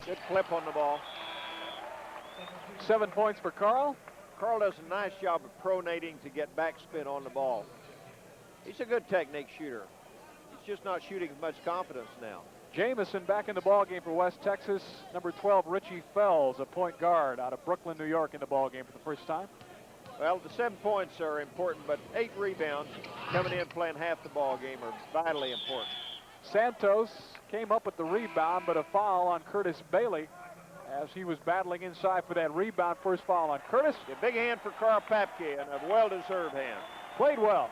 Good flip on the ball. 7 points for Carl. Carl does a nice job of pronating to get backspin on the ball. He's a good technique shooter. He's just not shooting with much confidence now. Jamison back in the ball game for West Texas. Number 12, Richie Fells, a point guard out of Brooklyn, New York, in the ball game for the first time. Well, the 7 points are important, but 8 rebounds coming in playing half the ball game are vitally important. Santos came up with the rebound, but a foul on Curtis Bailey as he was battling inside for that rebound. First foul on Curtis. A big hand for Carl Papke, and a well-deserved hand. Played well.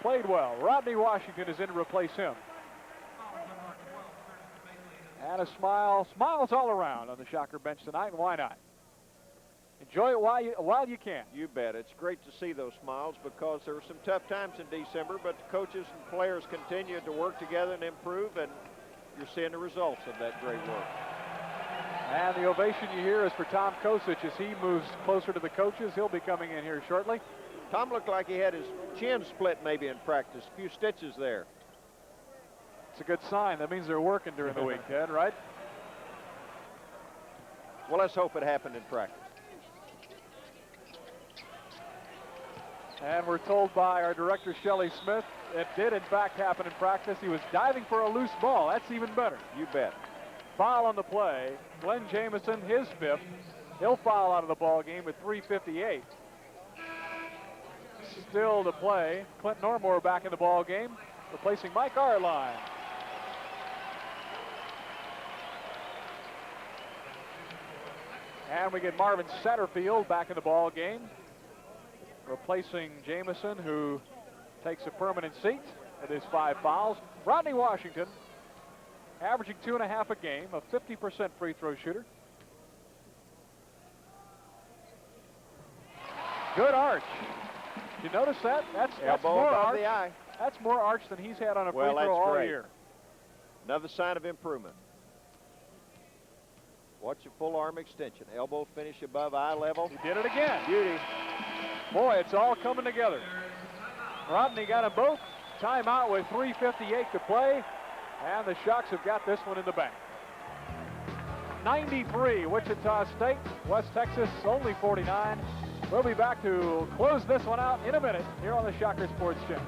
Played well. Rodney Washington is in to replace him. And a smile. Smiles all around on the Shocker bench tonight, and why not? Enjoy it while you can. You bet. It's great to see those smiles because there were some tough times in December, but the coaches and players continued to work together and improve, and you're seeing the results of that great work. And the ovation you hear is for Tom Kosic as he moves closer to the coaches. He'll be coming in here shortly. Tom looked like he had his chin split maybe in practice. A few stitches there. It's a good sign. That means they're working during the week, Ted, right? Well, let's hope it happened in practice. And we're told by our director, Shelley Smith, it did in fact happen in practice. He was diving for a loose ball. That's even better. You bet. Foul on the play. Glenn Jamison, his 5th. He'll foul out of the ball game with 3:58. Still to play. Clint Normore back in the ball game, replacing Mike Arline. And we get Marvin Satterfield back in the ball game, replacing Jamison, who takes a permanent seat with his 5 fouls. Rodney Washington, averaging 2.5 a game, a 50% free throw shooter. Good arch. Did you notice that? That's more arch. The eye. That's more arch than he's had on a free throw all great. year. Another sign of improvement. Watch a full arm extension. Elbow finish above eye level. He did it again. Beauty. Boy, it's all coming together. Rodney got them both. Timeout with 3:58 to play. And the Shocks have got this one in the bank. 93, Wichita State. West Texas, only 49. We'll be back to close this one out in a minute here on the Shocker Sports Channel.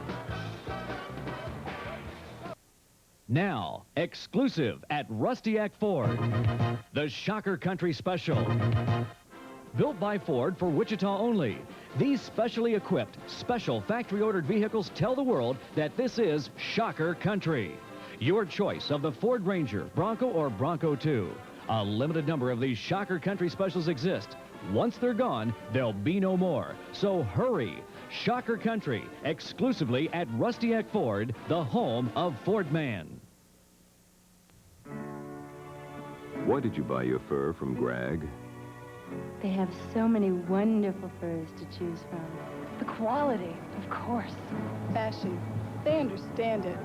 Now, exclusive at Rustiac Ford, the Shocker Country Special. Built by Ford for Wichita only, these specially equipped, special factory-ordered vehicles tell the world that this is Shocker Country. Your choice of the Ford Ranger, Bronco, or Bronco 2. A limited number of these Shocker Country Specials exist. Once they're gone, there'll be no more. So hurry. Shocker Country, exclusively at Rustiac Ford, the home of Ford Man. Why did you buy your fur from Greg? They have so many wonderful furs to choose from. The quality, of course. Fashion. They understand it.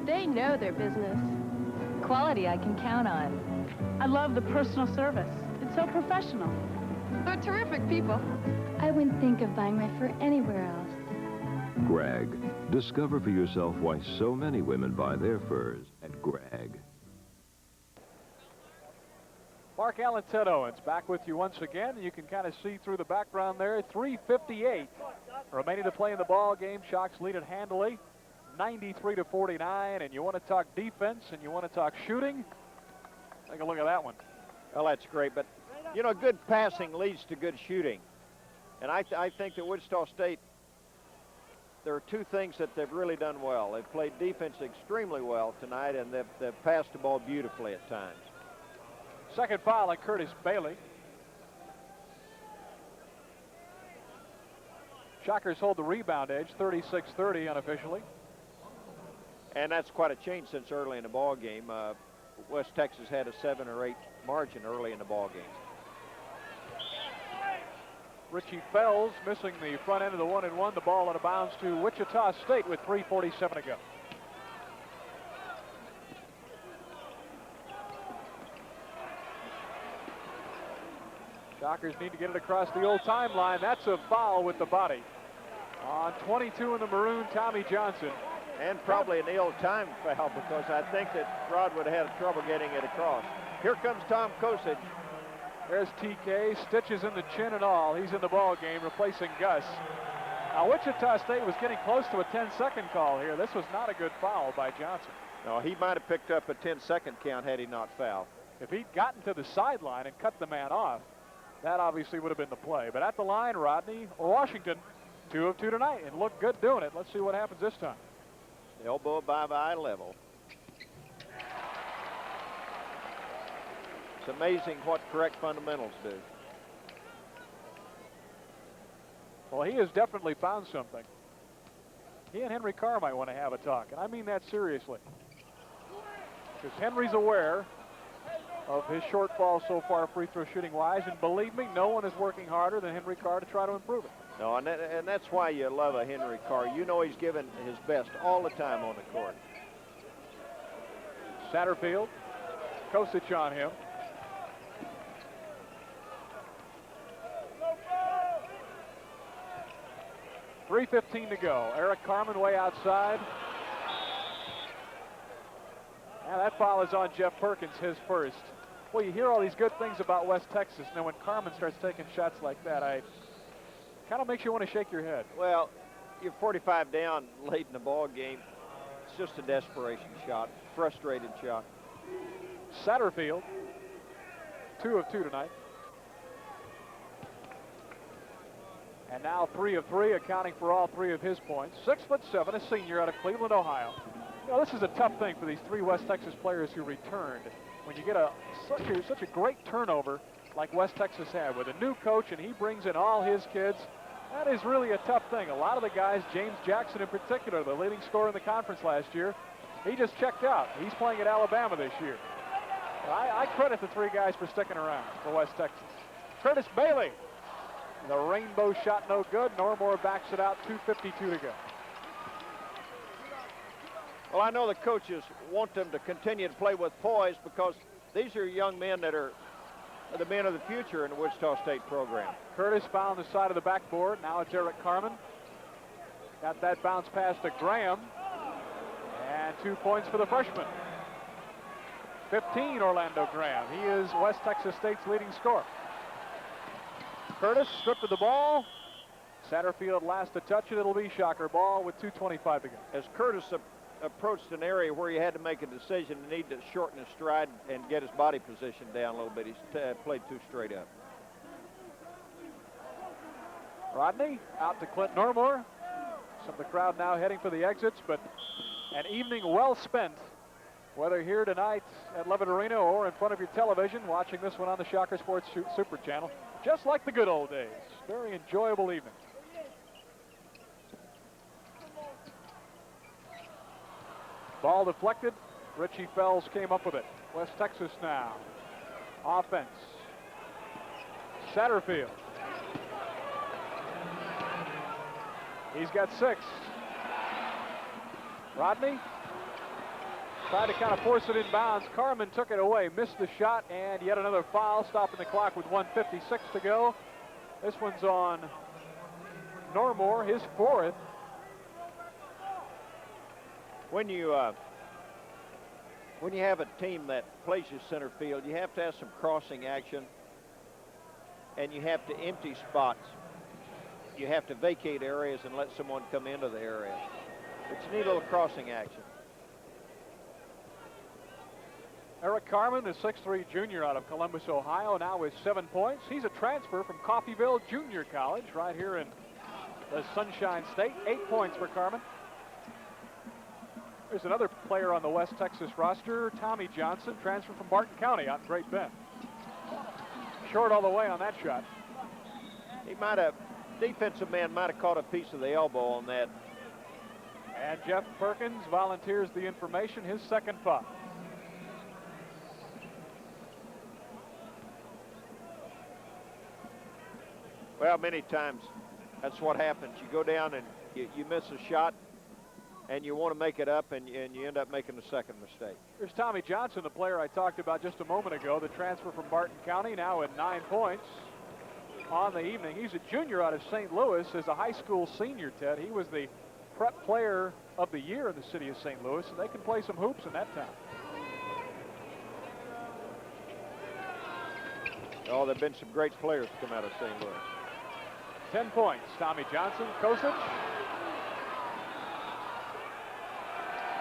They know their business. Quality I can count on. I love the personal service. It's so professional. They're terrific people. I wouldn't think of buying my fur anywhere else. Greg. Discover for yourself why so many women buy their furs at Greg. Mark Allen, Ted Owens, back with you once again. You can kind of see through the background there. 3:58 remaining to play in the ball game. Shocks lead it handily, 93-49. And you want to talk defense and you want to talk shooting? Take a look at that one. Well, that's great, but you know, good passing leads to good shooting. And I think that Wichita State, there are 2 things that they've really done well. They've played defense extremely well tonight, and they've passed the ball beautifully at times. Second foul on Curtis Bailey. Shockers hold the rebound edge, 36-30 unofficially. And that's quite a change since early in the ball game. West Texas had a 7 or 8 margin early in the ball game. Richie Fells missing the front end of the 1-and-1. The ball out of bounds to Wichita State with 3:47 to go. Shockers need to get it across the old timeline. That's a foul with the body. On 22 in the maroon, Tommy Johnson. And probably an ill-timed foul because I think that Rod would have had trouble getting it across. Here comes Tom Kosich. There's TK, stitches in the chin and all. He's in the ball game, replacing Gus. Now, Wichita State was getting close to a 10-second call here. This was not a good foul by Johnson. No, he might have picked up a 10-second count had he not fouled. If he'd gotten to the sideline and cut the man off, that obviously would have been the play. But at the line, Rodney Washington, 2 of 2 tonight, and looked good doing it. Let's see what happens this time. Elbow above eye level. It's amazing what correct fundamentals do. Well, he has definitely found something. He and Henry Carr might want to have a talk, and I mean that seriously. Because Henry's aware of his shortfall so far free throw shooting wise, and believe me, no one is working harder than Henry Carr to try to improve it. No, and that's why you love a Henry Carr. You know he's given his best all the time on the court. Satterfield, Kosich on him. .3:15 to go. Eric Carman way outside. And that foul is on Jeff Perkins, his first. Well, you hear all these good things about West Texas. Now, when Carman starts taking shots like that, I kind of makes you want to shake your head. Well, you're 45 down late in the ball game. It's just a desperation shot, frustrated shot. Satterfield, 2 of 2 tonight. And now 3 of 3, accounting for all 3 of his points. 6'7", a senior out of Cleveland, Ohio. You know, this is a tough thing for these 3 West Texas players who returned. When you get such a great turnover like West Texas had with a new coach and he brings in all his kids, that is really a tough thing. A lot of the guys, James Jackson in particular, the leading scorer in the conference last year, he just checked out. He's playing at Alabama this year. I credit the 3 guys for sticking around for West Texas. Curtis Bailey. The rainbow shot no good. Normore backs it out, 2:52 to go. Well, I know the coaches want them to continue to play with poise because these are young men that are the men of the future in the Wichita State program. Curtis found the side of the backboard. Now it's Eric Carman. Got that bounce pass to Graham. And 2 points for the freshman. 15, Orlando Graham. He is West Texas State's leading scorer. Curtis stripped of the ball. Satterfield last to touch it. It'll be Shocker ball with 2:25 to go. As Curtis approached an area where he had to make a decision, he needed to shorten his stride and get his body position down a little bit. He played too straight up. Rodney out to Clint Normore. Some of the crowd now heading for the exits, but an evening well spent, whether here tonight at Levitt Arena or in front of your television, watching this one on the Shocker Sports Super Channel. Just like the good old days. Very enjoyable evening. Ball deflected. Richie Fells came up with it. West Texas now. Offense. Satterfield. He's got 6. Rodney tried to kind of force it in bounds. Carman took it away, missed the shot, and yet another foul, stopping the clock with 1:56 to go. This one's on Normore, his 4th. When you have a team that plays you center field, you have to have some crossing action, and you have to empty spots. You have to vacate areas and let someone come into the area. But you need a little crossing action. Eric Carman, the 6'3" junior out of Columbus, Ohio, now with 7 points. He's a transfer from Coffeyville Junior College right here in the Sunshine State. 8 points for Carman. There's another player on the West Texas roster, Tommy Johnson, transfer from Barton County out in Great Bend. Short all the way on that shot. He might have, defensive man might have caught a piece of the elbow on that. And Jeff Perkins volunteers the information, his 2nd foul. Well, many times that's what happens. You go down and you miss a shot, and you want to make it up, and you end up making the 2nd mistake. Here's Tommy Johnson, the player I talked about just a moment ago, the transfer from Barton County, now at 9 points on the evening. He's a junior out of St. Louis as a high school senior, Ted. He was the prep player of the year in the city of St. Louis, and they can play some hoops in that town. Oh, there have been some great players come out of St. Louis. 10 points. Tommy Johnson, Kosic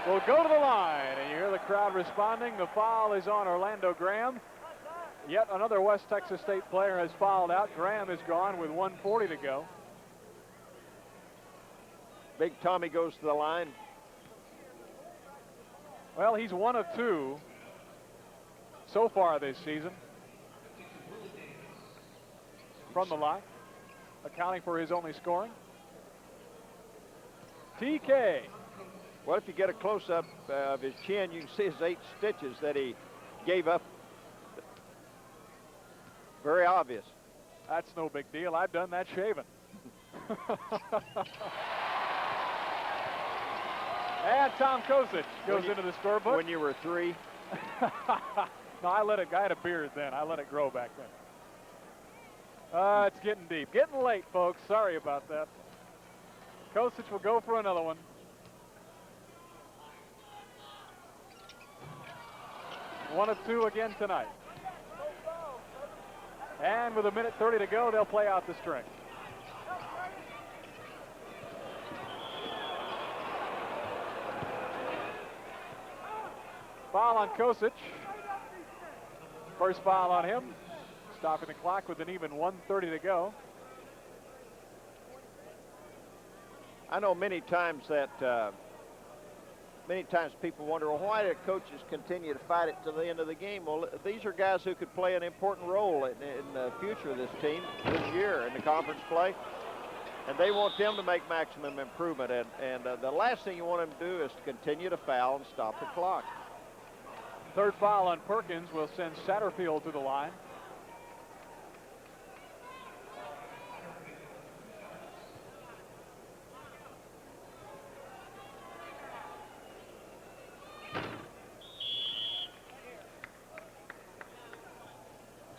will go to the line, and you hear the crowd responding. The foul is on Orlando Graham. Yet another West Texas State player has fouled out. Graham is gone with 1:40 to go. Big Tommy goes to the line. Well, he's 1 of 2 so far this season from the line, accounting for his only scoring. TK. Well, if you get a close-up of his chin, you can see his 8 stitches that he gave up. Very obvious. That's no big deal. I've done that shaving. And Tom Kosic goes into the scorebook. When you were 3. No, I had a beard then. I let it grow back then. It's getting deep. Getting late, folks. Sorry about that. Kosic will go for another one. One of 2 again tonight. And with 1:30 to go, they'll play out the string. Foul on Kosic. First foul on him. Stopping the clock with an even 1:30 to go. I know many times that people wonder, well, why do coaches continue to fight it to the end of the game? Well, these are guys who could play an important role in the future of this team this year in the conference play, and they want them to make maximum improvement. And the last thing you want them to do is to continue to foul and stop the clock. Third foul on Perkins will send Satterfield to the line.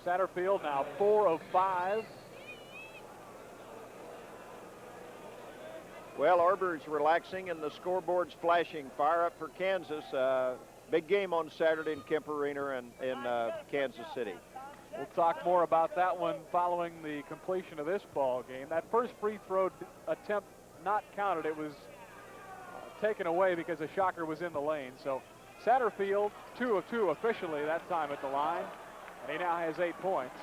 Satterfield now 4 of 5. Well, Arbery's relaxing and the scoreboard's flashing. Fire up for Kansas. Big game on Saturday in Kemp Arena in Kansas City. We'll talk more about that one following the completion of this ball game. That first free throw attempt not counted. It was taken away because a Shocker was in the lane. So Satterfield 2 of 2 officially that time at the line. And he now has 8 points.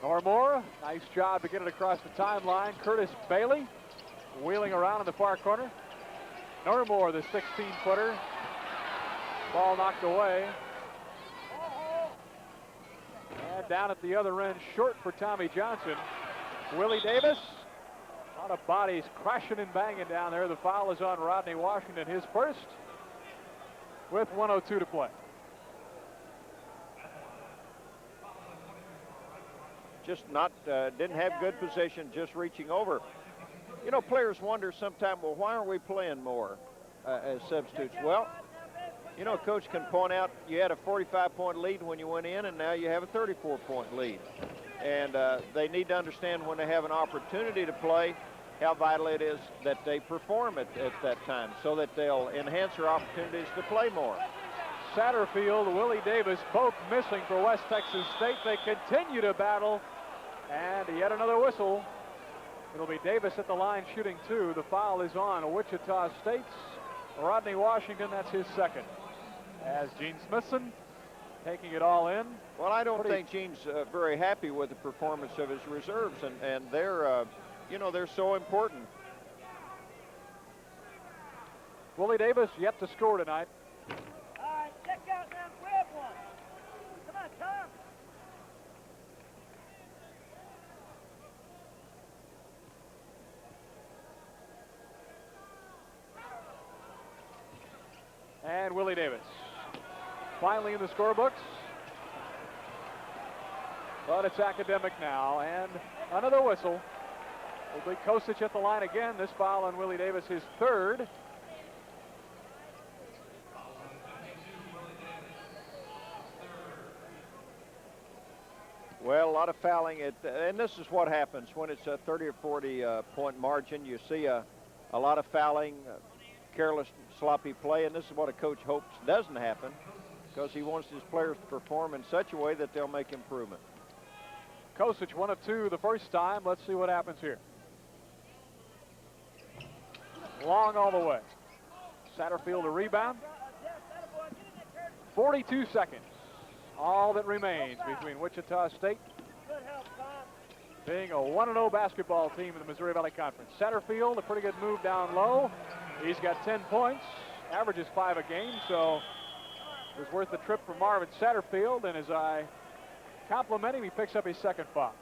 Normore, nice job to get it across the timeline. Curtis Bailey wheeling around in the far corner. Normore, the 16-footer. Ball knocked away. And down at the other end, short for Tommy Johnson. Willie Davis. A lot of bodies crashing and banging down there. The foul is on Rodney Washington, his first, with 1:02 to play. Just didn't have good position, just reaching over. You know, players wonder sometimes, well, why aren't we playing more as substitutes? Well, you know, a coach can point out you had a 45-point lead when you went in, and now you have a 34-point lead. And they need to understand when they have an opportunity to play how vital it is that they perform at that time so that they'll enhance their opportunities to play more. Satterfield, Willie Davis, both missing for West Texas State. They continue to battle, and yet another whistle. It'll be Davis at the line shooting 2. The foul is on Wichita State's Rodney Washington. That's his second. As Gene Smithson taking it all in. Well, I don't think Gene's very happy with the performance of his reserves, and they're, you know, they're so important. Willie Davis yet to score tonight. All right, check out now, grab one. Come on, Tom. And Willie Davis finally in the scorebooks. But it's academic now, and another whistle. Will be Kosic at the line again. This foul on Willie Davis, his third. Well, a lot of fouling, and this is what happens when it's a 30 or 40 point margin. You see a lot of fouling, careless, sloppy play, and this is what a coach hopes doesn't happen. because he wants his players to perform in such a way that they'll make improvement. Kosic 1 of 2 the first time. Let's see what happens here. Long all the way. Satterfield a rebound. 42 seconds. All that remains between Wichita State being a 1-0 basketball team in the Missouri Valley Conference. Satterfield, a pretty good move down low. He's got 10 points, averages 5 a game, so it was worth the trip for Marvin Satterfield, and as I compliment him, he picks up his second foul.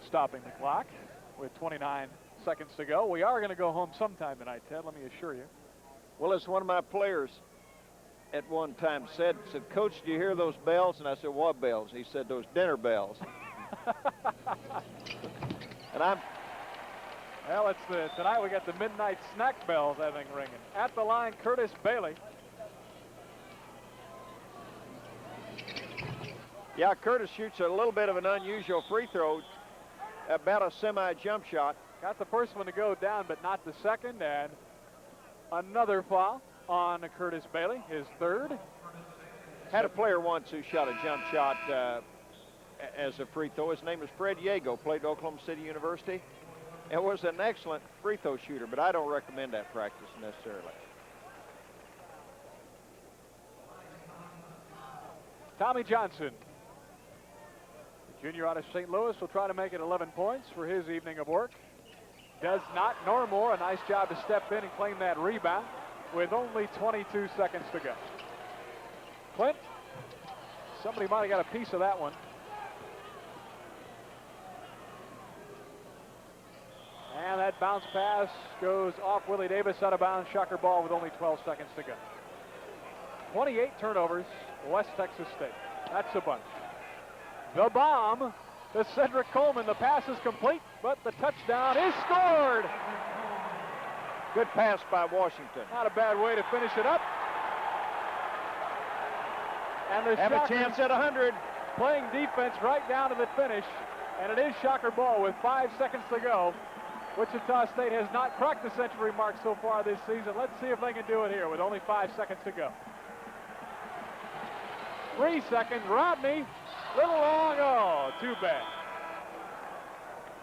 Stopping the clock with 29 seconds to go. We are going to go home sometime tonight, Ted, let me assure you. Well, as one of my players at one time said, Coach, do you hear those bells? And I said, what bells? He said, those dinner bells. And I'm... Well, it's tonight we got the midnight snack bells, I think, ringing. At the line, Curtis Bailey. Yeah, Curtis shoots a little bit of an unusual free throw, about a semi-jump shot. Got the first one to go down, but not the second, and another foul on Curtis Bailey, his third. Had a player once who shot a jump shot as a free throw. His name was Fred Yago, played at Oklahoma City University. It was an excellent free throw shooter, but I don't recommend that practice necessarily. Tommy Johnson, the junior out of St. Louis, will try to make it 11 points for his evening of work. Does not. Normore, a nice job to step in and claim that rebound with only 22 seconds to go. Clint, somebody might have got a piece of that one. And that bounce pass goes off Willie Davis, out of bounds. Shocker ball with only 12 seconds to go. 28 turnovers, West Texas State. That's a bunch. The bomb to Cedric Coleman. The pass is complete, but the touchdown is scored. Good pass by Washington. Not a bad way to finish it up. And the have a chance at 100. Playing defense right down to the finish, and it is Shocker ball with 5 seconds to go. Wichita State has not cracked the century mark so far this season. Let's see if they can do it here with only 5 seconds to go. 3 seconds, Rodney, little long, oh, too bad.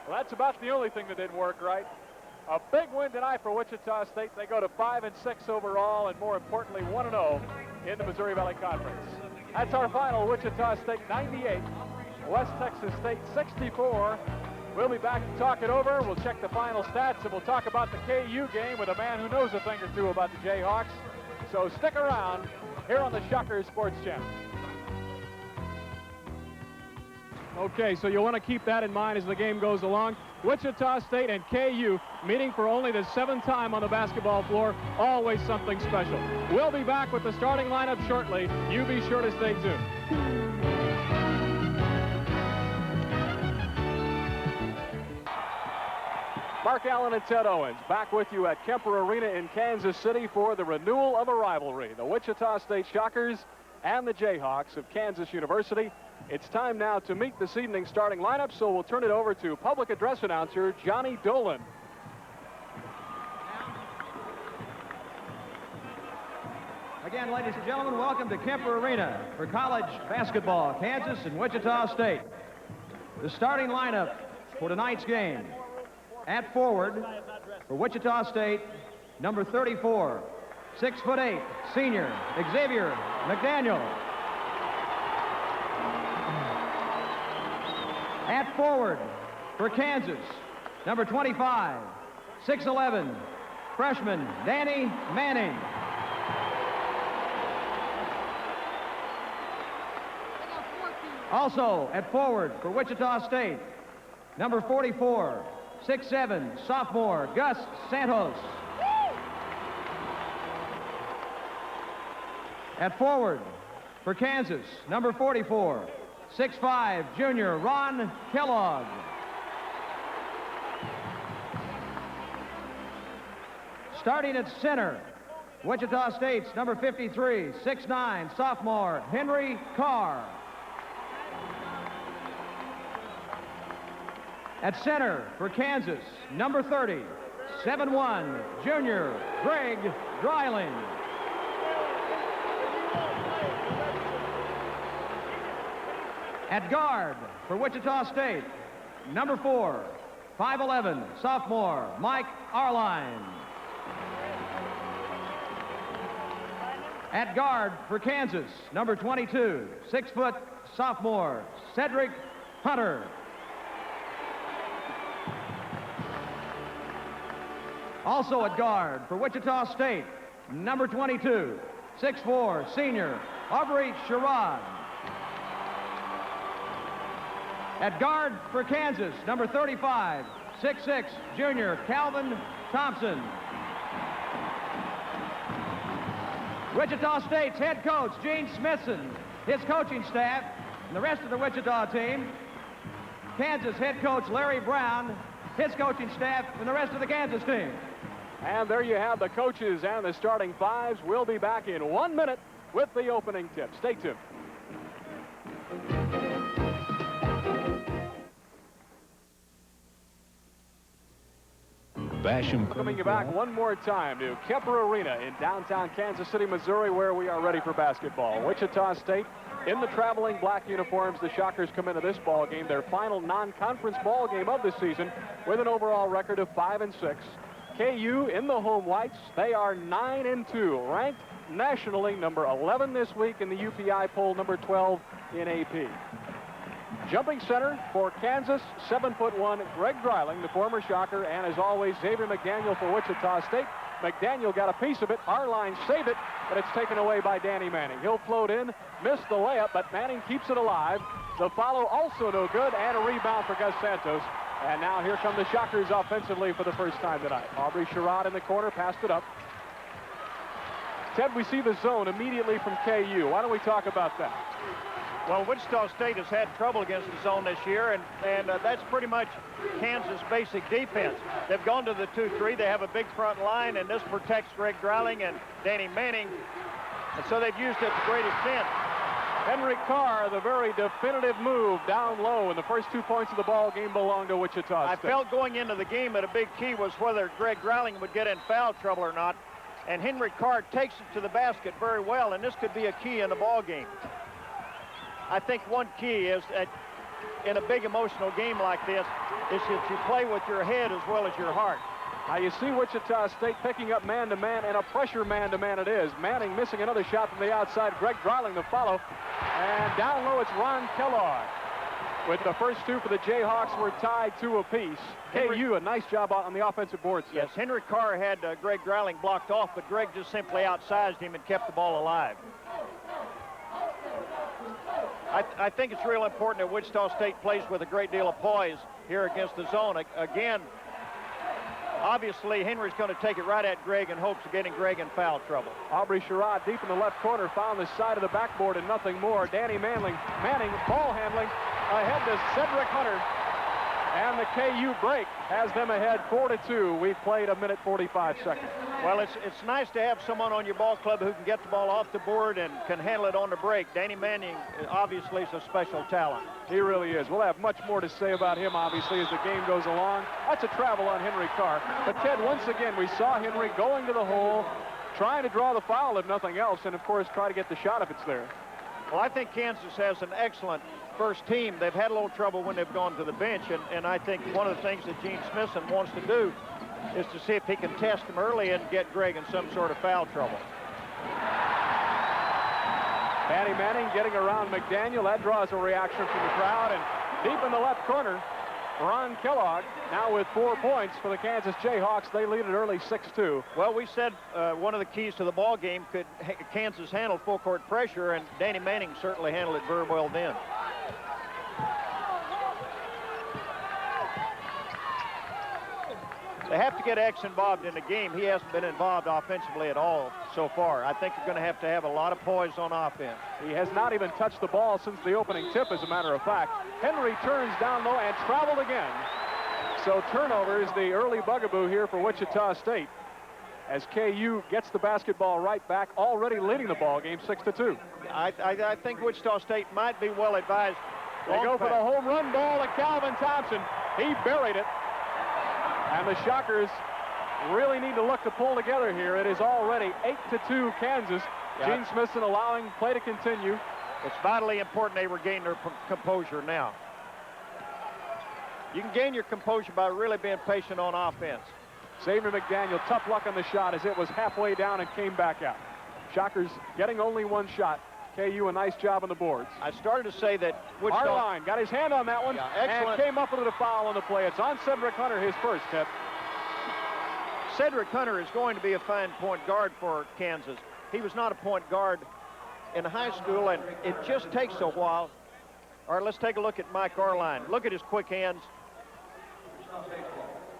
Well, that's about the only thing that didn't work right. A big win tonight for Wichita State. They go to 5-6 overall, and more importantly, 1-0 in the Missouri Valley Conference. That's our final. Wichita State 98, West Texas State 64. We'll be back to talk it over. We'll check the final stats, and we'll talk about the KU game with a man who knows a thing or two about the Jayhawks. So stick around here on the Shocker Sports Channel. Okay, so you'll want to keep that in mind as the game goes along. Wichita State and KU meeting for only the 7th time on the basketball floor. Always something special. We'll be back with the starting lineup shortly. You be sure to stay tuned. Mark Allen and Ted Owens back with you at Kemper Arena in Kansas City for the renewal of a rivalry. The Wichita State Shockers and the Jayhawks of Kansas University. It's time now to meet this evening's starting lineup, so we'll turn it over to public address announcer Johnny Dolan. Again, ladies and gentlemen, welcome to Kemper Arena for college basketball, Kansas and Wichita State. The starting lineup for tonight's game. At forward for Wichita State, number 34, 6'8", senior, Xavier McDaniel. At forward for Kansas, number 25, 6'11", freshman Danny Manning. Also at forward for Wichita State, number 44, 6'7", sophomore Gus Santos. At forward for Kansas, number 44, 6'5", junior Ron Kellogg. Starting at center, Wichita State's number 53, 6'9", sophomore Henry Carr. At center for Kansas, number 30, 7'1", junior Greg Dreiling. At guard for Wichita State, number 4, 5'11", sophomore, Mike Arline. At guard for Kansas, number 22, 6-foot, sophomore, Cedric Hunter. Also at guard for Wichita State, number 22, 6'4", senior, Aubrey Sherrod. At guard for Kansas, number 35, 6'6", junior, Calvin Thompson. Wichita State's head coach, Gene Smithson, his coaching staff, and the rest of the Wichita team. Kansas head coach Larry Brown, his coaching staff, and the rest of the Kansas team. And there you have the coaches and the starting fives. We'll be back in 1 minute with the opening tip. Stay tuned. Welcoming you back one more time to Kemper Arena in downtown Kansas City, Missouri, where we are ready for basketball. Wichita State in the traveling black uniforms. The Shockers come into this ball game, their final non-conference ball game of the season, with an overall record of 5-6. KU in the home whites. They are 9-2, ranked nationally number 11 this week in the UPI poll, number 12 in AP. Jumping center for Kansas, 7'1", Greg Dreiling, the former Shocker, and as always, Xavier McDaniel for Wichita State. McDaniel got a piece of it. Arline saved it, but it's taken away by Danny Manning. He'll float in, miss the layup, but Manning keeps it alive. The follow also no good, and a rebound for Gus Santos. And now here come the Shockers offensively for the first time tonight. Aubrey Sherrod in the corner, passed it up. Ted, we see the zone immediately from KU. Why don't we talk about that? Well, Wichita State has had trouble against the zone this year, and that's pretty much Kansas' basic defense. They've gone to the 2-3. They have a big front line, and this protects Greg Dreiling and Danny Manning, and so they've used it to great extent. Henry Carr, the very definitive move down low, and the first 2 points of the ball game belong to Wichita State. I felt going into the game that a big key was whether Greg Dreiling would get in foul trouble or not, and Henry Carr takes it to the basket very well, and this could be a key in the ball game. I think one key is that in a big emotional game like this is that you play with your head as well as your heart. Now you see Wichita State picking up man-to-man, and a pressure man-to-man it is. Manning missing another shot from the outside. Greg Dreiling the follow. And down low it's Ron Kellogg. With the first two for the Jayhawks, we're tied 2 apiece. KU, a nice job on the offensive boards. Yes, Henry Carr had Greg Dreiling blocked off, but Greg just simply outsized him and kept the ball alive. I think it's real important that Wichita State plays with a great deal of poise here against the zone. Again, obviously, Henry's going to take it right at Greg in hopes of getting Greg in foul trouble. Aubrey Sherrod deep in the left corner, found the side of the backboard and nothing more. Danny Manning, ball handling ahead to Cedric Hunter. And the KU break has them ahead 4-2. We've played 1:45. Well, it's nice to have someone on your ball club who can get the ball off the board and can handle it on the break. Danny Manning obviously is a special talent. He really is. We'll have much more to say about him, obviously, as the game goes along. That's a travel on Henry Carr. But, Ted, once again, we saw Henry going to the hole, trying to draw the foul if nothing else, and, of course, try to get the shot if it's there. Well, I think Kansas has an excellent first team. They've had a little trouble when they've gone to the bench, and I think one of the things that Gene Smithson wants to do is to see if he can test them early and get Greg in some sort of foul trouble. Danny Manning getting around McDaniel. That draws a reaction from the crowd, and deep in the left corner, Ron Kellogg now with 4 points for the Kansas Jayhawks. They lead it early 6-2. Well, we said one of the keys to the ball game could Kansas handle full court pressure, and Danny Manning certainly handled it very well then. They have to get X involved in the game. He hasn't been involved offensively at all so far. I think they're going to have a lot of poise on offense. He has not even touched the ball since the opening tip, as a matter of fact. Henry turns down low and traveled again. So turnover is the early bugaboo here for Wichita State, as KU gets the basketball right back, already leading the ball game 6-2. I think Wichita State might be well advised. They go for the home run ball to Calvin Thompson. He buried it. And the Shockers really need to look to pull together here. It is already 8-2 Kansas. Yeah. Gene Smithson allowing play to continue. It's vitally important they regain their composure now. You can gain your composure by really being patient on offense. Xavier McDaniel, tough luck on the shot as it was halfway down and came back out. Shockers getting only one shot. KU a nice job on the boards. I started to say that Wichita... Harline got his hand on that one, Yeah, excellent. and came up with a foul on the play. It's on Cedric Hunter, his first, Ted. Cedric Hunter is going to be a fine point guard for Kansas. He was not a point guard in high school, and it just takes a while. All right, let's take a look at Mike Arline. Look at his quick hands.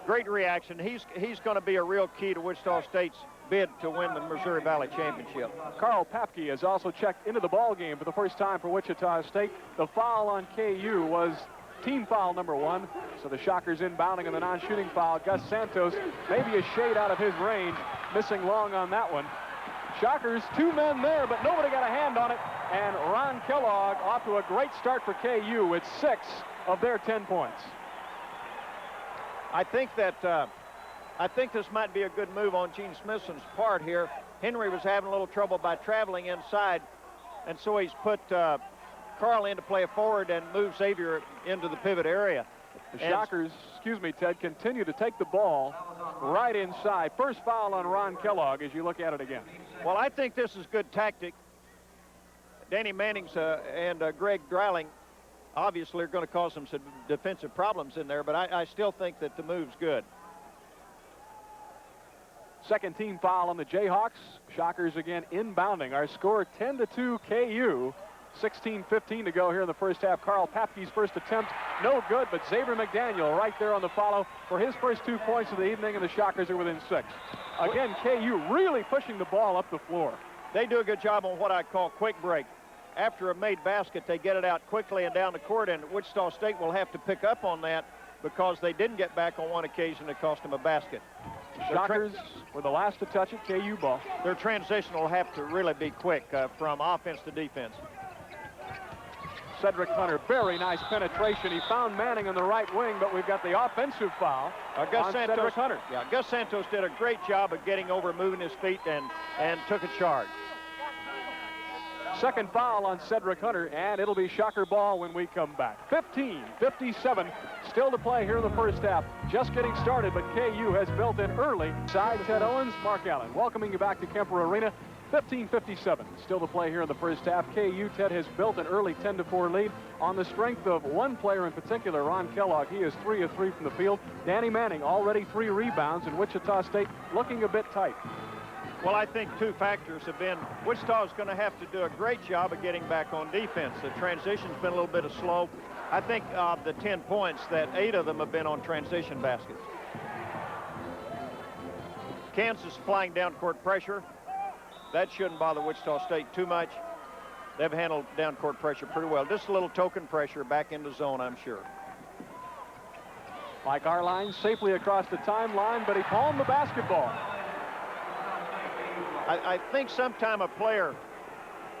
Great reaction. He's going to be a real key to Wichita State's bid to win the Missouri Valley Championship. Carl Papke has also checked into the ball game for the first time for Wichita State. The foul on KU was team foul number 1. So the Shockers inbounding on the non-shooting foul. Gus Santos, maybe a shade out of his range, missing long on that one. Shockers, 2 men there, but nobody got a hand on it. And Ron Kellogg off to a great start for KU with 6 of their 10 points. I think this might be a good move on Gene Smithson's part here. Henry was having a little trouble by traveling inside, and so he's put Carl in to play a forward and moved Xavier into the pivot area. The Shockers, excuse me, Ted, continue to take the ball right inside. First foul on Ron Kellogg as you look at it again. Well, I think this is good tactic. Danny Manning's and Greg Dreiling obviously are going to cause some defensive problems in there, but I still think that the move's good. Second team foul on the Jayhawks. Shockers again inbounding. Our score 10-2 KU. 16:15 to go here in the first half. Carl Papke's first attempt, no good, but Xavier McDaniel right there on the follow for his first 2 points of the evening, and the Shockers are within 6. Again, KU really pushing the ball up the floor. They do a good job on what I call quick break. After a made basket, they get it out quickly and down the court, and Wichita State will have to pick up on that because they didn't get back on one occasion that cost them a basket. Shockers were the last to touch it, KU ball. Their transition will have to really be quick from offense to defense. Cedric Hunter, very nice penetration. He found Manning on the right wing, but we've got the offensive foul on Cedric Hunter. Yeah, Gus Santos did a great job of getting over, moving his feet, and took a charge. Second foul on Cedric Hunter, and it'll be Shocker ball when we come back. 15:57 still to play here in the first half. Just getting started, but KU has built in early. Side Ted Owens, Mark Allen, welcoming you back to Kemper Arena. 15:57 still to play here in the first half. KU, Ted, has built an early 10-4 lead on the strength of one player in particular, Ron Kellogg. He is 3 of 3 from the field. Danny Manning already 3 rebounds, and Wichita State looking a bit tight. Well, I think 2 factors have been Wichita's going to have to do a great job of getting back on defense. The transition's been a little bit slow. I think of the 10 points, that 8 of them have been on transition baskets. Kansas applying down court pressure. That shouldn't bother Wichita State too much. They've handled down court pressure pretty well. Just a little token pressure back into zone, I'm sure. Mike Arline safely across the timeline, but he palmed the basketball. I think sometime a player,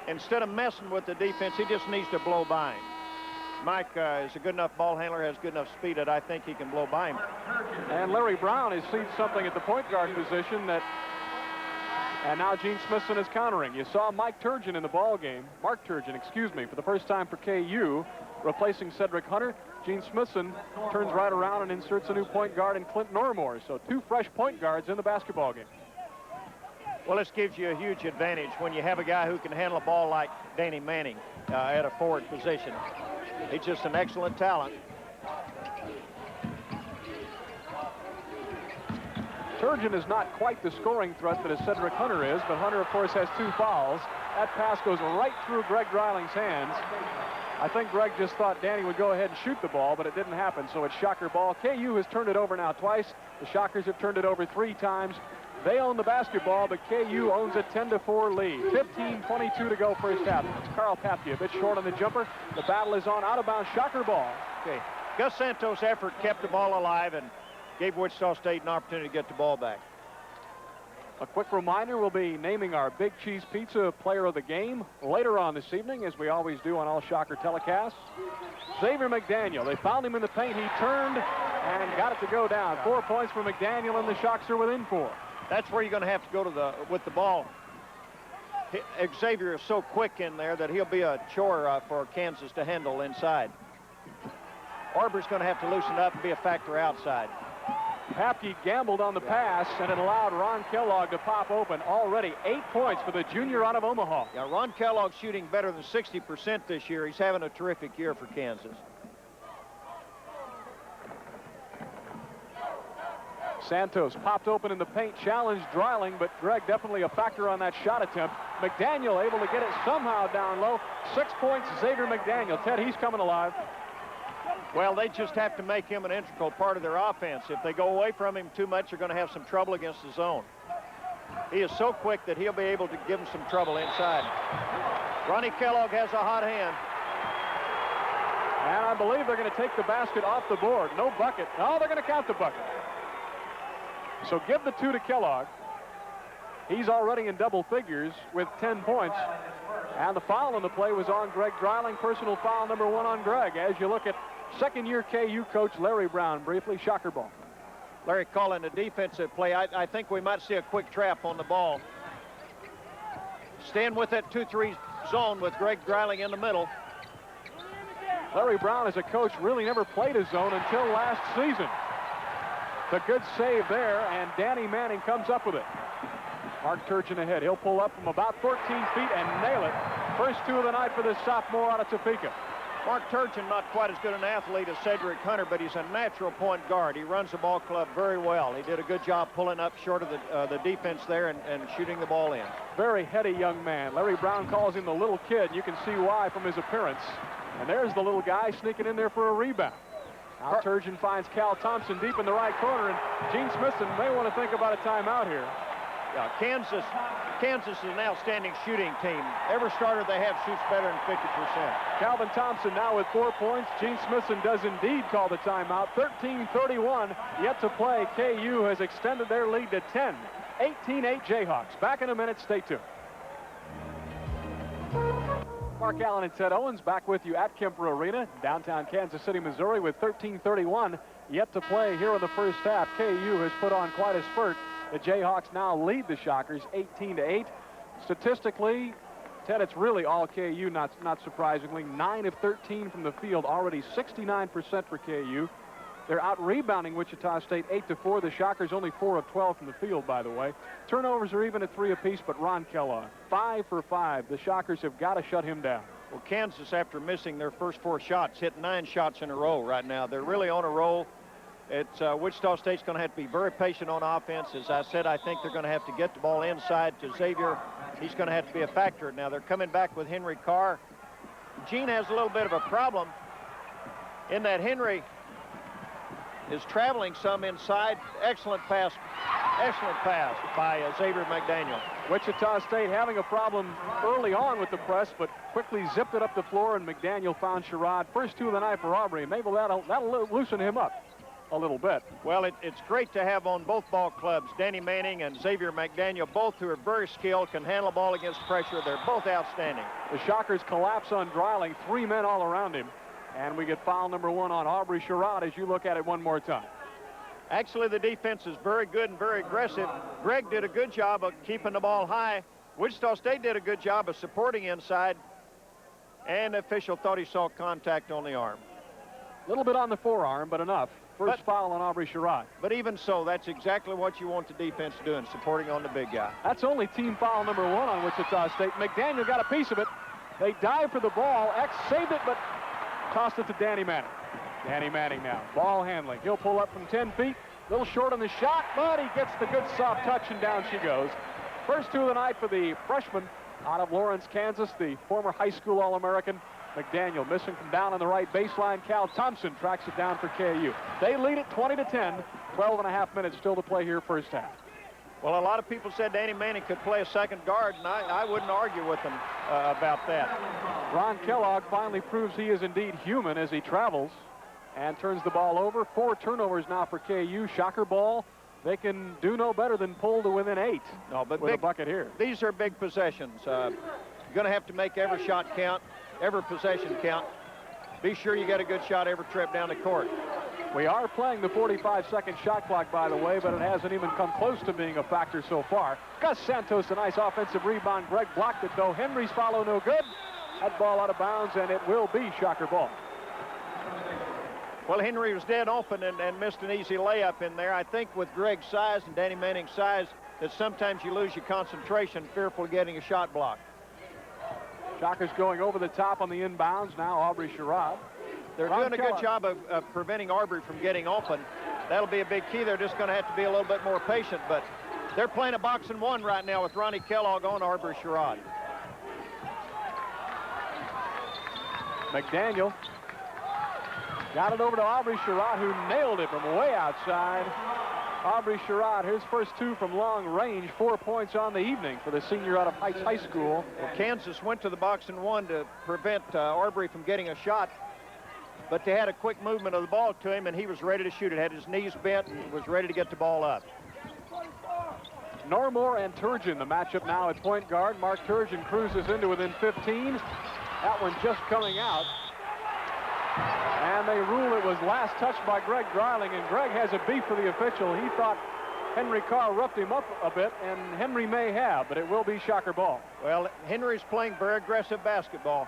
instead of messing with the defense, he just needs to blow by him. Mike is a good enough ball handler, has good enough speed that I think he can blow by him. And Larry Brown has seen something at the point guard position that, and now Gene Smithson is countering. You saw Mark Turgeon in the ball game, for the first time for KU, replacing Cedric Hunter. Gene Smithson turns right around and inserts a new point guard in Clint Normore. So 2 fresh point guards in the basketball game. Well, this gives you a huge advantage when you have a guy who can handle a ball like Danny Manning at a forward position. He's just an excellent talent. Turgeon is not quite the scoring threat that a Cedric Hunter is, but Hunter, of course, has 2 fouls. That pass goes right through Greg Dreiling's hands. I think Greg just thought Danny would go ahead and shoot the ball, but it didn't happen, so it's Shocker ball. KU has turned it over now twice. The Shockers have turned it over 3 times. They own the basketball, but KU owns a 10-4 lead. 15:22 to go first half. It's Carl Papke a bit short on the jumper. The battle is on. Out of bounds, Shocker ball. Okay. Gus Santos' effort kept the ball alive and gave Wichita State an opportunity to get the ball back. A quick reminder, we'll be naming our Big Cheese Pizza Player of the Game later on this evening, as we always do on all Shocker telecasts. Xavier McDaniel, they found him in the paint. He turned and got it to go down. 4 points for McDaniel, and the Shocks are within 4. That's where you're going to have to go with the ball. Xavier is so quick in there that he'll be a chore for Kansas to handle inside. Aubrey's going to have to loosen up and be a factor outside. Papke gambled on the pass, and it allowed Ron Kellogg to pop open. Already 8 points for the junior out of Omaha. Yeah, Ron Kellogg's shooting better than 60% this year. He's having a terrific year for Kansas. Santos popped open in the paint, challenged Dreiling, but Greg definitely a factor on that shot attempt. McDaniel able to get it somehow down low. 6 points, Xavier McDaniel. Ted, he's coming alive. Well, they just have to make him an integral part of their offense. If they go away from him too much, they're going to have some trouble against the zone. He is so quick that he'll be able to give them some trouble inside. Ronnie Kellogg has a hot hand. And I believe they're going to take the basket off the board. No bucket. No, they're going to count the bucket. So give the 2 to Kellogg. He's already in double figures with 10 points. And the foul on the play was on Greg Dreiling. Personal foul number 1 on Greg. As you look at second-year KU coach Larry Brown, briefly, Shocker ball. Larry calling a defensive play. I think we might see a quick trap on the ball. Stand with that 2-3 zone with Greg Dreiling in the middle. Larry Brown, as a coach, really never played a zone until last season. The good save there, and Danny Manning comes up with it. Mark Turgeon ahead. He'll pull up from about 14 feet and nail it. First 2 of the night for this sophomore out of Topeka. Mark Turgeon, not quite as good an athlete as Cedric Hunter, but he's a natural point guard. He runs the ball club very well. He did a good job pulling up short of the defense there and shooting the ball in. Very heady young man. Larry Brown calls him the little kid. You can see why from his appearance. And there's the little guy sneaking in there for a rebound. Now Turgeon finds Cal Thompson deep in the right corner, and Gene Smithson may want to think about a timeout here. Yeah, Kansas is an outstanding shooting team. Every starter they have shoots better than 50%. Calvin Thompson now with 4 points. Gene Smithson does indeed call the timeout. 13:31 yet to play. KU has extended their lead to 10. 18-8 Jayhawks. Back in a minute. Stay tuned. Mark Allen and Ted Owens back with you at Kemper Arena, downtown Kansas City, Missouri, with 13:31 yet to play here in the first half. KU has put on quite a spurt. The Jayhawks now lead the Shockers 18-8. Statistically, Ted, it's really all KU, not surprisingly. 9 of 13 from the field, already 69% for KU. They're out-rebounding Wichita State 8-4. The Shockers only 4 of 12 from the field, by the way. Turnovers are even at 3 apiece, but Ron Kellogg, 5 for 5. The Shockers have got to shut him down. Well, Kansas, after missing their first 4 shots, hit 9 shots in a row right now. They're really on a roll. It's Wichita State's going to have to be very patient on offense. As I said, I think they're going to have to get the ball inside to Xavier. He's going to have to be a factor. Now, they're coming back with Henry Carr. Gene has a little bit of a problem in that Henry is traveling some inside. Excellent pass by Xavier McDaniel. Wichita State having a problem early on with the press, but quickly zipped it up the floor, and McDaniel found Sherrod. First 2 of the night for Aubrey. Maybe that'll loosen him up a little bit. Well, it's great to have on both ball clubs, Danny Manning and Xavier McDaniel, both who are very skilled, can handle the ball against pressure. They're both outstanding. The Shockers collapse on Dreiling, 3 men all around him. And we get foul number 1 on Aubrey Sherrod as you look at it one more time. Actually, the defense is very good and very aggressive. Greg did a good job of keeping the ball high. Wichita State did a good job of supporting inside. And the official thought he saw contact on the arm. A little bit on the forearm, but enough. First foul on Aubrey Sherrod. But even so, that's exactly what you want the defense doing, supporting on the big guy. That's only team foul number 1 on Wichita State. McDaniel got a piece of it. They dive for the ball. X saved it, but tossed it to Danny Manning. Danny Manning now, ball handling. He'll pull up from 10 feet. A little short on the shot, but he gets the good soft touch, and down she goes. First 2 of the night for the freshman out of Lawrence, Kansas, the former high school All-American. McDaniel missing from down on the right baseline. Cal Thompson tracks it down for KU. They lead it 20-10. 12.5 minutes still to play here first half. Well, a lot of people said Danny Manning could play a second guard, and I wouldn't argue with them about that. Ron Kellogg finally proves he is indeed human as he travels and turns the ball over. 4 turnovers now for KU. Shocker ball. They can do no better than pull to within 8 with a bucket here. These are big possessions. You're going to have to make every shot count, every possession count. Be sure you get a good shot every trip down the court. We are playing the 45-second shot clock, by the way, but it hasn't even come close to being a factor so far. Gus Santos, a nice offensive rebound. Greg blocked it, though. Henry's follow no good. That ball out of bounds, and it will be Shocker ball. Well, Henry was dead open and missed an easy layup in there. I think with Greg's size and Danny Manning's size, that sometimes you lose your concentration, fearful of getting a shot block. Shockers going over the top on the inbounds. Now Aubrey Sherrod. They're doing a good job of preventing Aubrey from getting open. That'll be a big key. They're just going to have to be a little bit more patient, but they're playing a box and one right now with Ronnie Kellogg on Aubrey Sherrod. McDaniel got it over to Aubrey Sherrod, who nailed it from way outside. Aubrey Sherrod, his first two from long range, 4 points on the evening for the senior out of Heights High School. Well, Kansas went to the box and one to prevent Aubrey from getting a shot, but they had a quick movement of the ball to him, and he was ready to shoot it. Had his knees bent and was ready to get the ball up. Normore and Turgeon, the matchup now at point guard. Mark Turgeon cruises into within 15. That one just coming out. And they rule it was last touched by Greg Dreiling, and Greg has a beef for the official. He thought Henry Carr roughed him up a bit, and Henry may have, but it will be Shocker ball. Well, Henry's playing very aggressive basketball.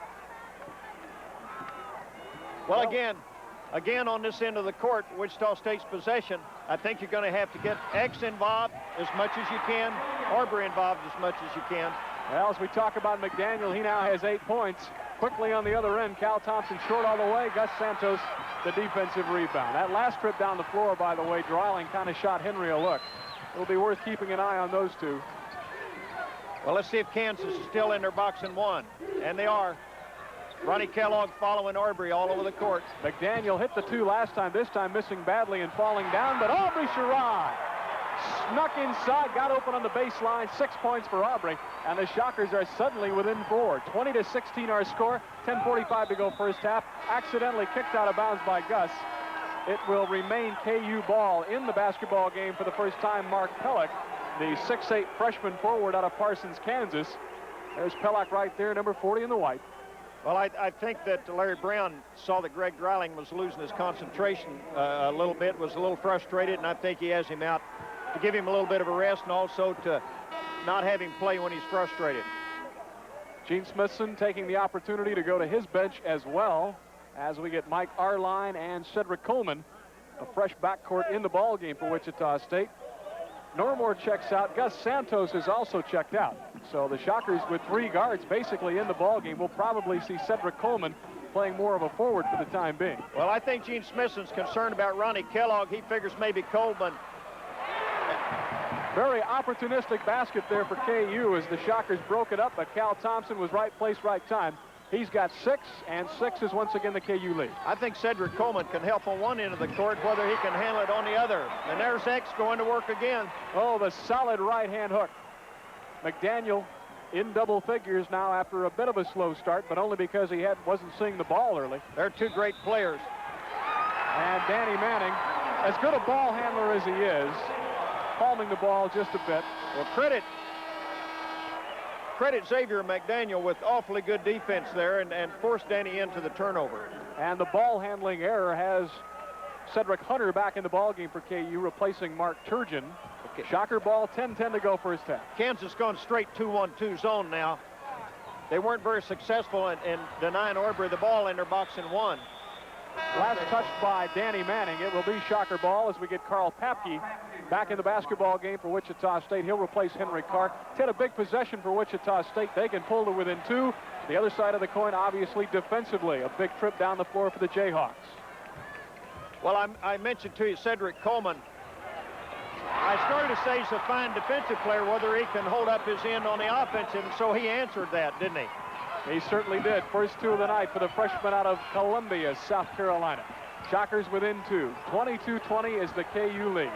Well, again on this end of the court, Wichita State's possession, I think you're going to have to get X involved as much as you can, Aubrey involved as much as you can. Well, as we talk about McDaniel, he now has 8 points. Quickly on the other end, Cal Thompson short all the way. Gus Santos, the defensive rebound. That last trip down the floor, by the way, Dreiling kind of shot Henry a look. It'll be worth keeping an eye on those two. Well, let's see if Kansas is still in their box and one. And they are. Ronnie Kellogg following Aubrey all over the court. McDaniel hit the two last time, this time missing badly and falling down, but Aubrey Sherrod snuck inside, got open on the baseline. 6 points for Aubrey, and the Shockers are suddenly within 4. 20-16 our score, 10:45 to go first half. Accidentally kicked out of bounds by Gus. It will remain KU ball in the basketball game for the first time. Mark Pellick, the 6'8 freshman forward out of Parsons, Kansas. There's Pellick right there, number 40 in the white. Well, I think that Larry Brown saw that Greg Dreiling was losing his concentration a little bit, was a little frustrated, and I think he has him out to give him a little bit of a rest and also to not have him play when he's frustrated. Gene Smithson taking the opportunity to go to his bench as well as we get Mike Arline and Cedric Coleman, a fresh backcourt in the ball game for Wichita State. Normore checks out. Gus Santos is also checked out. So the Shockers with 3 guards basically in the ball game. We'll probably see Cedric Coleman playing more of a forward for the time being. Well, I think Gene Smithson's concerned about Ronnie Kellogg. He figures maybe Coleman. Very opportunistic basket there for KU as the Shockers broke it up, but Cal Thompson was right place, right time. He's got 6, and 6 is once again the KU lead. I think Cedric Coleman can help on one end of the court, whether he can handle it on the other. And there's X going to work again. Oh, the solid right-hand hook. McDaniel in double figures now after a bit of a slow start, but only because he wasn't seeing the ball early. They're 2 great players. And Danny Manning, as good a ball handler as he is, palming the ball just a bit. Well, credit Xavier McDaniel with awfully good defense there and forced Danny into the turnover. And the ball handling error has Cedric Hunter back in the ball game for KU, replacing Mark Turgeon. Okay. Shocker ball, 10-10 to go first half. Kansas going straight 2-1-2 zone now. They weren't very successful in denying Aubrey the ball in their box and one. Last touch by Danny Manning. It will be Shocker ball as we get Carl Papke back in the basketball game for Wichita State. He'll replace Henry Carr. It's had a big possession for Wichita State. They can pull to within 2. The other side of the coin, obviously, defensively. A big trip down the floor for the Jayhawks. Well, I mentioned to you Cedric Coleman. I started to say he's a fine defensive player, whether he can hold up his end on the offensive, and so he answered that, didn't he? He certainly did. First 2 of the night for the freshman out of Columbia, South Carolina. Shockers within 2. 22-20 is the KU lead.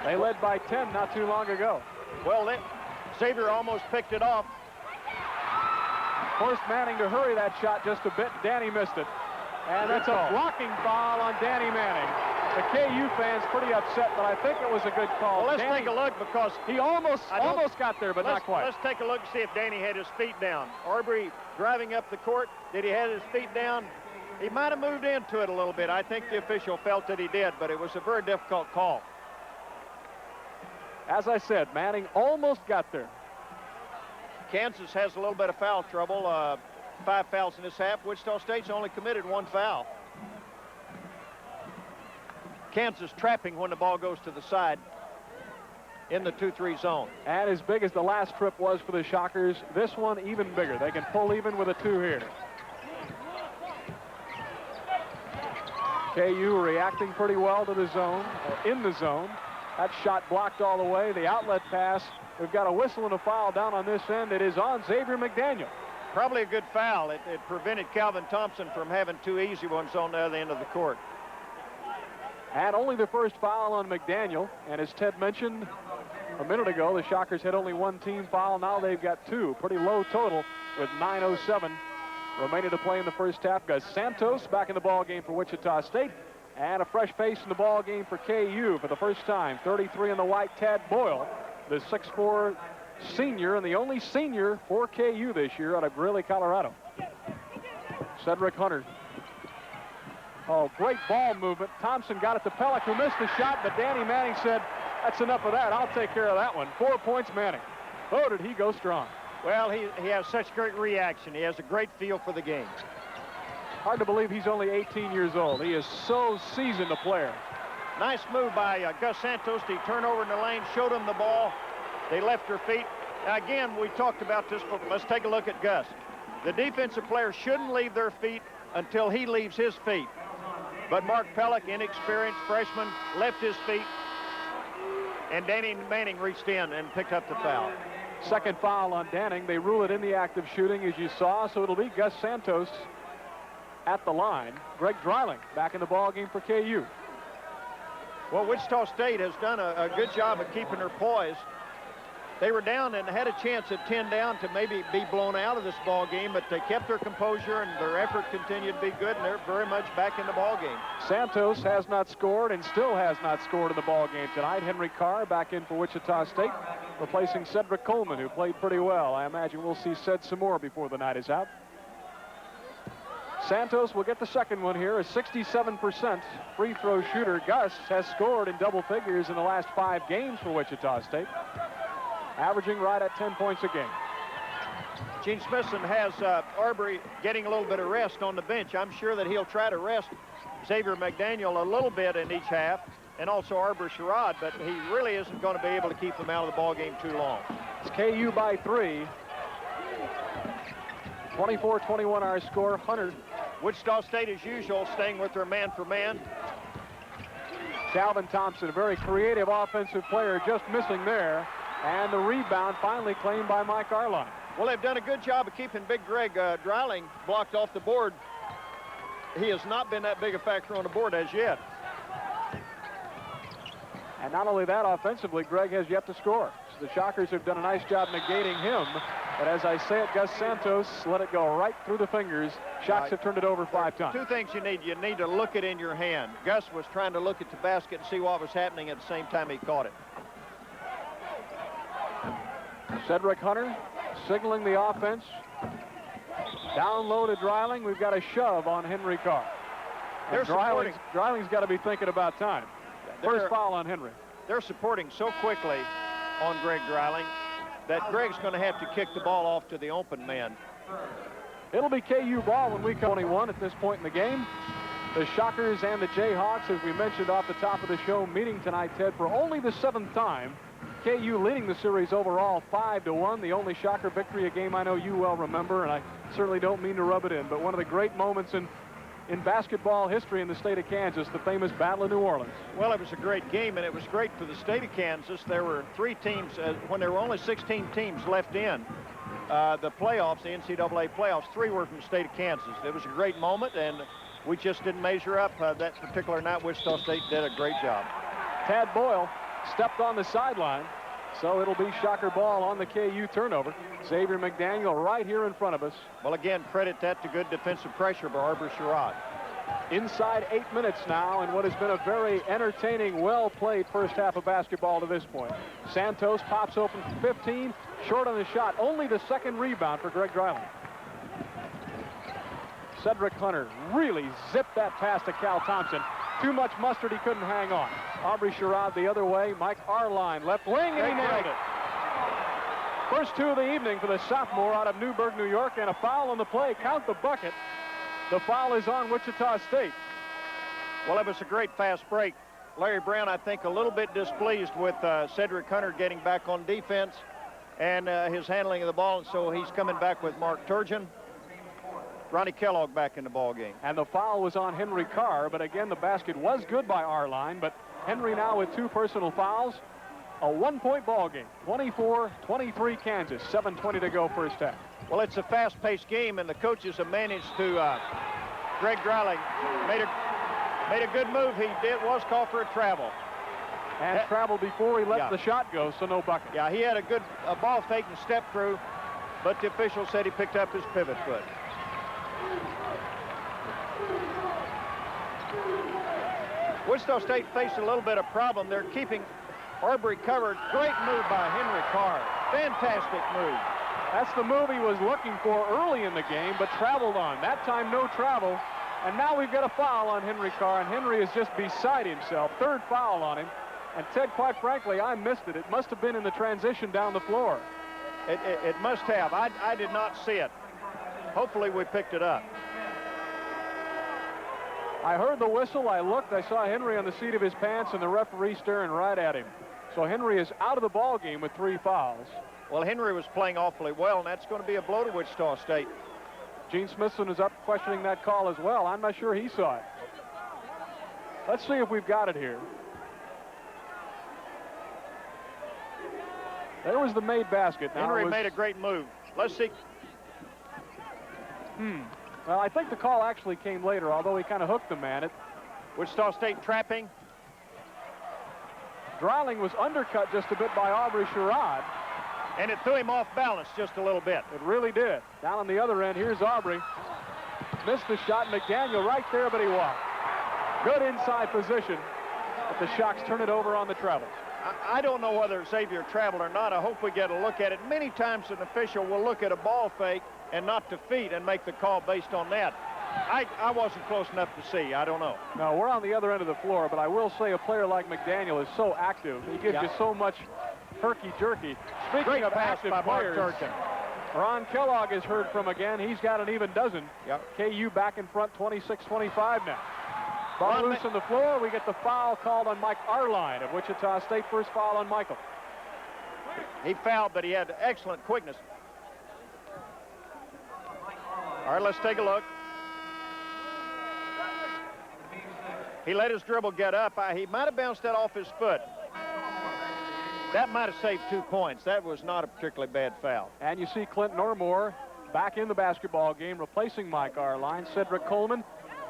They led by 10 not too long ago. Well, Xavier almost picked it off. Forced Manning to hurry that shot just a bit. Danny missed it. And that's a blocking foul on Danny Manning. The KU fans pretty upset, but I think it was a good call. Well, let's take a look because he almost got there, but not quite. Let's take a look and see if Danny had his feet down. Aubrey driving up the court. Did he have his feet down? He might have moved into it a little bit. I think the official felt that he did, but it was a very difficult call. As I said, Manning almost got there. Kansas has a little bit of foul trouble. 5 fouls in this half. Wichita State's only committed 1 foul. Kansas trapping when the ball goes to the side in the 2-3 zone. And as big as the last trip was for the Shockers, this one even bigger. They can pull even with a 2 here. KU reacting pretty well to the zone, in the zone. That shot blocked all the way. The outlet pass. We've got a whistle and a foul down on this end. It is on Xavier McDaniel. Probably a good foul. It prevented Calvin Thompson from having 2 easy ones on the other end of the court. And only the first foul on McDaniel. And as Ted mentioned a minute ago, the Shockers had only 1 team foul. Now they've got 2. Pretty low total with 9:07 remaining to play in the first half. Gus Santos back in the ball game for Wichita State. And a fresh face in the ball game for KU for the first time. 33 in the white, Tad Boyle, the 6'4" senior and the only senior for KU this year out of Greeley, Colorado. Cedric Hunter. Oh, great ball movement. Thompson got it to Pellick, who missed the shot, but Danny Manning said, that's enough of that. I'll take care of that one. 4 points, Manning. Oh, did he go strong. Well, he has such great reaction. He has a great feel for the game. Hard to believe he's only 18 years old. He is so seasoned a player. Nice move by Gus Santos. He turned over in the lane, showed him the ball. They left their feet. Now, again, we talked about this, but let's take a look at Gus. The defensive player shouldn't leave their feet until he leaves his feet. But Mark Pellick, inexperienced freshman, left his feet, and Danny Manning reached in and picked up the foul. Second foul on Danning. They rule it in the act of shooting, as you saw, so it'll be Gus Santos at the line. Greg Dreiling back in the ball game for KU. Well, Wichita State has done a good job of keeping their poise. They were down and had a chance at 10 down to maybe be blown out of this ball game, but they kept their composure and their effort continued to be good, and they're very much back in the ball game. Santos has not scored and still has not scored in the ball game tonight. Henry Carr back in for Wichita State, replacing Cedric Coleman, who played pretty well. I imagine we'll see Ced some more before the night is out. Santos will get the second one here, a 67% free throw shooter. Gus has scored in double figures in the last 5 games for Wichita State, averaging right at 10 points a game. Gene Smithson has Arbery getting a little bit of rest on the bench. I'm sure that he'll try to rest Xavier McDaniel a little bit in each half, and also Arbor Sherrod, but he really isn't going to be able to keep them out of the ball game too long. It's KU by 3. 24-21 our score. Hunter. Wichita State, as usual, staying with their man-for-man. Calvin Thompson, a very creative offensive player, just missing there. And the rebound finally claimed by Mike Arline. Well, they've done a good job of keeping Big Greg Dreiling blocked off the board. He has not been that big a factor on the board as yet. And not only that, offensively, Greg has yet to score. So the Shockers have done a nice job negating him. But as I say it, Gus Santos let it go right through the fingers. Shocks have turned it over 5 times. 2 things you need. You need to look it in your hand. Gus was trying to look at the basket and see what was happening at the same time he caught it. Cedric Hunter signaling the offense. Down low to Dreiling. We've got a shove on Henry Carr. And Dreiling's got to be thinking about time. First foul on Henry. They're supporting so quickly on Greg Dreiling that Greg's going to have to kick the ball off to the open man. It'll be KU ball when we come 21 at this point in the game. The Shockers and the Jayhawks, as we mentioned off the top of the show, meeting tonight, Ted, for only the 7th time. KU leading the series overall 5-1. The only Shocker victory, a game I know you well remember, and I certainly don't mean to rub it in, but one of the great moments in basketball history in the state of Kansas, the famous Battle of New Orleans. Well, it was a great game, and it was great for the state of Kansas. There were 3 teams, when there were only 16 teams left in the playoffs, the NCAA playoffs, 3 were from the state of Kansas. It was a great moment, and we just didn't measure up that particular night. Wichita State did a great job. Tad Boyle stepped on the sideline, so it'll be Shocker ball on the KU turnover. Xavier McDaniel right here in front of us. Well, again, credit that to good defensive pressure by Arbor Sherrod. Inside 8 minutes now, and what has been a very entertaining, well-played first half of basketball to this point. Santos pops open for 15, short on the shot. Only the second rebound for Greg Dreiling. Cedric Hunter really zipped that pass to Cal Thompson. Too much mustard, he couldn't hang on. Aubrey Sherrod the other way. Mike Arline, left wing, and he nailed it. First two of the evening for the sophomore out of Newburgh, New York, and a foul on the play. Count the bucket. The foul is on Wichita State. Well, it was a great fast break. Larry Brown, I think, a little bit displeased with Cedric Hunter getting back on defense and his handling of the ball, and so he's coming back with Mark Turgeon. Ronnie Kellogg back in the ball game. And the foul was on Henry Carr, but again, the basket was good by Arline, but Henry now with 2 personal fouls. A 1-point ball game. 24-23 Kansas. 7:20 to go first half. Well, it's a fast-paced game, and the coaches have managed to. Greg Dreiling made a good move. He was called for a travel. And traveled before he let the shot go, so no bucket. Yeah, he had a good ball fake and step through, but the official said he picked up his pivot foot. Wichita State faced a little bit of problem. They're keeping Arbery covered. Great move by Henry Carr. Fantastic move. That's the move he was looking for early in the game, but traveled on. That time, no travel. And now we've got a foul on Henry Carr, and Henry is just beside himself. 3rd foul on him. And Ted, quite frankly, I missed it. It must have been in the transition down the floor. It must have. I did not see it. Hopefully we picked it up. I heard the whistle. I looked. I saw Henry on the seat of his pants, and the referee staring right at him. So Henry is out of the ball game with 3 fouls. Well, Henry was playing awfully well, and that's going to be a blow to Wichita State. Gene Smithson is up questioning that call as well. I'm not sure he saw it. Let's see if we've got it here. There was the made basket. Now Henry made a great move. Let's see. Well, I think the call actually came later, although he kind of hooked the man. Wichita State trapping. Dreiling was undercut just a bit by Aubrey Sherrod. And it threw him off balance just a little bit. It really did. Down on the other end, here's Aubrey. Missed the shot. McDaniel right there, but he walked. Good inside position. But the Shocks turn it over on the travel. I don't know whether Xavier traveled or not. I hope we get a look at it. Many times an official will look at a ball fake and not to feet and make the call based on that. I wasn't close enough to see. I don't know. No, we're on the other end of the floor, but I will say a player like McDaniel is so active. He gives you so much herky-jerky. Speaking Great of pass active by Mark players, Turgeon. Ron Kellogg is heard from again. He's got an even dozen. KU back in front 26-25 now. Ball loose on the floor. We get the foul called on Mike Arline of Wichita State. First foul on Michael. He fouled, but he had excellent quickness. All right, let's take a look. He let his dribble get up. He might have bounced that off his foot. That might have saved 2 points. That was not a particularly bad foul. And you see Clint Normore back in the basketball game, replacing Mike Arline. Cedric Coleman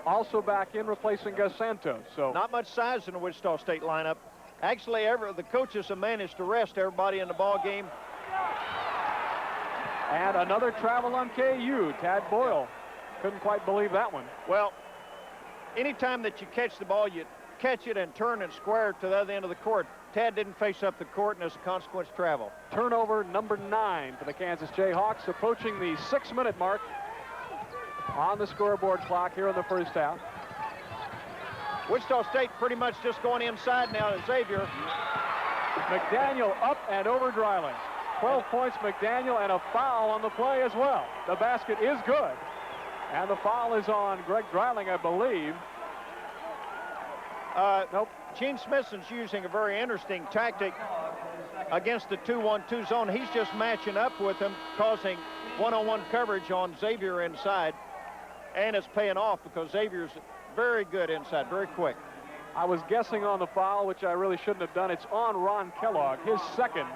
also back in, replacing Gus Santos. So not much size in the Wichita State lineup. Actually, the coaches have managed to rest everybody in the ball game. And another travel on KU. Tad Boyle couldn't quite believe that one. Well, anytime that you catch the ball, you catch it and turn and square it to the other end of the court. Tad didn't face up the court, and as a consequence, travel. Turnover number 9 for the Kansas Jayhawks, approaching the 6-minute mark on the scoreboard clock here in the first half. Wichita State pretty much just going inside now to Xavier. McDaniel up and over Dreiling. 12 points McDaniel, and a foul on the play as well. The basket is good. And the foul is on Greg Dreiling, I believe. Nope. Gene Smithson's using a very interesting tactic against the 2-1-2 zone. He's just matching up with them, causing one-on-one coverage on Xavier inside. And it's paying off because Xavier's very good inside, very quick. I was guessing on the foul, which I really shouldn't have done. It's on Ron Kellogg, his second.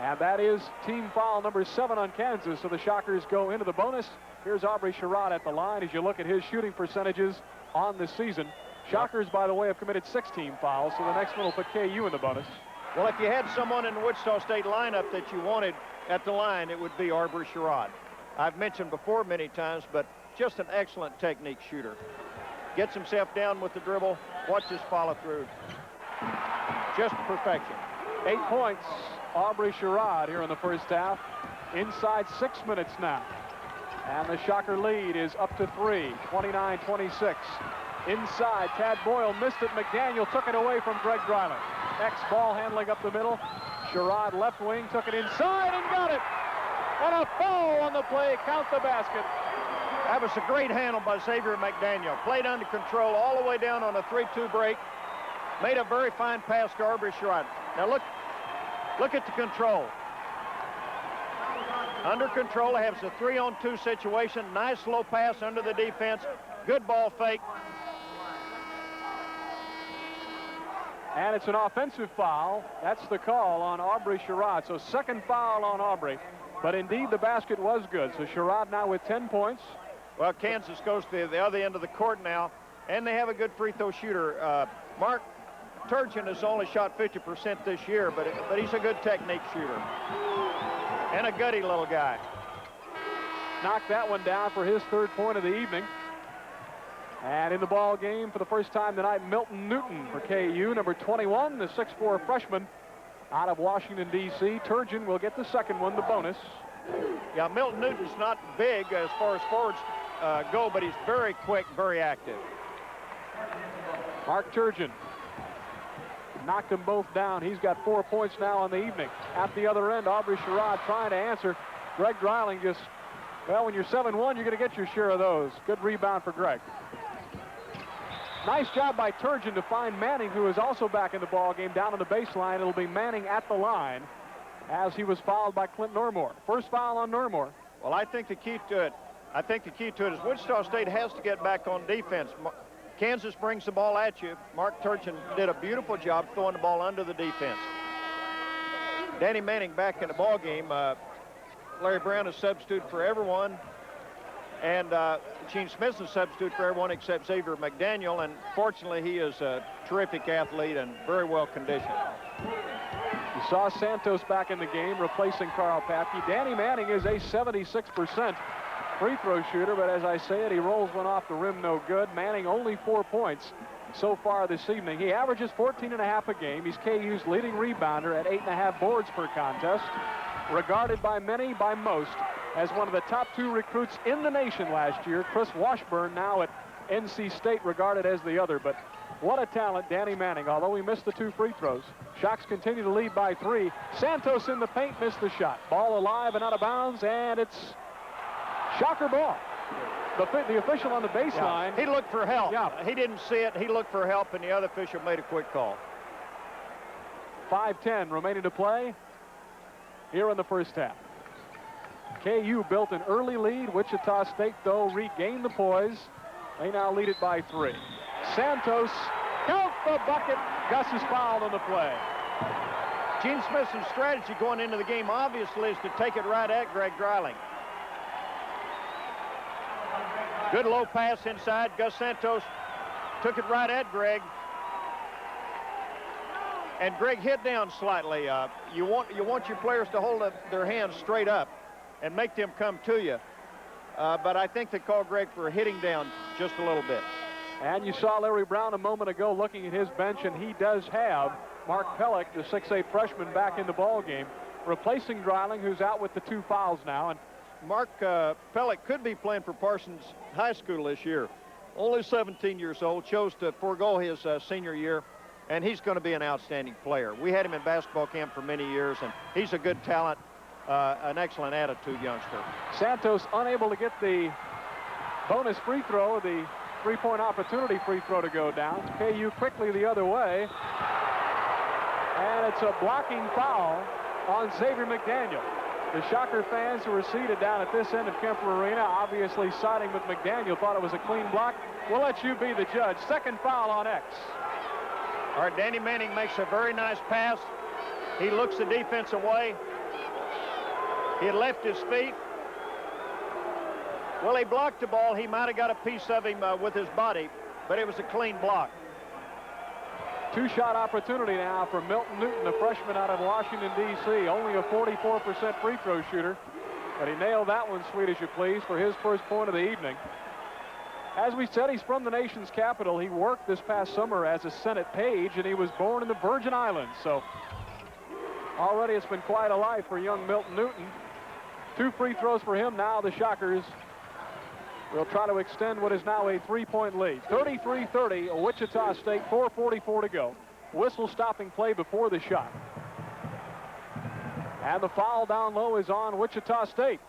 And that is team foul number 7 on Kansas. So the Shockers go into the bonus. Here's Aubrey Sherrod at the line as you look at his shooting percentages on the season. Shockers, by the way, have committed 16 fouls, so the next one will put KU in the bonus. Well, if you had someone in the Wichita State lineup that you wanted at the line, it would be Aubrey Sherrod. I've mentioned before many times, but just an excellent technique shooter. Gets himself down with the dribble. Watch his follow through. Just perfection. 8 points, Aubrey Sherrod here in the first half. Inside 6 minutes now. And the Shocker lead is up to 3, 29-26. Inside, Tad Boyle missed it. McDaniel took it away from Greg Dreiling. X ball handling up the middle. Sherrod left wing, took it inside and got it. And a foul on the play, count the basket. That was a great handle by Xavier McDaniel. Played under control all the way down on a 3-2 break. Made a very fine pass to Aubrey Sherrod. Now look at the control. Under control, has a 3-on-2 situation. Nice low pass under the defense. Good ball fake. And it's an offensive foul. That's the call on Aubrey Sherrod. So second foul on Aubrey. But indeed, the basket was good. So Sherrod now with 10 points. Well, Kansas goes to the other end of the court now, and they have a good free throw shooter. Mark Turgeon has only shot 50% this year, but he's a good technique shooter. And a gutty little guy. Knocked that one down for his third point of the evening. And in the ball game for the first time tonight, Milton Newton for KU, number 21, the 6'4" freshman out of Washington, D.C. Turgeon will get the second one, the bonus. Yeah, Milton Newton's not big as far as forwards go, but he's very quick, very active. Mark Turgeon knocked them both down. He's got 4 points now on the evening. At the other end, Aubrey Sherrod trying to answer. Greg Dreiling just, well, when you're 7-1, you're going to get your share of those. Good rebound for Greg. Nice job by Turgeon to find Manning, who is also back in the ball game down on the baseline. It'll be Manning at the line as he was fouled by Clint Normore. First foul on Normore. Well, I think the key to it is Wichita State has to get back on defense. Kansas brings the ball at you. Mark Turgeon did a beautiful job throwing the ball under the defense. Danny Manning back in the ball game. Larry Brown is substitute for everyone. And Gene Smith's a substitute for everyone except Xavier McDaniel. And fortunately, he is a terrific athlete and very well conditioned. You saw Santos back in the game replacing Carl Papke. Danny Manning is a 76% free throw shooter, but as I say it, he rolls one off the rim no good. Manning only 4 points so far this evening. He averages 14.5 a game. He's KU's leading rebounder at 8.5 boards per contest. Regarded by many, by most, as one of the top 2 recruits in the nation last year. Chris Washburn now at NC State regarded as the other, but what a talent, Danny Manning, although he missed the 2 free throws. Shocks continue to lead by 3. Santos in the paint, missed the shot. Ball alive and out of bounds, and it's Shocker ball. The official on the baseline. Yeah. He looked for help. Yeah. He didn't see it. He looked for help, and the other official made a quick call. 5:10 remaining to play here in the first half. KU built an early lead. Wichita State, though, regained the poise. They now lead it by 3. Santos, count the bucket. Gus is fouled on the play. Gene Smith's strategy going into the game, obviously, is to take it right at Greg Dreiling. Good low pass inside. Gus Santos took it right at Greg. And Greg hit down slightly. You want your players to hold their hands straight up and make them come to you. But I think they called Greg for hitting down just a little bit. And you saw Larry Brown a moment ago looking at his bench, and he does have Mark Pellick, the 6'8" freshman, back in the ball game, replacing Dreiling, who's out with the 2 fouls now. And Mark Pellick could be playing for Parsons High School this year. Only 17 years old, chose to forego his senior year, and he's going to be an outstanding player. We had him in basketball camp for many years, and he's a good talent, an excellent attitude youngster. Santos unable to get the bonus free throw, the 3-point opportunity free throw to go down. KU quickly the other way, and it's a blocking foul on Xavier McDaniel. The Shocker fans who are seated down at this end of Kemper Arena, obviously siding with McDaniel, thought it was a clean block. We'll let you be the judge. Second foul on X. All right, Danny Manning makes a very nice pass. He looks the defense away. He had left his feet. Well, he blocked the ball. He might have got a piece of him with his body, but it was a clean block. 2-shot opportunity now for Milton Newton, a freshman out of Washington, D.C. Only a 44% free throw shooter, but he nailed that one, sweet as you please, for his first point of the evening. As we said, he's from the nation's capital. He worked this past summer as a Senate page, and he was born in the Virgin Islands. So already it's been quite a life for young Milton Newton. 2 free throws for him. Now the Shockers will try to extend what is now a 3-point lead. 33-30, Wichita State, 4:44 to go. Whistle stopping play before the shot. And the foul down low is on Wichita State.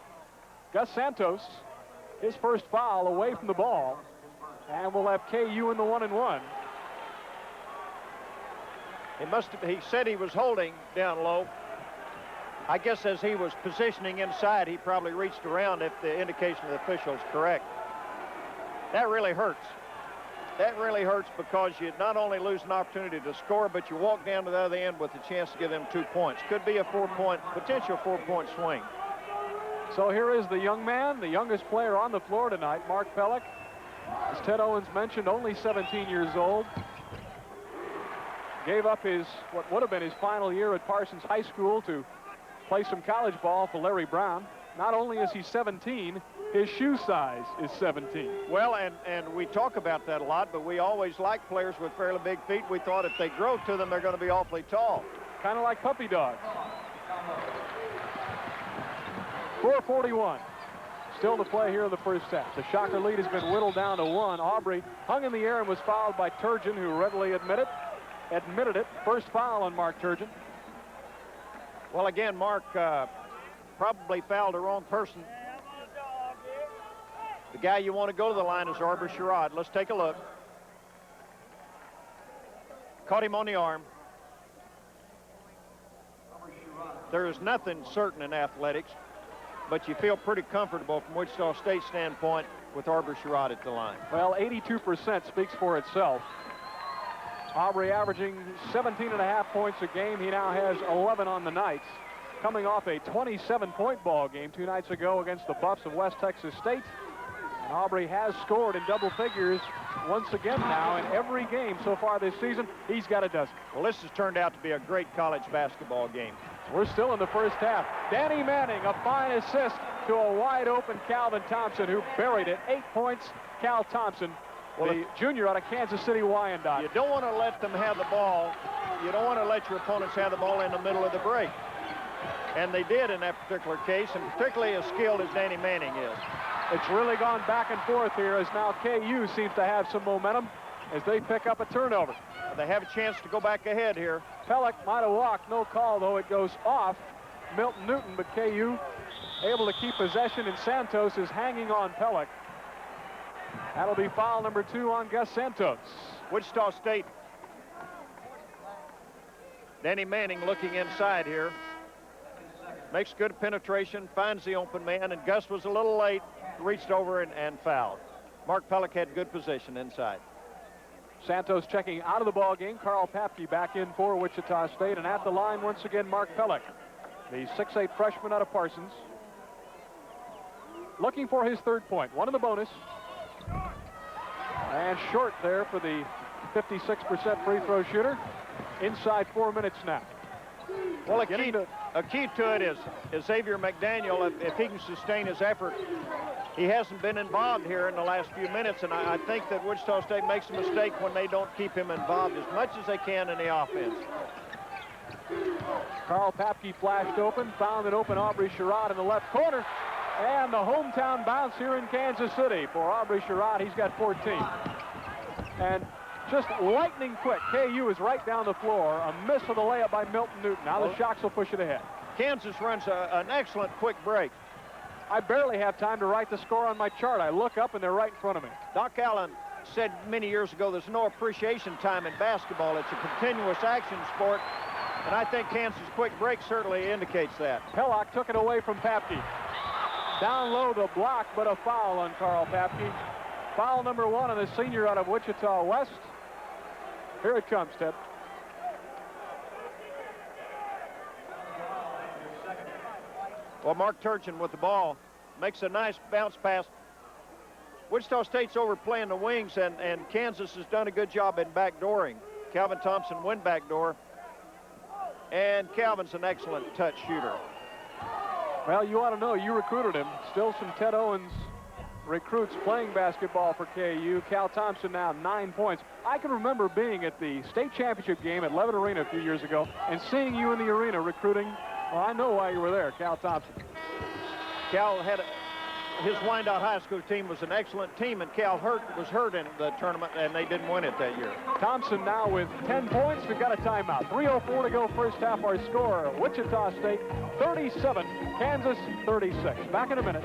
Gus Santos, his first foul away from the ball. And we'll have KU in the 1-and-1. He said he was holding down low. I guess as he was positioning inside, he probably reached around if the indication of the official is correct. That really hurts. That really hurts because you not only lose an opportunity to score, but you walk down to the other end with a chance to give them 2 points. Could be a potential 4-point swing. So here is the young man, the youngest player on the floor tonight, Mark Pellick. As Ted Owens mentioned, only 17 years old. Gave up what would have been his final year at Parsons High School to play some college ball for Larry Brown. Not only is he 17, his shoe size is 17. Well, and we talk about that a lot, but we always like players with fairly big feet. We thought if they grow to them, they're going to be awfully tall. Kind of like puppy dogs. 4:41. Still to play here in the first half. The Shocker lead has been whittled down to 1. Aubrey hung in the air and was fouled by Turgeon, who readily admitted it. First foul on Mark Turgeon. Well, again, Mark probably fouled the wrong person. The guy you want to go to the line is Arbor Sherrod. Let's take a look. Caught him on the arm. There is nothing certain in athletics, but you feel pretty comfortable from Wichita State standpoint with Arbor Sherrod at the line. Well, 82% speaks for itself. Aubrey averaging 17.5 points a game. He now has 11 on the night. Coming off a 27-point ball game 2 nights ago against the Buffs of West Texas State. And Aubrey has scored in double figures once again now in every game so far this season. He's got a dozen. Well, this has turned out to be a great college basketball game. We're still in the first half. Danny Manning, a fine assist to a wide open Calvin Thompson, who buried it. 8 points, Cal Thompson, the junior out of Kansas City Wyandotte. You don't want to let them have the ball. You don't want to let your opponents have the ball in the middle of the break. And they did in that particular case, and particularly as skilled as Danny Manning is. It's really gone back and forth here as now KU seems to have some momentum as they pick up a turnover. They have a chance to go back ahead here. Pellick might have walked, no call, though it goes off Milton Newton, but KU able to keep possession, and Santos is hanging on Pellick. That'll be foul number 2 on Gus Santos. Wichita State. Danny Manning looking inside here. Makes good penetration, finds the open man, and Gus was a little late, reached over and fouled. Mark Pellick had good position inside. Santos checking out of the ball game. Carl Papke back in for Wichita State, and at the line once again Mark Pellick, the 6'8" freshman out of Parsons, looking for his 3rd point. One in the bonus, and short there for the 56% free throw shooter. Inside 4 minutes now. Well, a key to it is Xavier McDaniel. If he can sustain his effort, he hasn't been involved here in the last few minutes, and I think that Wichita State makes a mistake when they don't keep him involved as much as they can in the offense. Carl Papke flashed open, found an open Aubrey Sherrod in the left corner, and the hometown bounce here in Kansas City for Aubrey Sherrod. He's got 14. And just lightning quick, KU is right down the floor. A miss of the layup by Milton Newton. Now the Shocks will push it ahead. Kansas runs an excellent quick break. I barely have time to write the score on my chart. I look up and they're right in front of me. Doc Allen said many years ago there's no appreciation time in basketball. It's a continuous action sport, and I think Kansas' quick break certainly indicates that. Pellock took it away from Papke. Down low the block, but a foul on Carl Papke. Foul number 1 on the senior out of Wichita West. Here it comes, Ted. Well, Mark Turgeon with the ball makes a nice bounce pass. Wichita State's overplaying the wings, and Kansas has done a good job in backdooring. Calvin Thompson went backdoor, and Calvin's an excellent touch shooter. Well, you ought to know, you recruited him. Still some Ted Owens recruits playing basketball for KU. Cal Thompson now 9 points. I can remember being at the state championship game at Levitt Arena a few years ago and seeing you in the arena recruiting. Well, I know why you were there, Cal Thompson. Cal his Wyandotte High School team was an excellent team, and Cal was hurt in the tournament, and they didn't win it that year. Thompson now with 10 points. We've got a timeout. 3:04 to go first half. Our score, Wichita State 37, Kansas 36. Back in a minute.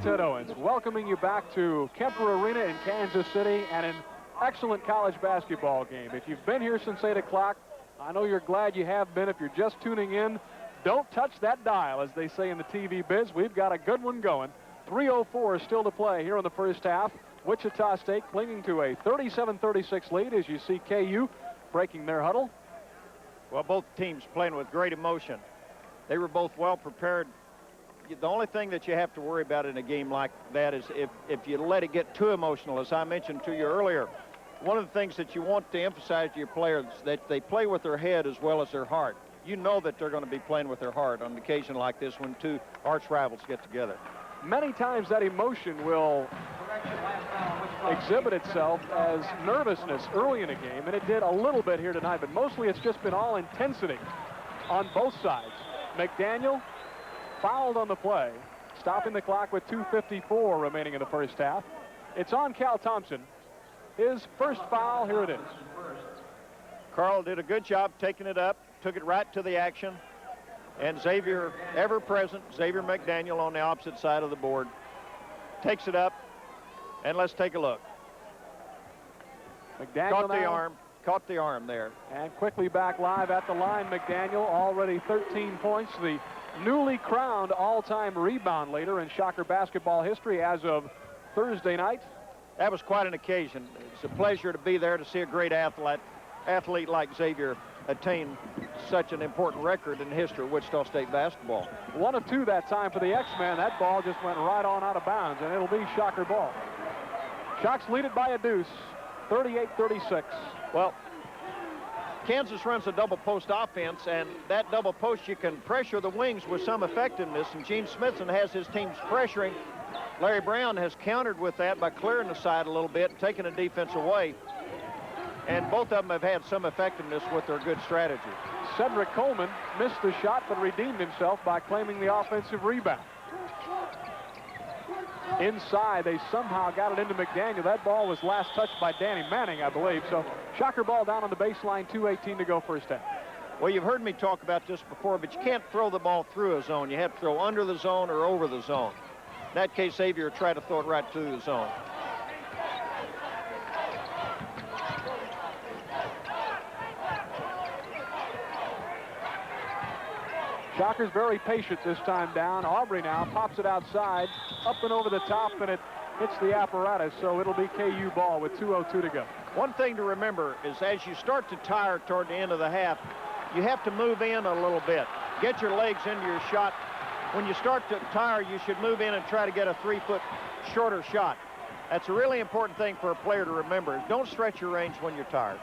Ted Owens welcoming you back to Kemper Arena in Kansas City and an excellent college basketball game. If you've been here since 8 o'clock, I know you're glad you have been. If you're just tuning in, don't touch that dial, as they say in the TV biz. We've got a good one going. 3:04 still to play here in the first half. Wichita State clinging to a 37-36 lead as you see KU breaking their huddle. Well, both teams playing with great emotion. They were both well prepared. The only thing that you have to worry about in a game like that is if you let it get too emotional. As I mentioned to you earlier, one of the things that you want to emphasize to your players is that they play with their head as well as their heart. You know that they're going to be playing with their heart on an occasion like this when two arch rivals get together. Many times that emotion will exhibit itself as nervousness early in a game, and it did a little bit here tonight, but mostly it's just been all intensity on both sides. McDaniel fouled on the play, stopping the clock with 2:54 remaining in the first half. It's on Cal Thompson. His first foul, here it is. Carl did a good job taking it up, took it right to the action, and Xavier, ever present, Xavier McDaniel on the opposite side of the board, takes it up, and let's take a look. McDaniel caught the arm there. And quickly back live at the line, McDaniel already 13 points, the newly crowned all-time rebound leader in Shocker basketball history as of Thursday night. That was quite an occasion. It's a pleasure to be there to see a great athlete like Xavier attain such an important record in the history of Wichita State basketball. 1 of 2 that time for the X-Man. That ball just went right on out of bounds, and it'll be Shocker ball. Shocks lead it by a deuce, 38-36. Well, Kansas runs a double post offense, and that double post, you can pressure the wings with some effectiveness, and Gene Smithson has his teams pressuring. Larry Brown has countered with that by clearing the side a little bit and taking the defense away. And both of them have had some effectiveness with their good strategy. Cedric Coleman missed the shot but redeemed himself by claiming the offensive rebound. Inside, they somehow got it into McDaniel. That ball was last touched by Danny Manning, I believe. So Shocker ball down on the baseline, 2:18 to go first half. Well, you've heard me talk about this before, but you can't throw the ball through a zone. You have to throw under the zone or over the zone. In that case, Xavier tried to throw it right through the zone. Shocker's very patient this time down. Aubrey now pops it outside, up and over the top, and it hits the apparatus, so it'll be KU ball with 2:02 to go. One thing to remember is as you start to tire toward the end of the half, you have to move in a little bit. Get your legs into your shot. When you start to tire, you should move in and try to get a 3-foot shorter shot. That's a really important thing for a player to remember. Don't stretch your range when you're tired.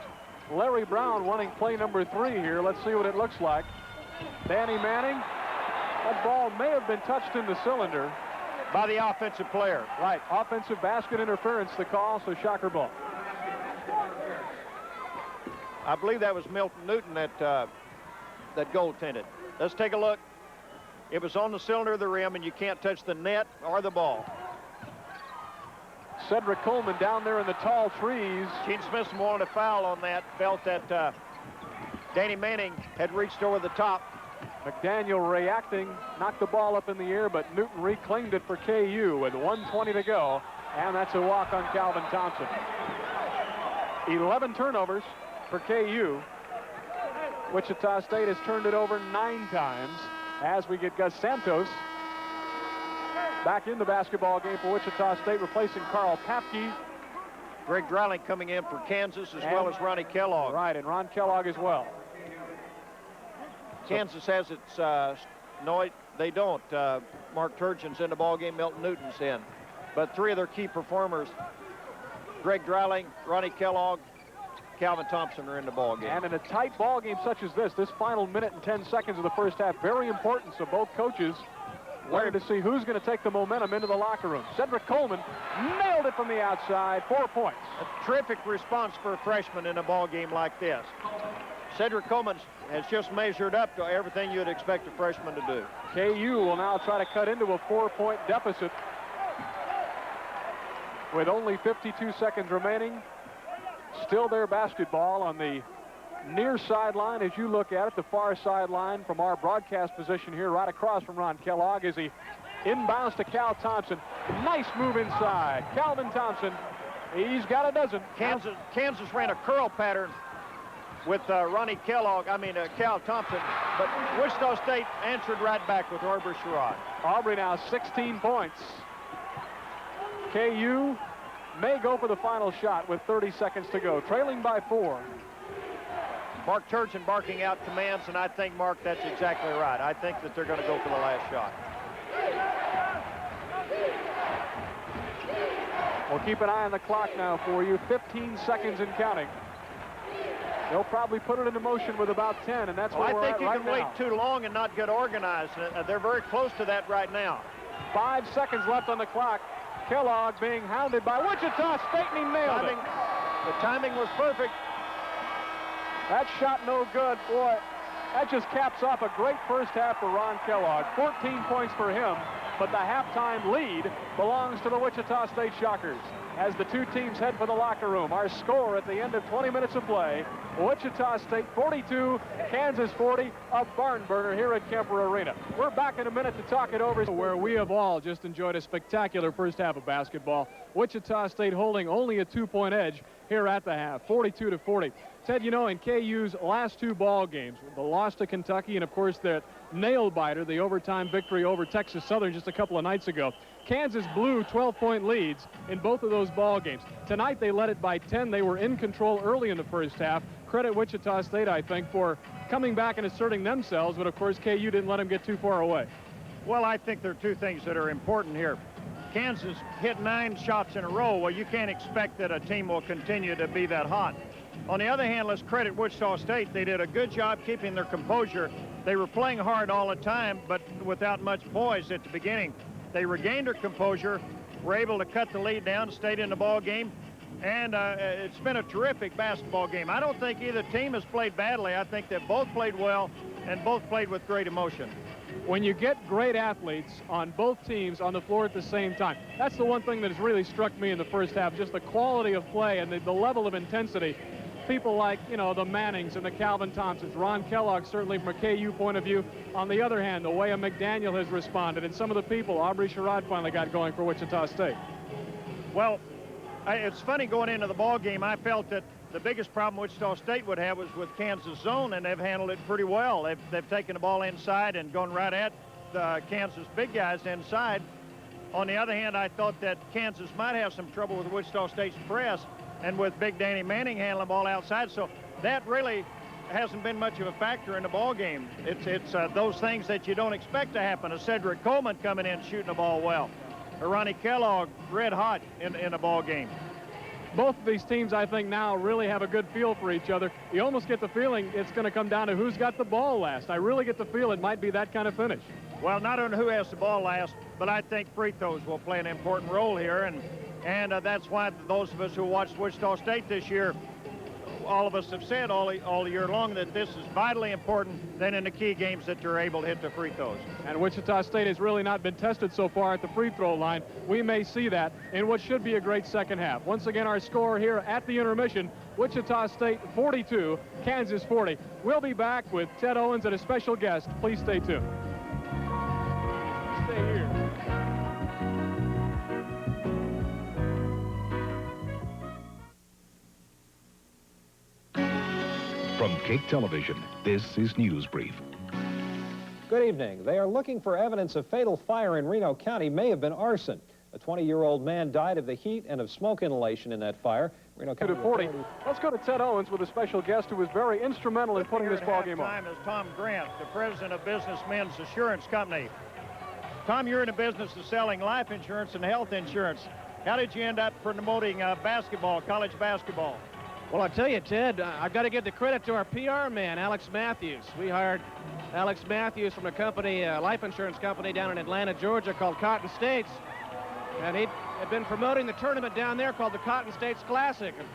Larry Brown running play number 3 here. Let's see what it looks like. Danny Manning. That ball may have been touched in the cylinder. By the offensive player. Right. Offensive basket interference, the call, so Shocker ball. I believe that was Milton Newton that goaltended. Let's take a look. It was on the cylinder of the rim, and you can't touch the net or the ball. Cedric Coleman down there in the tall trees. Gene Smithson wanted a foul on that, felt that Danny Manning had reached over the top. McDaniel reacting, knocked the ball up in the air, but Newton reclaimed it for KU with 1:20 to go, and that's a walk on Calvin Thompson. 11 turnovers for KU. Wichita State has turned it over 9 times as we get Gus Santos back in the basketball game for Wichita State, replacing Carl Papke. Greg Dreiling coming in for Kansas, as well as Ronnie Kellogg. Right, and Ron Kellogg as well. Kansas has its, no, they don't. Mark Turgeon's in the ballgame, Milton Newton's in. But 3 of their key performers, Greg Dreiling, Ronnie Kellogg, Calvin Thompson are in the ballgame. And in a tight ball game such as this final minute and 10 seconds of the first half, very important. So both coaches wanted to see who's going to take the momentum into the locker room. Cedric Coleman nailed it from the outside, 4 points. A terrific response for a freshman in a ball game like this. Cedric Coleman has just measured up to everything you'd expect a freshman to do. KU will now try to cut into a 4-point deficit with only 52 seconds remaining. Still their basketball on the near sideline as you look at it, the far sideline from our broadcast position here, right across from Ron Kellogg, as he inbounds to Cal Thompson. Nice move inside. Calvin Thompson, he's got a dozen. Kansas ran a curl pattern with Cal Thompson, but Wichita State answered right back with Aubrey Sherrod. Aubrey now 16 points. KU may go for the final shot with 30 seconds to go, trailing by 4. Mark Turgeon barking out commands, and I think, Mark, that's exactly right. I think that they're going to go for the last shot. We'll keep an eye on the clock now for you. 15 seconds and counting. They'll probably put it into motion with about 10, and that's what we're at right now. I think you can wait too long and not get organized. They're very close to that right now. 5 seconds left on the clock. Kellogg being hounded by Wichita State, and he nailed it. The timing was perfect. That shot no good. Boy, that just caps off a great first half for Ron Kellogg. 14 points for him, but the halftime lead belongs to the Wichita State Shockers. As the two teams head for the locker room, our score at the end of 20 minutes of play, Wichita State 42, Kansas 40, a barn burner here at Kemper Arena. We're back in a minute to talk it over, where we have all just enjoyed a spectacular first half of basketball. Wichita State holding only a 2-point edge here at the half, 42-40. Ted, you know, in KU's last 2 ball games, the loss to Kentucky and, of course, the nail-biter, the overtime victory over Texas Southern just a couple of nights ago, Kansas blew 12-point leads in both of those ball games. Tonight they led it by 10. They were in control early in the first half. Credit Wichita State, I think, for coming back and asserting themselves, but of course KU didn't let them get too far away. Well, I think there are 2 things that are important here. Kansas hit 9 shots in a row. Well, you can't expect that a team will continue to be that hot. On the other hand, let's credit Wichita State. They did a good job keeping their composure. They were playing hard all the time, but without much poise at the beginning. They regained their composure, were able to cut the lead down, stayed in the ball game, and it's been a terrific basketball game. I don't think either team has played badly. I think they both played well and both played with great emotion. When you get great athletes on both teams on the floor at the same time, that's the one thing that has really struck me in the first half, just the quality of play and the level of intensity. People like, you know, the Mannings and the Calvin Thompsons, Ron Kellogg, certainly from a KU point of view. On the other hand, the way a McDaniel has responded, and some of the people, Aubrey Sherrod finally got going for Wichita State. Well, it's funny, going into the ball game, I felt that the biggest problem Wichita State would have was with Kansas zone, and they've handled it pretty well. They've taken the ball inside and gone right at the Kansas big guys inside. On the other hand, I thought that Kansas might have some trouble with Wichita State's press, and with Big Danny Manning handling the ball outside. So that really hasn't been much of a factor in the ball game. It's those things that you don't expect to happen. A Cedric Coleman coming in shooting the ball well. A Ronnie Kellogg red hot in the ball game. Both of these teams, I think, now really have a good feel for each other. You almost get the feeling it's going to come down to who's got the ball last. I really get the feel it might be that kind of finish. Well, not on who has the ball last, but I think free throws will play an important role here, and that's why those of us who watched Wichita State this year, all of us have said all year long that this is vitally important then in the key games that you're able to hit the free throws. And Wichita State has really not been tested so far at the free throw line. We may see that in what should be a great second half. Once again, our score here at the intermission, Wichita State 42, Kansas 40. We'll be back with Ted Owens and a special guest. Please stay tuned. Stay here. From Cape Television, this is News Brief. Good evening. They are looking for evidence a fatal fire in Reno County may have been arson. A 20-year-old man died of the heat and of smoke inhalation in that fire. Reno County 40. Let's go to Ted Owens with a special guest who was very instrumental in putting this ball game on. Time is Tom Grant, the president of Businessmen's Assurance Company. Tom, you're in the business of selling life insurance and health insurance. How did you end up promoting basketball, college basketball? Well, I tell you, Ted, I've got to give the credit to our PR man, Alex Matthews. We hired Alex Matthews from a company, a life insurance company down in Atlanta, Georgia called Cotton States. And he had been promoting the tournament down there called the Cotton States Classic. And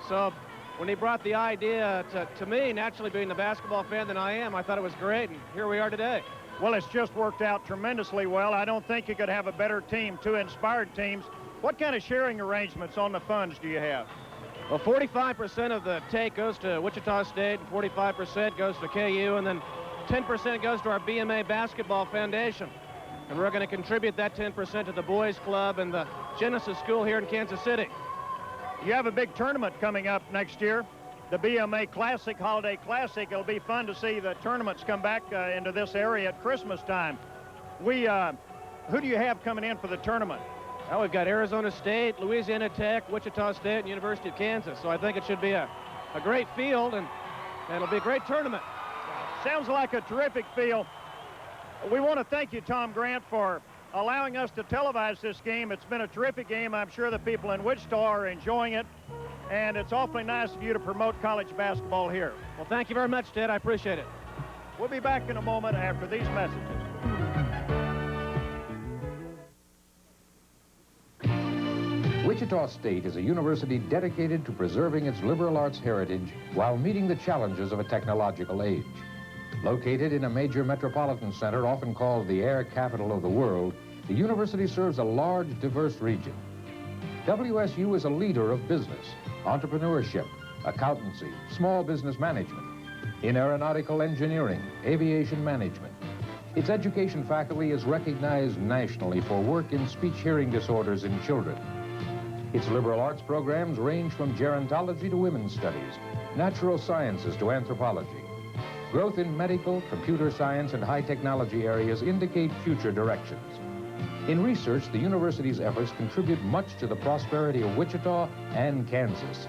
so when he brought the idea to me, naturally being the basketball fan that I am, I thought it was great, and here we are today. Well, it's just worked out tremendously well. I don't think you could have a better team, two inspired teams. What kind of sharing arrangements on the funds do you have? Well, 45% of the take goes to Wichita State, and 45% goes to KU, and then 10% goes to our BMA Basketball Foundation. And we're going to contribute that 10% to the Boys Club and the Genesis School here in Kansas City. You have a big tournament coming up next year, the BMA Classic, Holiday Classic. It'll be fun to see the tournaments come back into this area at Christmas time. Who do you have coming in for the tournament? Well, we've got Arizona State, Louisiana Tech, Wichita State, and University of Kansas. So I think it should be a great field, and it'll be a great tournament. Sounds like a terrific field. We want to thank you, Tom Grant, for allowing us to televise this game. It's been a terrific game. I'm sure the people in Wichita are enjoying it, and it's awfully nice of you to promote college basketball here. Well, thank you very much, Ted. I appreciate it. We'll be back in a moment after these messages. Wichita State is a university dedicated to preserving its liberal arts heritage while meeting the challenges of a technological age. Located in a major metropolitan center, often called the air capital of the world, the university serves a large, diverse region. WSU is a leader of business, entrepreneurship, accountancy, small business management, in aeronautical engineering, aviation management. Its education faculty is recognized nationally for work in speech-hearing disorders in children. Its liberal arts programs range from gerontology to women's studies, natural sciences to anthropology. Growth in medical, computer science, and high technology areas indicate future directions. In research, the university's efforts contribute much to the prosperity of Wichita and Kansas.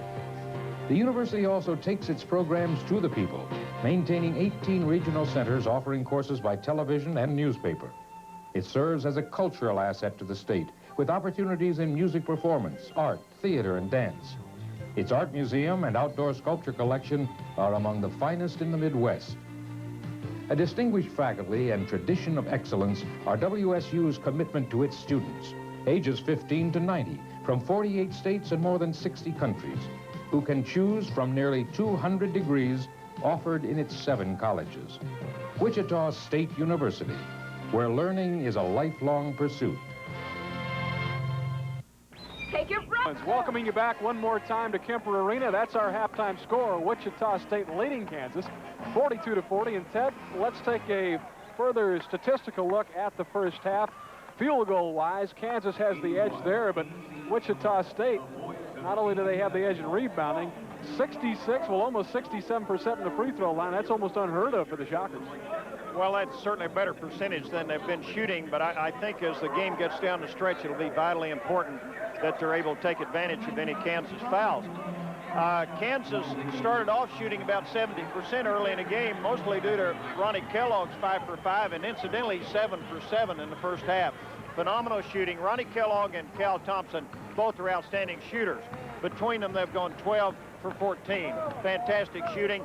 The university also takes its programs to the people, maintaining 18 regional centers offering courses by television and newspaper. It serves as a cultural asset to the state, with opportunities in music performance, art, theater, and dance. Its art museum and outdoor sculpture collection are among the finest in the Midwest. A distinguished faculty and tradition of excellence are WSU's commitment to its students, ages 15 to 90, from 48 states and more than 60 countries, who can choose from nearly 200 degrees offered in its 7 colleges. Wichita State University, where learning is a lifelong pursuit. Take your breath. Welcoming you back one more time to Kemper Arena. That's our halftime score. Wichita State leading Kansas 42-40. And Ted, let's take a further statistical look at the first half. Field goal wise, Kansas has the edge there, but Wichita State, not only do they have the edge in rebounding, 66, well, almost 67% in the free throw line. That's almost unheard of for the Shockers. Well, that's certainly a better percentage than they've been shooting, but I think as the game gets down the stretch, it'll be vitally important that they're able to take advantage of any Kansas fouls. Kansas started off shooting about 70% early in the game, mostly due to Ronnie Kellogg's 5 for 5, and incidentally 7 for 7 in the first half. Phenomenal shooting. Ronnie Kellogg and Cal Thompson both are outstanding shooters. Between them, they've gone 12 for 14. Fantastic shooting.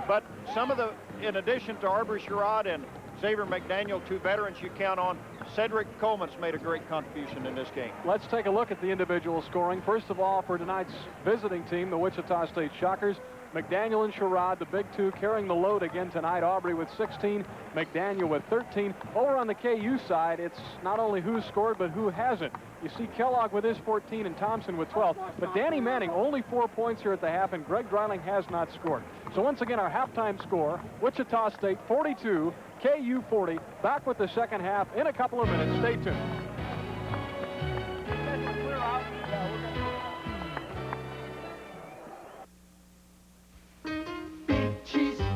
But some of the, in addition to Aubrey Sherrod and Xavier McDaniel, 2 veterans you count on, Cedric Coleman's made a great contribution in this game. Let's take a look at the individual scoring. First of all, for tonight's visiting team, the Wichita State Shockers, McDaniel and Sherrod, the big 2, carrying the load again tonight. Aubrey with 16, McDaniel with 13. Over on the KU side, it's not only who scored, but who hasn't. You see Kellogg with his 14 and Thompson with 12. But Danny Manning, only 4 points here at the half, and Greg Dreiling has not scored. So once again, our halftime score, Wichita State 42, KU 40. Back with the second half in a couple of minutes. Stay tuned.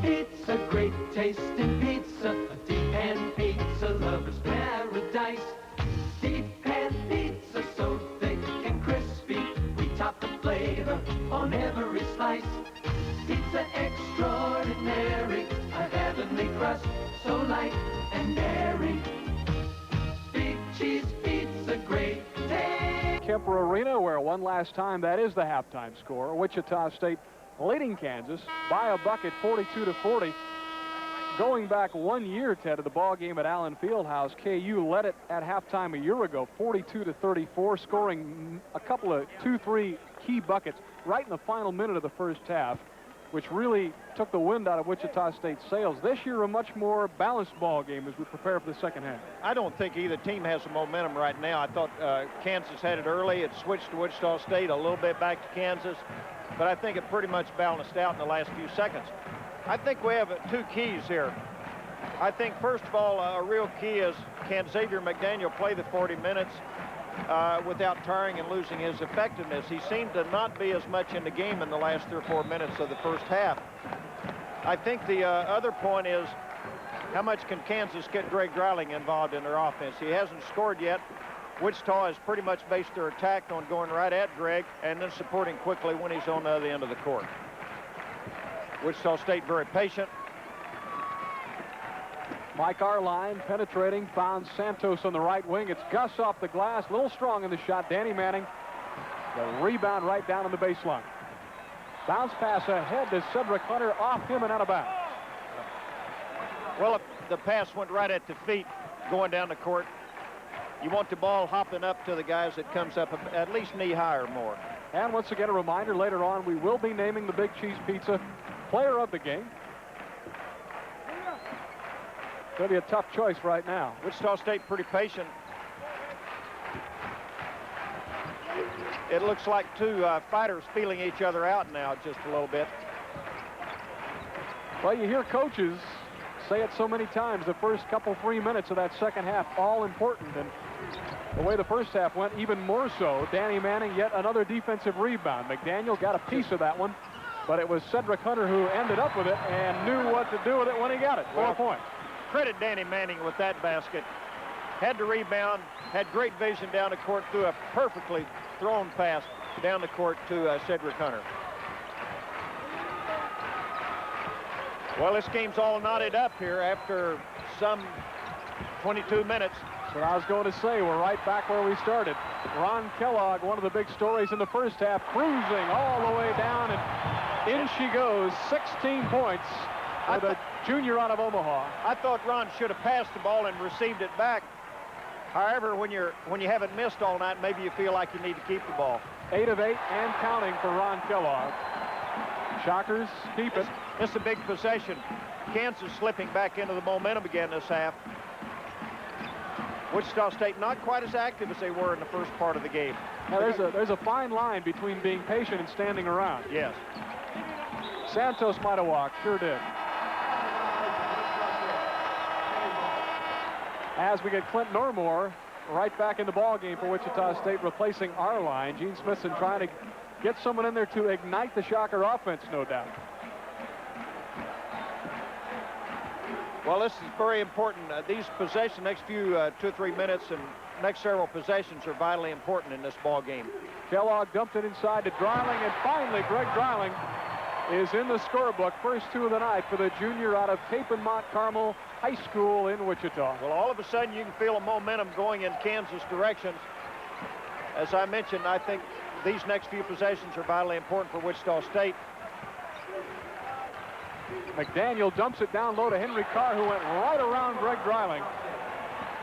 Pizza, great tasting pizza, a deep pan pizza lover's paradise. Deep pan pizza, so thick and crispy, we top the flavor on every slice. Pizza extraordinary, a heavenly crust, so light and airy. Big cheese pizza, great taste. Kemper Arena, where one last time that is the halftime score. Wichita State leading Kansas by a bucket, 42-40. going back 1 year, Ted, to the ball game at Allen Fieldhouse, KU led it at halftime a year ago, 42-34, scoring a couple of 2-3 key buckets right in the final minute of the first half, which really took the wind out of Wichita State's sails. This year, a much more balanced ball game as we prepare for the second half. I don't think either team has the momentum right now. I thought Kansas had it early. It switched to Wichita State, a little bit back to Kansas, but I think it pretty much balanced out in the last few seconds. I think we have two keys here. I think, first of all, a real key is, can Xavier McDaniel play the 40 minutes without tiring and losing his effectiveness? He seemed to not be as much in the game in the last 3 or 4 minutes of the first half. I think the other point is, how much can Kansas get Greg Dreiling involved in their offense? He hasn't scored yet. Wichita has pretty much based their attack on going right at Greg and then supporting quickly when he's on the other end of the court. Wichita State very patient. Mike Arline penetrating, found Santos on the right wing. It's Gus off the glass, a little strong in the shot. Danny Manning, the rebound right down on the baseline. Bounce pass ahead to Cedric Hunter, off him and out of bounds. Well, if the pass went right at the feet going down the court, you want the ball hopping up to the guys that comes up at least knee high or more. And once again, a reminder, later on, we will be naming the Big Cheese Pizza player of the game. Going to be a tough choice right now. Wichita State pretty patient. It looks like two fighters feeling each other out now just a little bit. Well, you hear coaches say it so many times, the first couple 3 minutes of that second half, all important. And the way the first half went, even more so. Danny Manning, yet another defensive rebound. McDaniel got a piece of that one, but it was Cedric Hunter who ended up with it and knew what to do with it when he got it. 4 points. Credit Danny Manning with that basket. Had the rebound, had great vision down the court, threw a perfectly thrown pass down the court to Cedric Hunter. Well, this game's all knotted up here after some 22 minutes. That's what I was going to say. We're right back where we started. Ron Kellogg, one of the big stories in the first half, cruising all the way down, and in she goes, 16 points for the junior out of Omaha. I thought Ron should have passed the ball and received it back. However, when you haven't missed all night, maybe you feel like you need to keep the ball. 8 of 8 and counting for Ron Kellogg. Shockers keep it. It's a big possession. Kansas slipping back into the momentum again this half. Wichita State not quite as active as they were in the first part of the game. Now there's a fine line between being patient and standing around. Yes. Santos might have walked, sure did. As we get Clint Normore right back in the ball game for Wichita State, replacing Arline. Gene Smithson trying to get someone in there to ignite the Shocker offense, no doubt. Well, this is very important. These possessions, next few 2 or 3 minutes and next several possessions are vitally important in this ball game. Kellogg dumped it inside to Dreiling, and finally Greg Dreiling is in the scorebook. First 2 of the night for the junior out of Cape and Mont Carmel High School in Wichita. Well, all of a sudden you can feel a momentum going in Kansas direction. As I mentioned, I think these next few possessions are vitally important for Wichita State. McDaniel dumps it down low to Henry Carr, who went right around Greg Dreiling.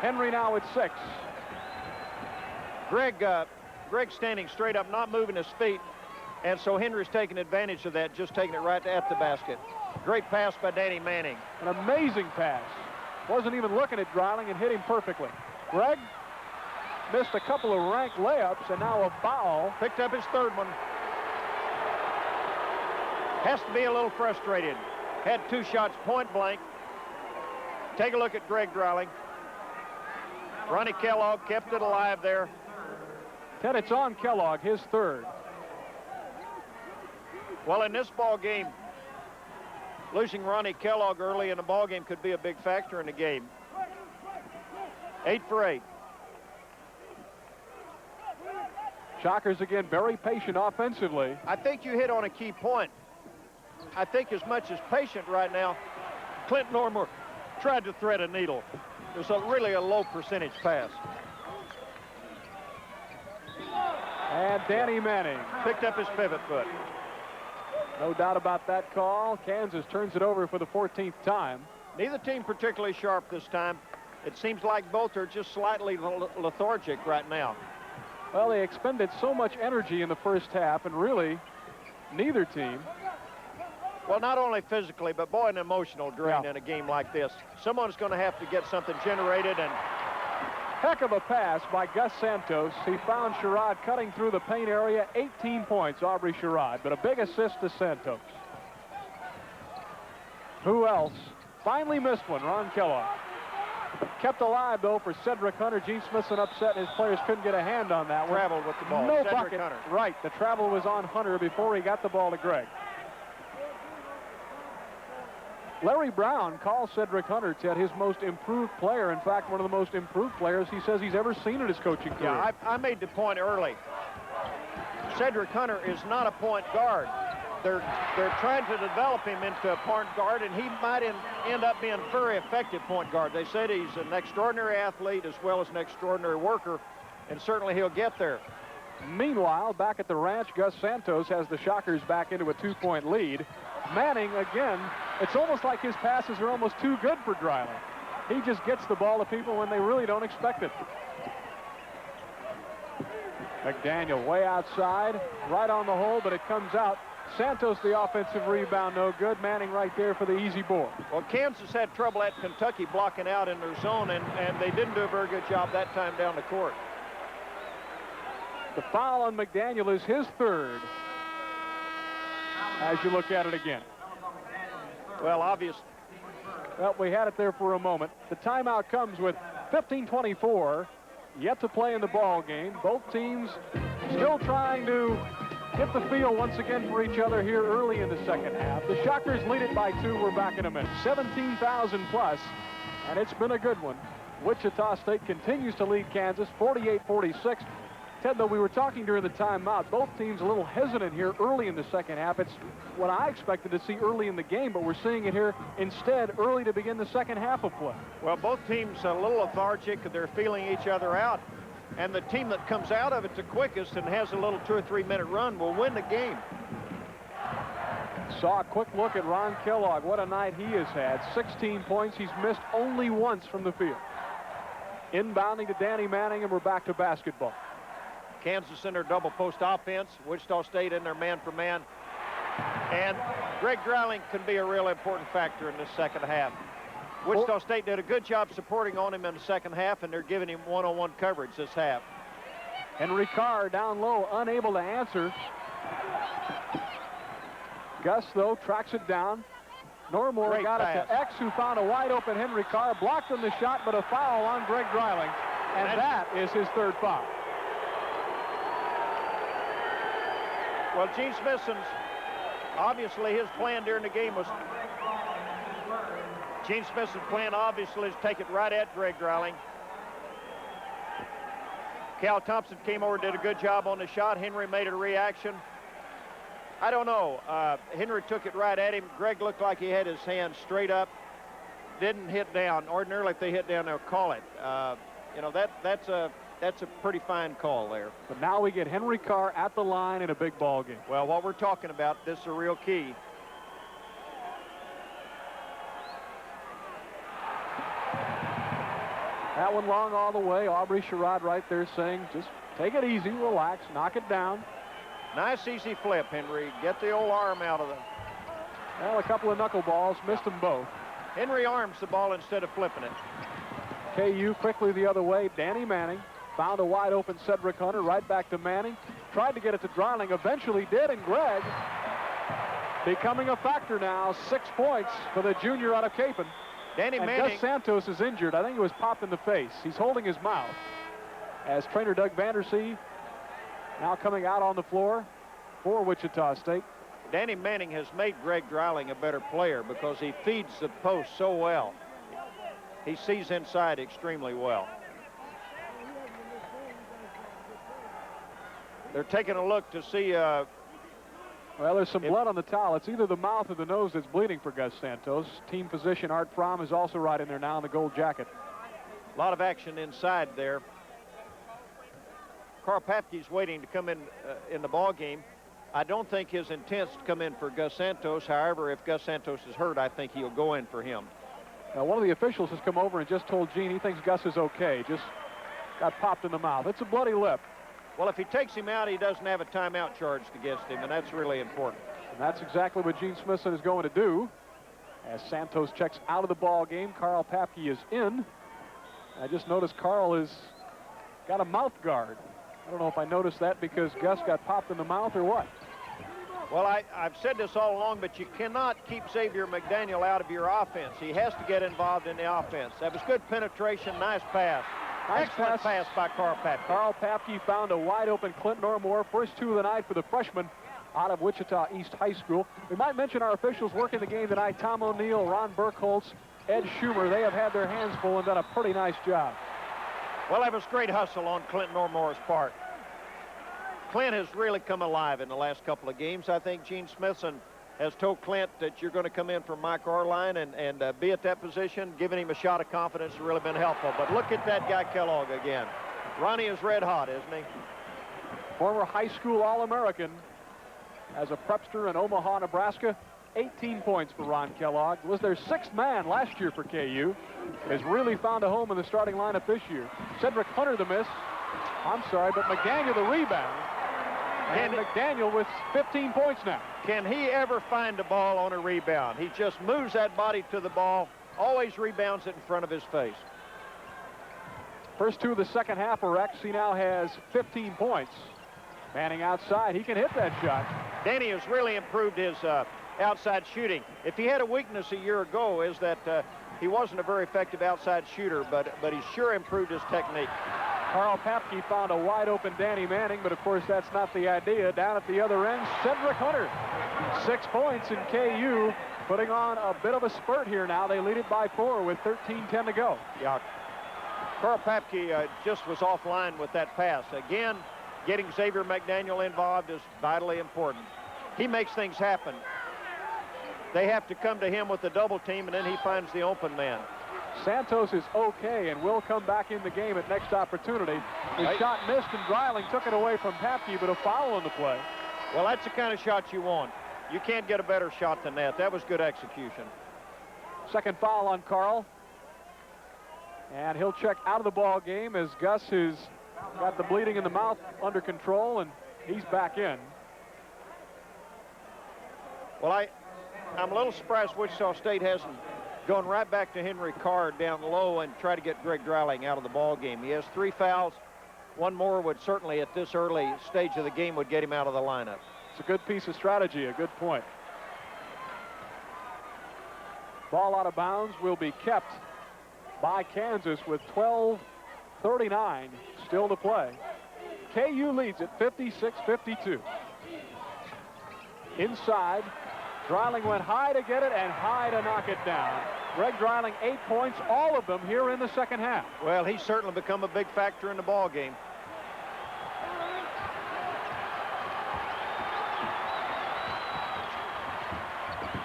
Henry now at 6. Greg standing straight up, not moving his feet, and so Henry's taking advantage of that, just taking it right at the basket. Great pass by Danny Manning. An amazing pass. Wasn't even looking at Dreiling and hit him perfectly. Greg missed a couple of ranked layups, and now a foul. Picked up his 3rd one. Has to be a little frustrated. Had 2 shots point blank. Take a look at Greg Dreiling. Ronnie Kellogg kept it alive there. Ted, it's on Kellogg, his 3rd. Well, in this ball game, losing Ronnie Kellogg early in the ball game could be a big factor in the game. 8 for 8. Shockers again very patient offensively. I think you hit on a key point. I think as much as patient right now, Clint Normore tried to thread a needle. It was really a low percentage pass. And Danny Manning picked up his pivot foot. No doubt about that call. Kansas turns it over for the 14th time. Neither team particularly sharp this time. It seems like both are just slightly lethargic right now. Well, they expended so much energy in the first half, and really, neither team. Well, not only physically, but boy, an emotional drain in a game like this. Someone's going to have to get something generated, and heck of a pass by Gus Santos. He found Sherrod cutting through the paint area. 18 points, Aubrey Sherrod, but a big assist to Santos. Who else? Finally missed one, Ron Kellogg. Kept alive, though, for Cedric Hunter. Gene Smithson upset, and his players couldn't get a hand on that one. Traveled with the ball. No Cedric bucket. Hunter. Right, the travel was on Hunter before he got the ball to Greg. Larry Brown calls Cedric Hunter, Ted, his most improved player. In fact, one of the most improved players he says he's ever seen in his coaching career. Yeah, I made the point early. Cedric Hunter is not a point guard. They're trying to develop him into a point guard, and he might end up being a very effective point guard. They said he's an extraordinary athlete as well as an extraordinary worker, and certainly he'll get there. Meanwhile, back at the ranch, Gus Santos has the Shockers back into a 2-point lead. Manning, again, it's almost like his passes are almost too good for Dreiling. He just gets the ball to people when they really don't expect it. McDaniel way outside, right on the hole, but it comes out. Santos, the offensive rebound, no good. Manning right there for the easy board. Well, Kansas had trouble at Kentucky blocking out in their zone, and they didn't do a very good job that time down the court. The foul on McDaniel is his third. As you look at it again. Well, obvious. Well, we had it there for a moment. The timeout comes with 15:24 yet to play in the ball game. Both teams still trying to get the feel once again for each other here early in the second half. The Shockers lead it by 2. We're back in a minute. 17,000 plus, and it's been a good one. Wichita State continues to lead Kansas 48-46. Ted, though, we were talking during the timeout, both teams a little hesitant here early in the second half. It's what I expected to see early in the game, but we're seeing it here instead early to begin the second half of play. Well, both teams a little lethargic. They're feeling each other out. And the team that comes out of it the quickest and has a little 2 or 3 minute run will win the game. Saw a quick look at Ron Kellogg. What a night he has had. 16 points. He's missed only once from the field. Inbounding to Danny Manning, and we're back to basketball. Kansas in their double post offense. Wichita State in their man for man. And Greg Dreiling can be a real important factor in this second half. Wichita State did a good job supporting on him in the second half, and they're giving him one-on-one coverage this half. Henry Carr down low, unable to answer. Gus, though, tracks it down. Normore Great got pass. it to X, who found a wide-open Henry Carr, blocked on the shot, but a foul on Greg Dreiling, and that is his third foul. Well, Gene Smithson's, obviously his plan during the game was, Gene Smithson's plan obviously is take it right at Greg Dreiling. Cal Thompson came over, did a good job on the shot. Henry made a reaction. I don't know. Henry took it right at him. Greg looked like he had his hand straight up. Didn't hit down. Ordinarily, if they hit down, they'll call it. You know, that's a pretty fine call there. But now we get Henry Carr at the line in a big ball game. Well, what we're talking about, this is a real key. That one long all the way. Aubrey Sherrod right there saying, just take it easy, relax, knock it down. Nice easy flip, Henry. Get the old arm out of them. Well, a couple of knuckleballs, missed them both. Henry arms the ball instead of flipping it. KU quickly the other way. Danny Manning found a wide open Cedric Hunter, right back to Manning. Tried to get it to Dreiling, eventually did, and Greg becoming a factor now. 6 points for the junior out of Capon. Danny Manning. Gus Santos is injured. I think he was popped in the face. He's holding his mouth. As trainer Doug Vandersea now coming out on the floor for Wichita State. Danny Manning has made Greg Dreiling a better player because he feeds the post so well. He sees inside extremely well. They're taking a look to see. Well, there's some blood on the towel. It's either the mouth or the nose that's bleeding for Gus Santos. Team physician Art Fromm is also right in there now in the gold jacket. A lot of action inside there. Carl Papke's waiting to come in the ball game. I don't think his intent's to come in for Gus Santos. However, if Gus Santos is hurt, I think he'll go in for him. Now, one of the officials has come over and just told Gene he thinks Gus is okay. Just got popped in the mouth. It's a bloody lip. Well, if he takes him out, he doesn't have a timeout charged against him, and that's really important. And that's exactly what Gene Smithson is going to do. As Santos checks out of the ball game, Carl Papke is in. I just noticed Carl has got a mouth guard. I don't know if I noticed that because Gus got popped in the mouth or what. Well, I've said this all along, but you cannot keep Xavier McDaniel out of your offense. He has to get involved in the offense. That was good penetration, nice pass. Excellent pass by Carl Papke. Carl Papke found a wide-open Clint Normore, first two of the night for the freshman out of Wichita East High School. We might mention our officials working the game tonight, Tom O'Neill, Ron Burkholz, Ed Schumer. They have had their hands full and done a pretty nice job. Well, that was great hustle on Clint Normore's part. Clint has really come alive in the last couple of games. I think Gene Smithson has told Clint that you're going to come in for Mike Arline and be at that position. Giving him a shot of confidence has really been helpful. But look at that guy Kellogg again. Ronnie is red hot, isn't he? Former high school All-American as a prepster in Omaha, Nebraska. 18 points for Ron Kellogg. Was their sixth man last year for KU. Has really found a home in the starting lineup this year. Cedric Hunter the miss. I'm sorry, but McDaniel the rebound. And McDaniel with 15 points now. Can he ever find a ball on a rebound? He just moves that body to the ball, always rebounds it in front of his face. First two of the second half are X. He now has 15 points. Manning outside, he can hit that shot. Danny has really improved his outside shooting. If he had a weakness a year ago, is that he wasn't a very effective outside shooter, but he sure improved his technique. Carl Papke found a wide-open Danny Manning, but of course that's not the idea. Down at the other end, Cedric Hunter. 6 points in KU, putting on a bit of a spurt here now. They lead it by 4 with 13:10 to go. Yeah, Carl Papke just was offline with that pass. Again, getting Xavier McDaniel involved is vitally important. He makes things happen. They have to come to him with the double team, and then he finds the open man. Santos is okay and will come back in the game at next opportunity. His shot missed, and Dreiling took it away from Papke, but a foul on the play. Well, that's the kind of shot you want. You can't get a better shot than that. That was good execution. Second foul on Carl. And he'll check out of the ball game as Gus has got the bleeding in the mouth under control, and he's back in. Well, I'm a little surprised Wichita State hasn't gone right back to Henry Carr down low and try to get Greg Dreiling out of the ball game. He has 3 fouls. One more would certainly, at this early stage of the game, would get him out of the lineup. It's a good piece of strategy, a good point. Ball out of bounds will be kept by Kansas with 12:39 still to play. KU leads at 56-52. Inside, Dreiling went high to get it and high to knock it down. Greg Dreiling, 8 points, all of them here in the second half. Well, he's certainly become a big factor in the ball game.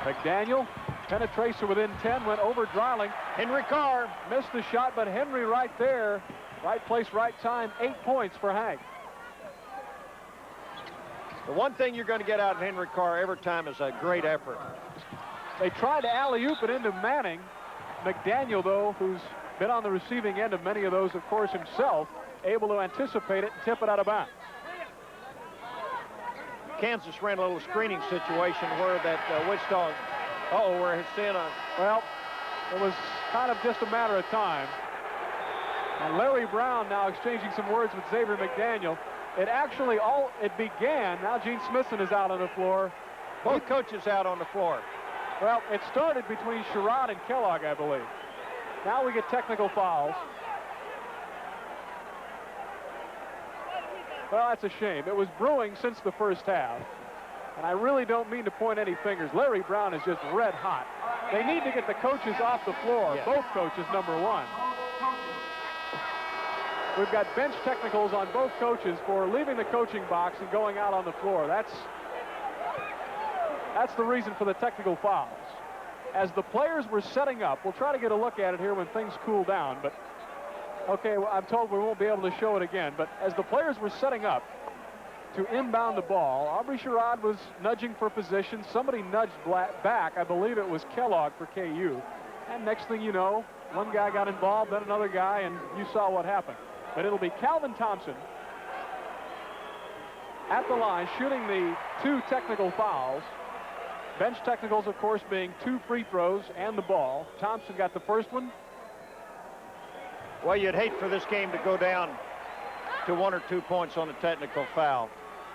McDaniel penetrates to within 10, went over Dreiling. Henry Carr missed the shot, but Henry right there, right place, right time, 8 points for Hank. The one thing you're going to get out of Henry Carr every time is a great effort. They tried to alley-oop it into Manning. McDaniel, though, who's been on the receiving end of many of those, of course, himself, able to anticipate it and tip it out of bounds. Kansas ran a little screening situation where that Wichita, where it's in a... Well, it was kind of just a matter of time. And Larry Brown now exchanging some words with Xavier McDaniel. It began, now Gene Smithson is out on the floor. Both coaches out on the floor. Well, it started between Sherrod and Kellogg, I believe. Now we get technical fouls. Well, that's a shame. It was brewing since the first half. And I really don't mean to point any fingers. Larry Brown is just red hot. They need to get the coaches off the floor, both coaches, number one. We've got bench technicals on both coaches for leaving the coaching box and going out on the floor. That's the reason for the technical fouls. As the players were setting up, we'll try to get a look at it here when things cool down, but okay, well, I'm told we won't be able to show it again, but as the players were setting up to inbound the ball, Aubrey Sherrod was nudging for position. Somebody nudged back. I believe it was Kellogg for KU. And next thing you know, one guy got involved, then another guy, and you saw what happened. But it'll be Calvin Thompson at the line shooting the 2 technical fouls. Bench technicals, of course, being 2 free throws and the ball. Thompson got the first one. Well, you'd hate for this game to go down to 1 or 2 points on a technical foul.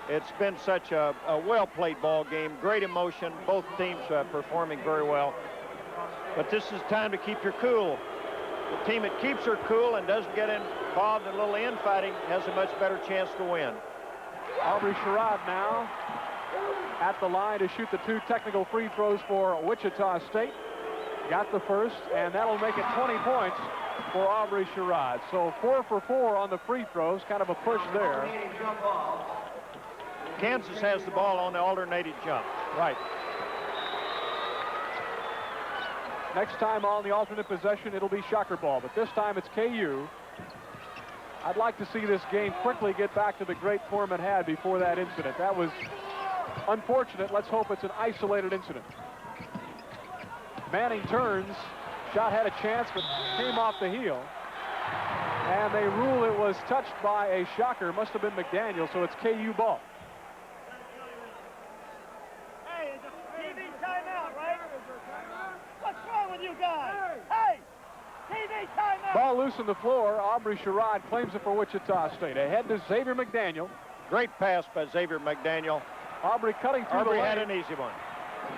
It's been such a well-played ball game, great emotion, both teams performing very well. But this is time to keep your cool. The team that keeps her cool and doesn't get involved in a little infighting has a much better chance to win. Aubrey Sherrod now at the line to shoot the 2 technical free throws for Wichita State. Got the first, and that'll make it 20 points for Aubrey Sherrod. So 4 for 4 on the free throws, kind of a push there. Kansas has the ball on the alternating jump. Right. Next time on the alternate possession, it'll be Shocker ball, but this time it's KU. I'd like to see this game quickly get back to the great form it had before that incident. That was unfortunate. Let's hope it's an isolated incident. Manning turns. Shot had a chance, but came off the heel. And they rule it was touched by a Shocker. Must have been McDaniel, so it's KU ball. Hey, it's a TV timeout, right? What's wrong with you guys? Hey! TV timeout! Ball loose on the floor. Aubrey Sherrod claims it for Wichita State. Ahead to Xavier McDaniel. Great pass by Xavier McDaniel. Aubrey cutting through the lane. Aubrey had an easy one.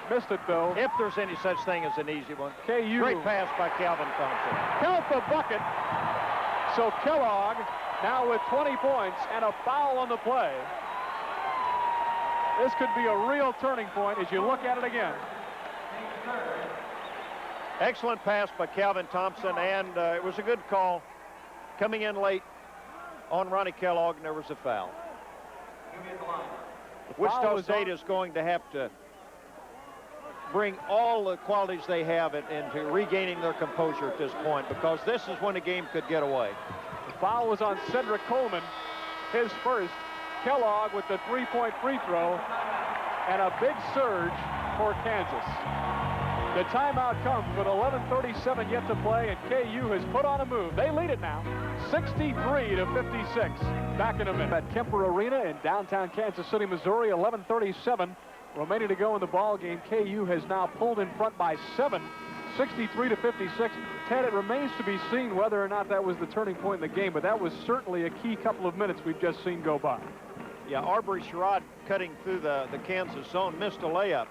Missed it, though. If there's any such thing as an easy one. KU. Great pass by Calvin Thompson. Count the bucket. So Kellogg now with 20 points and a foul on the play. This could be a real turning point as you look at it again. Excellent pass by Calvin Thompson, and it was a good call. Coming in late on Ronnie Kellogg, and there was a foul. Wichita State is going to have to bring all the qualities they have into regaining their composure at this point, because this is when the game could get away. The foul was on Cedric Coleman, his first. Kellogg with the 3-point free throw, and a big surge for Kansas. The timeout comes with 11:37 yet to play, and KU has put on a move. They lead it now, 63-56. Back in a minute at Kemper Arena in downtown Kansas City, Missouri. 11:37 remaining to go in the ball game. KU has now pulled in front by 7, 63-56. Ted, it remains to be seen whether or not that was the turning point in the game, but that was certainly a key couple of minutes we've just seen go by. Yeah, Aubrey Sherrod cutting through the Kansas zone, missed a layup.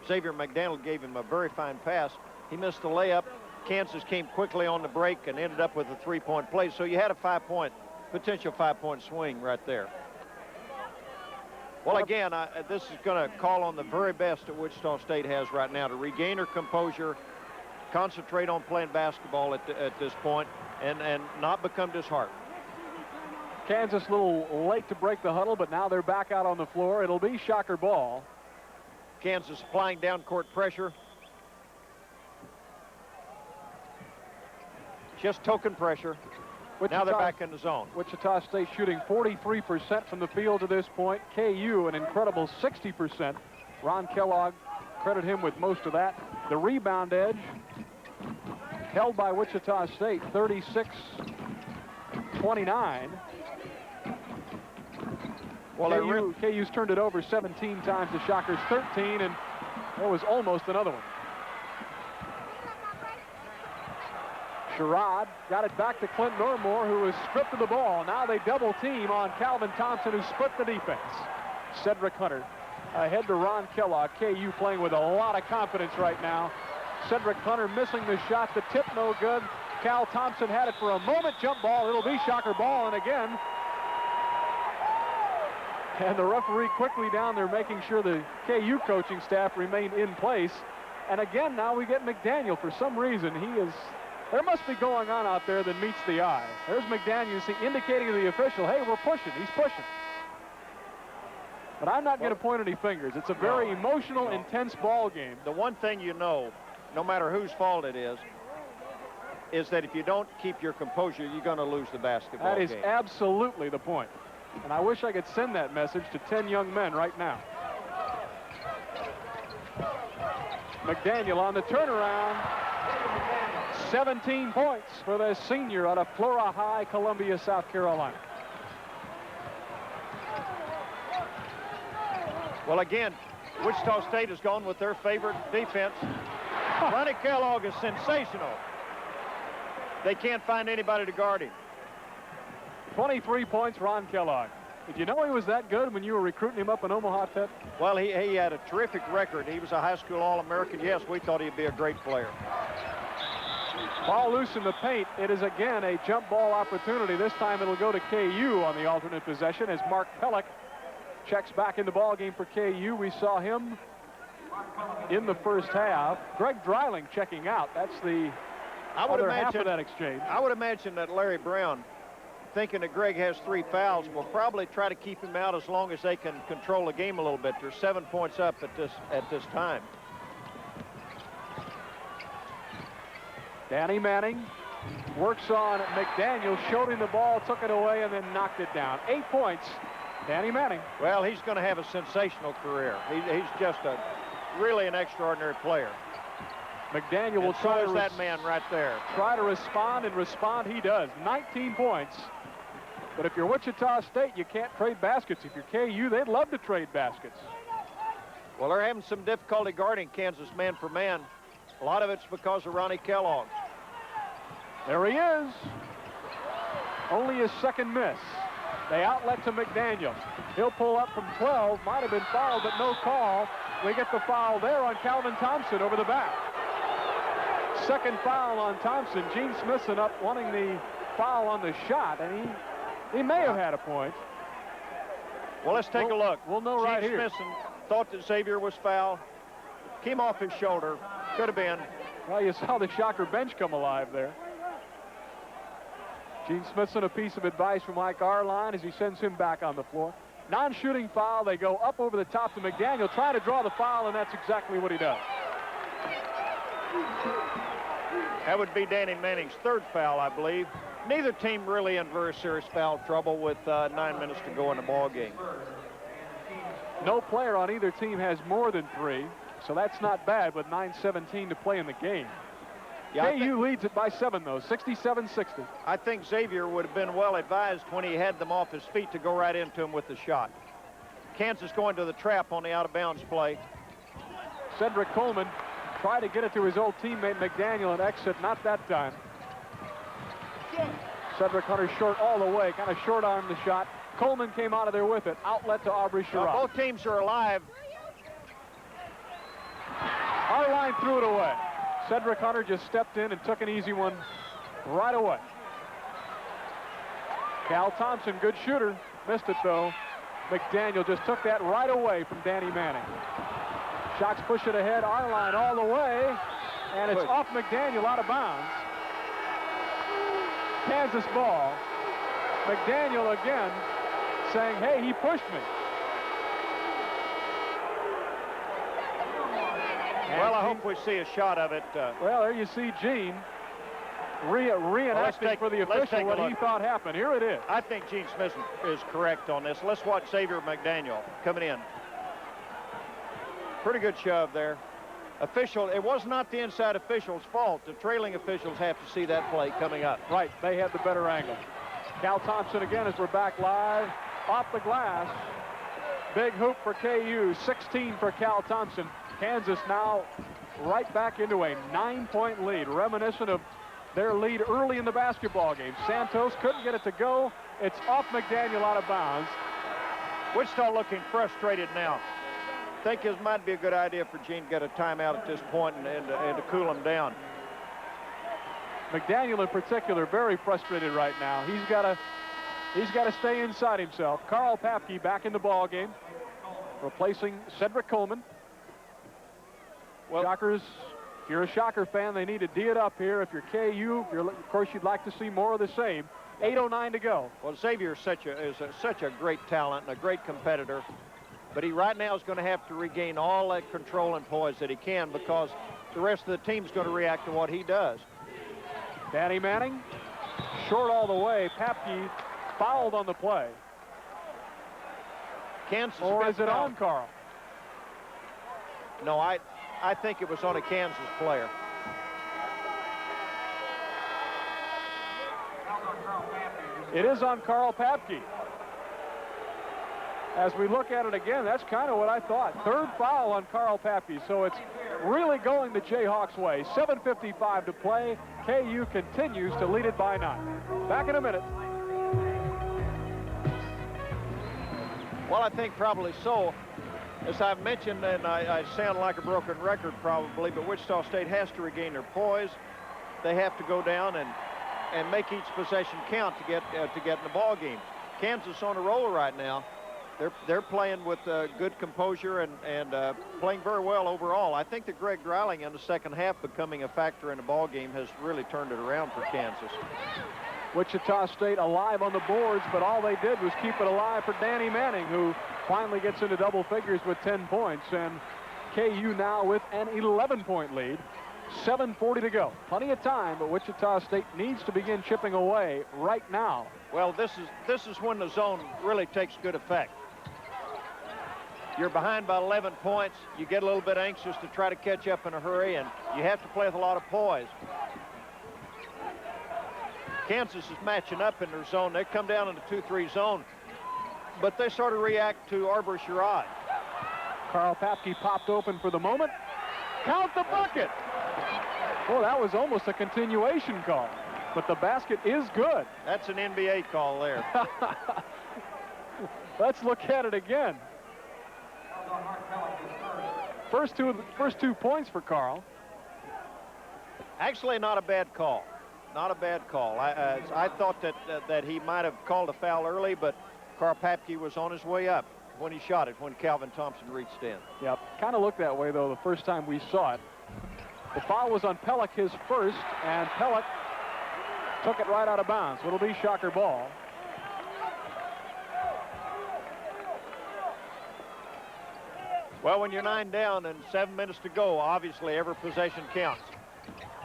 Xavier McDaniel gave him a very fine pass. He missed the layup. Kansas came quickly on the break and ended up with a 3-point play. So you had a potential 5-point swing right there. Well, again, this is going to call on the very best that Wichita State has right now to regain her composure, concentrate on playing basketball at this point, and not become disheartened. Kansas a little late to break the huddle, but now they're back out on the floor. It'll be Shocker ball. Kansas applying down court pressure. Just token pressure. Now they're back in the zone. Wichita State shooting 43% from the field to this point. KU an incredible 60%. Ron Kellogg, credit him with most of that. The rebound edge held by Wichita State, 36-29. Well, KU's turned it over 17 times. The Shockers 13, and there was almost another one. Sherrod got it back to Clint Normore, who was stripped of the ball. Now they double team on Calvin Thompson, who split the defense. Cedric Hunter ahead to Ron Kellogg. KU playing with a lot of confidence right now. Cedric Hunter missing the shot. The tip no good. Cal Thompson had it for a moment. Jump ball. It'll be Shocker ball. And again, and the referee quickly down there making sure the KU coaching staff remained in place. And again, now we get McDaniel. For some reason, there must be going on out there that meets the eye. There's McDaniel indicating to the official, hey, we're pushing. He's pushing. But I'm not going to point any fingers. It's a very emotional, intense ball game. The one thing you know, no matter whose fault it is that if you don't keep your composure, you're going to lose the basketball game. That is absolutely the point. And I wish I could send that message to 10 young men right now. McDaniel on the turnaround. 17 points for the senior out of Flora High, Columbia, South Carolina. Well, again, Wichita State has gone with their favorite defense. Ronnie Kellogg is sensational. They can't find anybody to guard him. 23 points, Ron Kellogg. Did you know he was that good when you were recruiting him up in Omaha, Ted? Well, he had a terrific record. He was a high school All-American. Yes, we thought he'd be a great player. Ball loose in the paint. It is again a jump ball opportunity. This time it'll go to KU on the alternate possession as Mark Pellick checks back in the ball game for KU. We saw him in the first half. Greg Dreiling checking out. That's the other half of that exchange. I would imagine that Larry Brown, thinking that Greg has 3 fouls, will probably try to keep him out as long as they can control the game a little bit. They're 7 points up at this time. Danny Manning works on McDaniel, showed him the ball, took it away, and then knocked it down. 8 points, Danny Manning. Well, he's going to have a sensational career. He's just really an extraordinary player. McDaniel will try to that man right there. Try to respond, and respond he does. 19 points. But if you're Wichita State, you can't trade baskets. If you're KU, they'd love to trade baskets. Well, they're having some difficulty guarding Kansas man for man. A lot of it's because of Ronnie Kellogg. There he is. Only his second miss. They outlet to McDaniel. He'll pull up from 12. Might have been fouled, but no call. We get the foul there on Calvin Thompson over the back. Second foul on Thompson. Gene Smithson up wanting the foul on the shot, and he may have had a point. Well, let's take a look. We'll know right here. Gene Smithson thought that Xavier was fouled. Came off his shoulder. Could have been. Well, you saw the Shocker bench come alive there. Gene Smithson, a piece of advice from Mike Arline as he sends him back on the floor. Non-shooting foul. They go up over the top to McDaniel, trying to draw the foul, and that's exactly what he does. That would be Danny Manning's third foul, I believe. Neither team really in very serious foul trouble with 9 minutes to go in the ball game. No player on either team has more than 3, so that's not bad, but 9:17 to play in the game. Yeah, KU leads it by 7, though, 67-60. I think Xavier would have been well advised when he had them off his feet to go right into him with the shot. Kansas going to the trap on the out-of-bounds play. Cedric Coleman tried to get it to his old teammate McDaniel and exit, not that time. Cedric Hunter short all the way, kind of short-armed the shot. Coleman came out of there with it. Outlet to Aubrey Sherrod. Both teams are alive. Our line threw it away. Cedric Hunter just stepped in and took an easy one right away. Cal Thompson, good shooter. Missed it, though. McDaniel just took that right away from Danny Manning. Shocks push it ahead. Our line all the way. And it's off McDaniel, out of bounds. Kansas ball. McDaniel again saying, hey, he pushed me. Well, I hope we see a shot of it. Well, there you see Gene reenacting for the official what he thought happened. Here it is. I think Gene Smith is correct on this. Let's watch Xavier McDaniel coming in. Pretty good shove there. Official, it was not the inside official's fault. The trailing officials have to see that play coming up. Right, they had the better angle. Cal Thompson again as we're back live. Off the glass. Big hoop for KU, 16 for Cal Thompson. Kansas now right back into a 9-point lead, reminiscent of their lead early in the basketball game. Santos couldn't get it to go. It's off McDaniel, out of bounds. Wichita looking frustrated now. Think it might be a good idea for Gene to get a timeout at this point and to cool him down. McDaniel in particular very frustrated right now. He's got to stay inside himself. Carl Papke back in the ball game, replacing Cedric Coleman. Well, Shockers, if you're a Shocker fan, they need to D it up here. If you're KU, of course, you'd like to see more of the same. 8:09 to go. Well, Xavier is such a great talent and a great competitor, but he right now is going to have to regain all that control and poise that he can, because the rest of the team's going to react to what he does. Danny Manning, short all the way. Papke fouled on the play. Kansas. Or is it on Carl? No, I think it was on a Kansas player. It is on Carl Papke. As we look at it again, that's kind of what I thought. Third foul on Carl Papke, so it's really going the Jayhawks' way. 7:55 to play. KU continues to lead it by 9. Back in a minute. Well, I think probably so. As I've mentioned, and I sound like a broken record probably, but Wichita State has to regain their poise. They have to go down and make each possession count to get in the ball game. Kansas on a roll right now. They're playing with good composure and playing very well overall. I think that Greg Dreiling in the second half becoming a factor in the ball game has really turned it around for Kansas. Wichita State alive on the boards, but all they did was keep it alive for Danny Manning, who finally gets into double figures with 10 points. And KU now with an 11-point lead. 7:40 to go. Plenty of time, but Wichita State needs to begin chipping away right now. Well, this is when the zone really takes good effect. You're behind by 11 points. You get a little bit anxious to try to catch up in a hurry, and you have to play with a lot of poise. Kansas is matching up in their zone. They come down in the 2-3 zone, but they sort of react to Arbor Sherrod. Carl Papke popped open for the moment. Count the bucket. Well, that was almost a continuation call, but the basket is good. That's an NBA call there. Let's look at it again. First two points for Carl. Actually, not a bad call. Not a bad call. I thought that he might have called a foul early, but Carl Papke was on his way up when he shot it, when Calvin Thompson reached in. Yep, kind of looked that way, though, the first time we saw it. The foul was on Pellick, his first, and Pellick took it right out of bounds. It'll be Shocker ball. Well, when you're 9 down and 7 minutes to go, obviously every possession counts.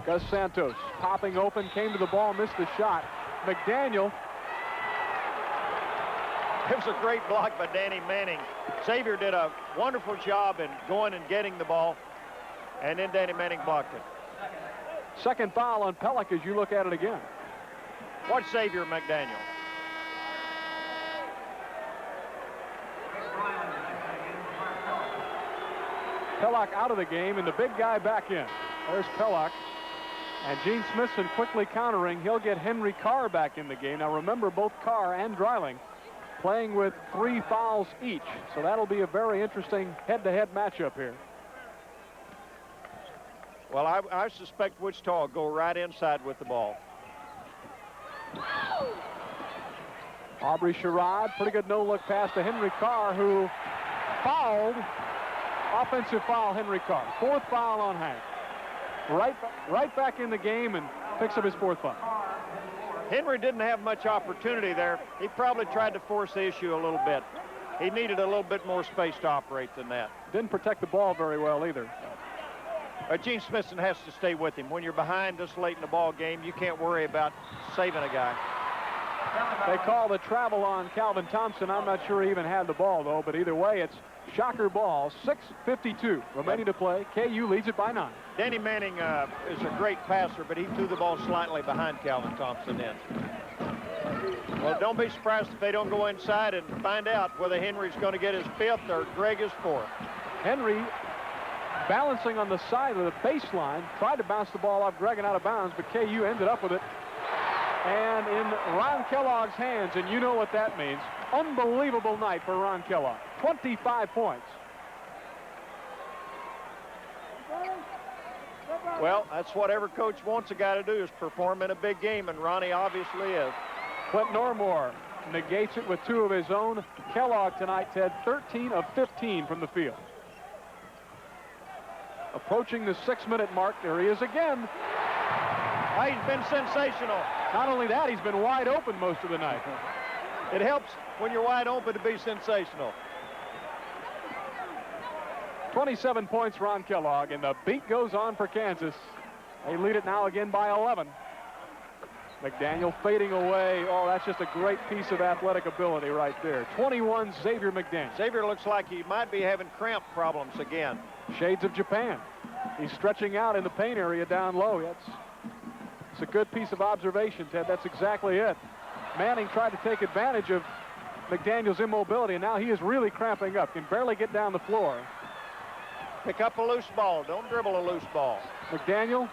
Gus Santos popping open, came to the ball, missed the shot. McDaniel. It was a great block by Danny Manning. Xavier did a wonderful job in going and getting the ball, and then Danny Manning blocked it. Second foul on Pellick as you look at it again. Watch Xavier McDaniel. Pellock out of the game, and the big guy back in. There's Pellock. And Gene Smithson quickly countering. He'll get Henry Carr back in the game. Now remember, both Carr and Dreiling playing with 3 fouls each. So that'll be a very interesting head-to-head matchup here. Well, I suspect Wichita will go right inside with the ball. Aubrey Sherrod, pretty good no-look pass to Henry Carr, who fouled. Offensive foul, Henry Carr. 4th foul on Hank. Right back in the game and picks up his 4th foul. Henry didn't have much opportunity there. He probably tried to force the issue a little bit. He needed a little bit more space to operate than that. Didn't protect the ball very well either. Gene Smithson has to stay with him. When you're behind this late in the ball game, you can't worry about saving a guy. They call the travel on Calvin Thompson. I'm not sure he even had the ball, though, but either way, it's Shocker ball. 6:52 remaining to play. KU leads it by 9. Danny Manning is a great passer, but he threw the ball slightly behind Calvin Thompson in. Well, don't be surprised if they don't go inside and find out whether Henry's going to get his 5th or Greg his 4th. Henry balancing on the side of the baseline, tried to bounce the ball off Greg and out of bounds, but KU ended up with it. And in Ron Kellogg's hands, and you know what that means. Unbelievable night for Ron Kellogg. 25 points. Well, that's what every coach wants a guy to do, is perform in a big game, and Ronnie obviously is. Clint Normore negates it with 2 of his own. Kellogg tonight had 13 of 15 from the field. Approaching the 6-minute mark, there he is again. He's been sensational. Not only that, he's been wide open most of the night. It helps when you're wide open to be sensational. 27 points, Ron Kellogg, and the beat goes on for Kansas. They lead it now again by 11. McDaniel fading away. Oh, that's just a great piece of athletic ability right there. 21, Xavier McDaniel. Xavier looks like he might be having cramp problems again. Shades of Japan. He's stretching out in the paint area down low. It's a good piece of observation, Ted. That's exactly it. Manning tried to take advantage of McDaniel's immobility, and now he is really cramping up. Can barely get down the floor. Pick up a loose ball. Don't dribble a loose ball. McDaniel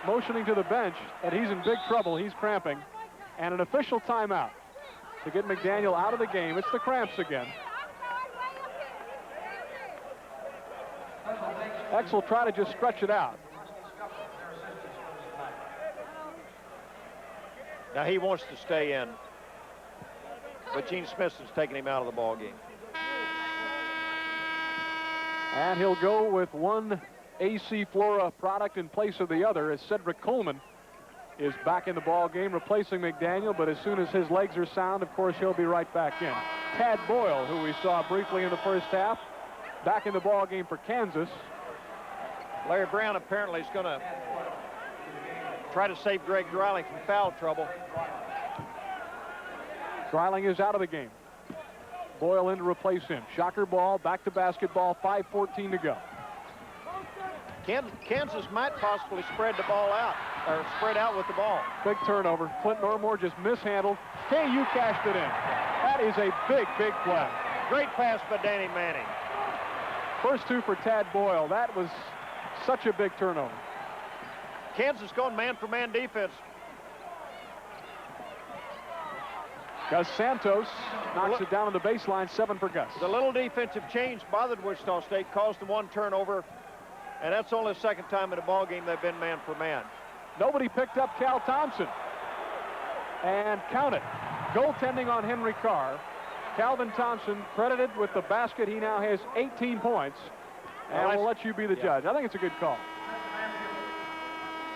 motioning to the bench that he's in big trouble. He's cramping. And an official timeout to get McDaniel out of the game. It's the cramps again. X will try to just stretch it out. Now he wants to stay in, but Gene Smith is taking him out of the ball game. And he'll go with one AC Flora product in place of the other, as Cedric Coleman is back in the ball game, replacing McDaniel. But as soon as his legs are sound, of course, he'll be right back in. Tad Boyle, who we saw briefly in the first half, back in the ball game for Kansas. Larry Brown apparently is going to try to save Greg Dreiling from foul trouble. Dreiling is out of the game. Boyle in to replace him. Shocker ball, back to basketball, 5:14 to go. Kansas might possibly spread the ball out, or spread out with the ball. Big turnover. Clint Normore just mishandled. KU cashed it in. That is a big, big play. Great pass by Danny Manning. First two for Tad Boyle. That was such a big turnover. Kansas going man-for-man defense. Gus Santos knocks it down on the baseline, 7 for Gus. The little defensive change bothered Wichita State, caused them one turnover, and that's only the second time in a ball game they've been man-for-man. Nobody picked up Cal Thompson. And count it. Goaltending on Henry Carr. Calvin Thompson credited with the basket. He now has 18 points. And we'll let you be the judge. I think it's a good call.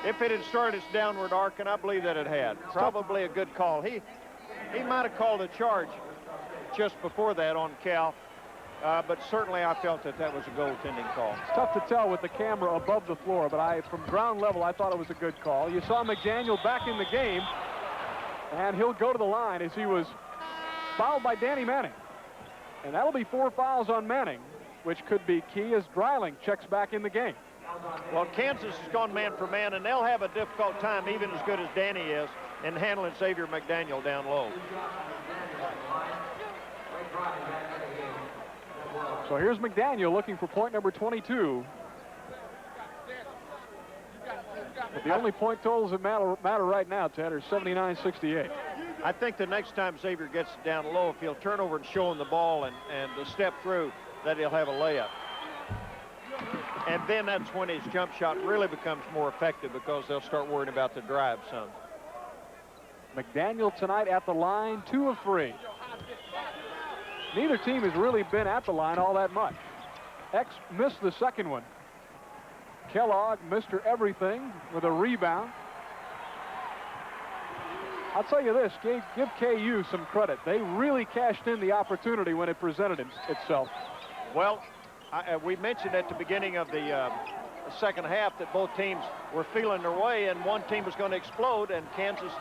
If it had started its downward arc, and I believe that it had, probably a good call. He might have called a charge just before that on Cal, but certainly I felt that that was a goaltending call. It's tough to tell with the camera above the floor, but from ground level, I thought it was a good call. You saw McDaniel back in the game, and he'll go to the line as he was fouled by Danny Manning. And that'll be 4 fouls on Manning, which could be key as Dreiling checks back in the game. Well, Kansas has gone man for man, and they'll have a difficult time, even as good as Danny is, in handling Xavier McDaniel down low. So here's McDaniel looking for point number 22. But the only point totals that matter right now, Ted, are 79-68. I think the next time Xavier gets it down low, if he'll turn over and show him the ball and step through, that he'll have a layup. And then that's when his jump shot really becomes more effective, because they'll start worrying about the drive some. McDaniel tonight at the line, 2 of 3. Neither team has really been at the line all that much. X missed the second one. Kellogg, Mr. Everything, with a rebound. I'll tell you this, give KU some credit. They really cashed in the opportunity when it presented itself. Well, we mentioned at the beginning of the second half that both teams were feeling their way, and one team was going to explode, and Kansas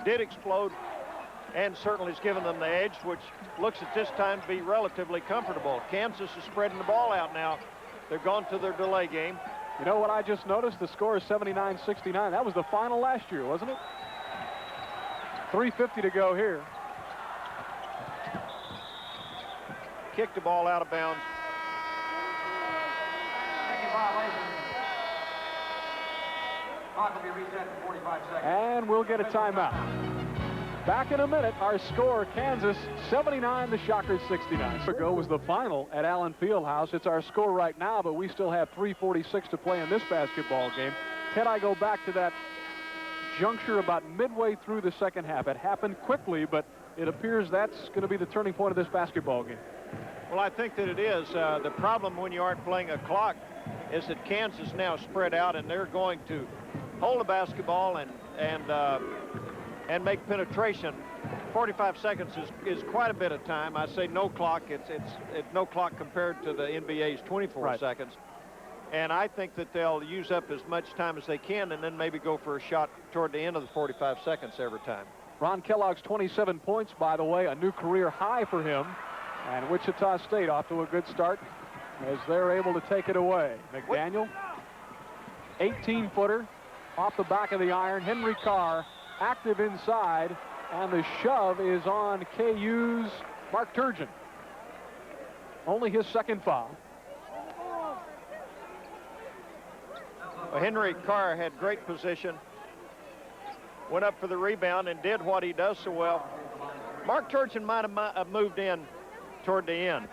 did explode, and certainly has given them the edge, which looks at this time to be relatively comfortable. Kansas is spreading the ball out now. They've gone to their delay game. You know what I just noticed? The score is 79-69. That was the final last year, wasn't it? 3:50 to go here. Kicked the ball out of bounds. Clock will be reset for 45 seconds. And we'll get a timeout. Back in a minute, our score, Kansas 79, the Shockers 69. Ago was the final at Allen Fieldhouse. It's our score right now, but we still have 3:46 to play in this basketball game. Can I go back to that juncture about midway through the second half? It happened quickly, but it appears that's going to be the turning point of this basketball game. Well, I think that it is. The problem when you aren't playing a clock is that Kansas now spread out, and they're going to hold the basketball and make penetration. 45 seconds is quite a bit of time. I say no clock. It's no clock compared to the NBA's 24 seconds. And I think that they'll use up as much time as they can, and then maybe go for a shot toward the end of the 45 seconds every time. Ron Kellogg's 27 points, by the way, a new career high for him. And Wichita State off to a good start as they're able to take it away. McDaniel, 18-footer off the back of the iron. Henry Carr active inside, And the shove is on KU's Mark Turgeon. Only his second foul. Well, Henry Carr had great position, went up for the rebound and did what he does so well. Mark Turgeon might have moved in toward the end.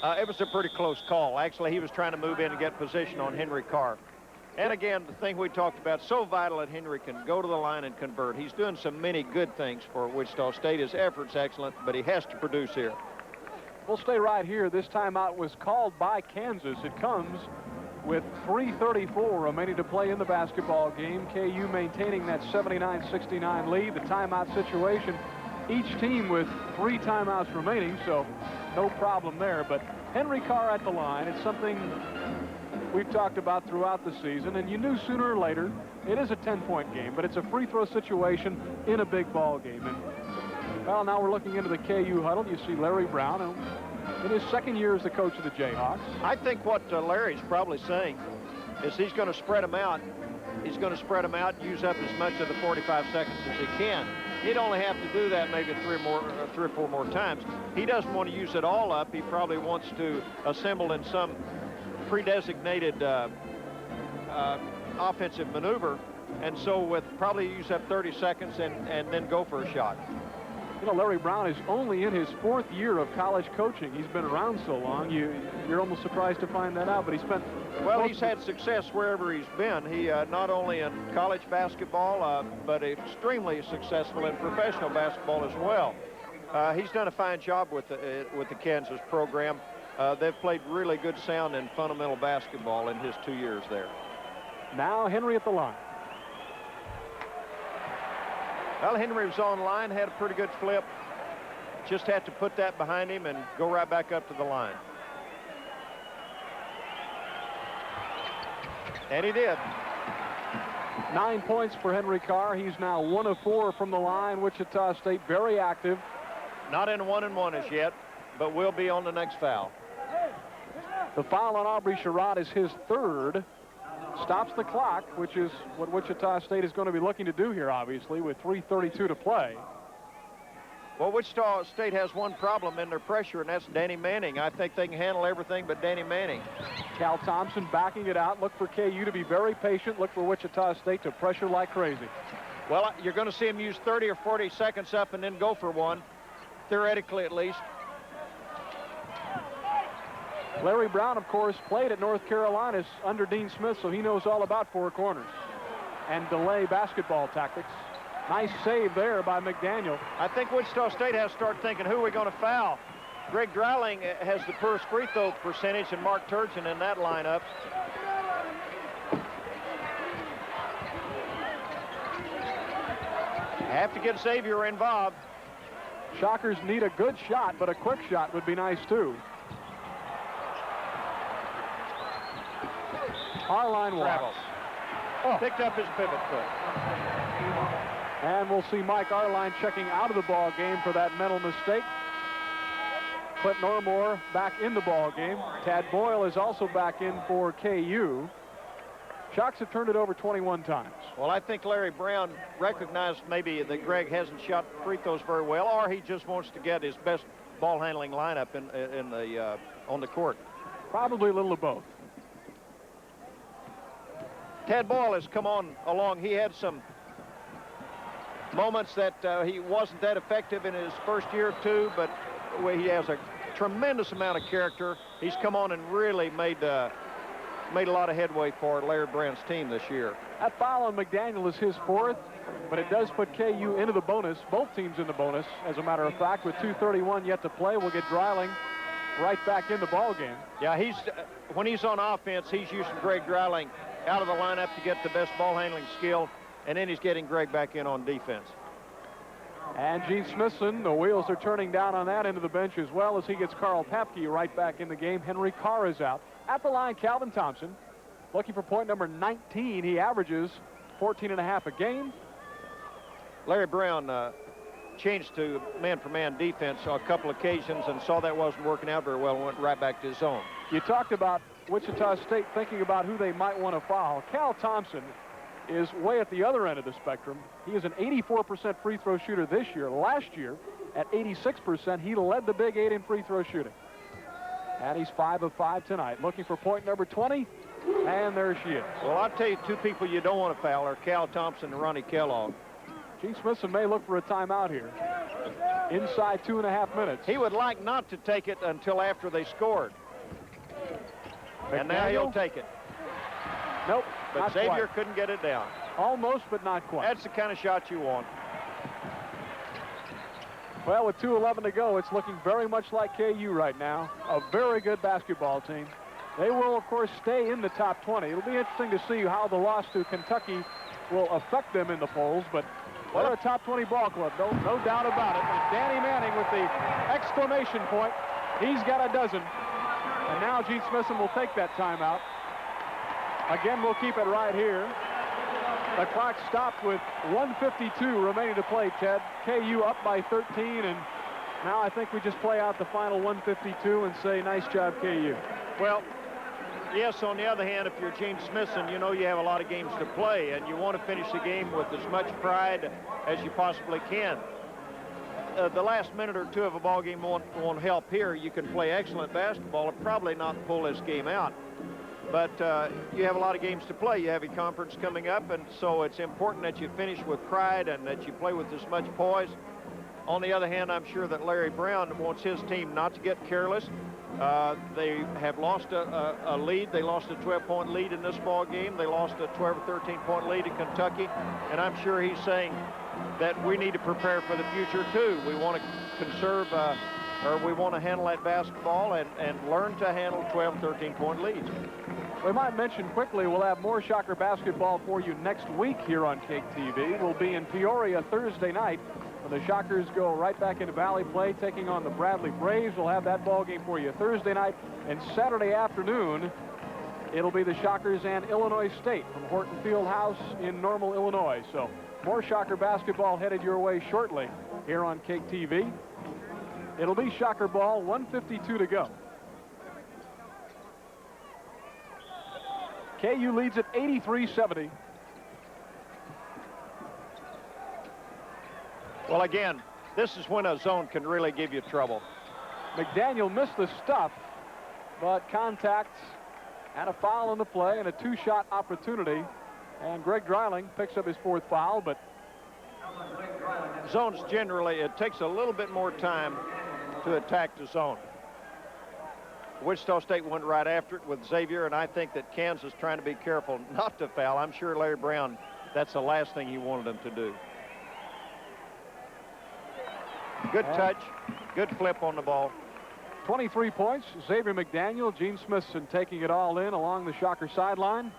It was a pretty close call. Actually, he was trying to move in and get position on Henry Carr. And again, the thing we talked about, so vital that Henry can go to the line and convert. He's doing so many good things for Wichita State. His effort's excellent, but he has to produce here. We'll stay right here. This timeout was called by Kansas. It comes with 3:34 remaining to play in the basketball game. KU maintaining that 79-69 lead. The timeout situation, each team with 3 timeouts remaining, so no problem there. But Henry Carr at the line, it's something we've talked about throughout the season, and you knew sooner or later it is a 10-point game, but it's a free throw situation in a big ball game. And well, now we're looking into the KU huddle. You see Larry Brown in his second year as the coach of the Jayhawks. I think what Larry's probably saying is he's going to spread them out. He's going to spread them out and use up as much of the 45 seconds as he can. He'd only have to do that maybe 3 or 4 more times. He doesn't want to use it all up. He probably wants to assemble in some pre-designated offensive maneuver, and so with probably use up 30 seconds and then go for a shot. You know, Larry Brown is only in his 4th year of college coaching. He's been around so long, you're almost surprised to find that out, but he spent... Well, he's had success wherever he's been. He not only in college basketball, but extremely successful in professional basketball as well. He's done a fine job with the Kansas program. They've played really good sound and fundamental basketball in his 2 years there. Now Henry at the line. Well, Henry was on line, had a pretty good flip. Just had to put that behind him and go right back up to the line. And he did. 9 points for Henry Carr. He's now 1 of 4 from the line. Wichita State very active. Not in 1-and-1 as yet, but will be on the next foul. The foul on Aubrey Sherrod is his 3rd. Stops the clock, which is what Wichita State is going to be looking to do here, obviously, with 3:32 to play. Well, Wichita State has one problem in their pressure, and that's Danny Manning. I think they can handle everything but Danny Manning. Cal Thompson backing it out. Look for KU to be very patient. Look for Wichita State to pressure like crazy. Well, you're going to see him use 30 or 40 seconds up and then go for one, theoretically at least. Larry Brown, of course, played at North Carolina under Dean Smith, so he knows all about 4 corners and delay basketball tactics. Nice save there by McDaniel. I think Wichita State has to start thinking, who are we going to foul? Greg Dreiling has the first free throw percentage, and Mark Turgeon in that lineup. Have to get Xavier involved. Shockers need a good shot, but a quick shot would be nice, too. Arline walks. Picked up his pivot foot. And we'll see Mike Arline checking out of the ball game for that mental mistake. Clint Normore back in the ball game. Tad Boyle is also back in for KU. Shocks have turned it over 21 times. Well, I think Larry Brown recognized maybe that Greg hasn't shot free throws very well, or he just wants to get his best ball handling lineup on the court. Probably a little of both. Tad Boyle has come on along. He had some moments that he wasn't that effective in his first year or two, but he has a tremendous amount of character. He's come on and really made a lot of headway for Larry Brown's team this year. That foul on McDaniel is his 4th, but it does put KU into the bonus, both teams in the bonus. As a matter of fact, with 2:31 yet to play, we'll get Dreiling right back in the ball game. Yeah, when he's on offense, he's using Greg Dreiling out of the lineup to get the best ball handling skill, and then he's getting Greg back in on defense. And Gene Smithson, the wheels are turning down on that end of the bench as well as he gets Carl Papke right back in the game. Henry Carr is out. At the line, Calvin Thompson looking for point number 19. He averages 14.5 a game. Larry Brown changed to man-for-man defense on a couple occasions and saw that wasn't working out very well and went right back to his zone. You talked about Wichita State thinking about who they might want to foul. Cal Thompson is way at the other end of the spectrum. He is an 84% free throw shooter this year. Last year, at 86%, he led the Big 8 in free throw shooting. And he's 5 of 5 tonight. Looking for point number 20, and there she is. Well, I'll tell you, two people you don't want to foul are Cal Thompson and Ronnie Kellogg. Gene Smithson may look for a timeout here. Inside 2.5 minutes. He would like not to take it until after they scored. And now he'll take it. Nope, but Xavier couldn't get it down. Almost, but not quite. That's the kind of shot you want. Well, with 2:11 to go, it's looking very much like KU right now. A very good basketball team. They will, of course, stay in the top 20. It'll be interesting to see how the loss to Kentucky will affect them in the polls, but they're a top 20 ball club, no doubt about it. And Danny Manning with the exclamation point. He's got a dozen. And now Gene Smithson will take that timeout. Again, we'll keep it right here. The clock stopped with 1:52 remaining to play, Ted. KU up by 13, and now I think we just play out the final 1:52 and say, nice job, KU. Well, yes, on the other hand, if you're Gene Smithson, you know you have a lot of games to play, and you want to finish the game with as much pride as you possibly can. The last minute or two of a ball game won't help here. You can play excellent basketball and probably not pull this game out. But you have a lot of games to play. You have a conference coming up, and so it's important that you finish with pride and that you play with as much poise. On the other hand, I'm sure that Larry Brown wants his team not to get careless. They have lost a lead. They lost a 12-point lead in this ball game. They lost a 12 or 13-point lead to Kentucky, and I'm sure he's saying that we need to prepare for the future too. We want to conserve, or we want to handle that basketball and learn to handle 12, 13-point leads. We might mention quickly, we'll have more Shocker basketball for you next week here on Cake TV. We'll be in Peoria Thursday night when the Shockers go right back into Valley play, taking on the Bradley Braves. We'll have that ball game for you Thursday night, and Saturday afternoon, it'll be the Shockers and Illinois State from Horton Fieldhouse in Normal, Illinois. So more Shocker basketball headed your way shortly here on Cake TV. It'll be Shocker ball, 1:52 to go. KU leads at 83-70. Well, again, this is when a zone can really give you trouble. McDaniel missed the stuff, but contact and a foul in the play and a two-shot opportunity. And Greg Dreiling picks up his fourth foul, but zones generally, it takes a little bit more time to attack the zone. Wichita State went right after it with Xavier, and I think that Kansas trying to be careful not to foul. I'm sure Larry Brown, that's the last thing he wanted them to do. Good touch, good flip on the ball. 23 points, Xavier McDaniel, Gene Smithson taking it all in along the Shocker sideline.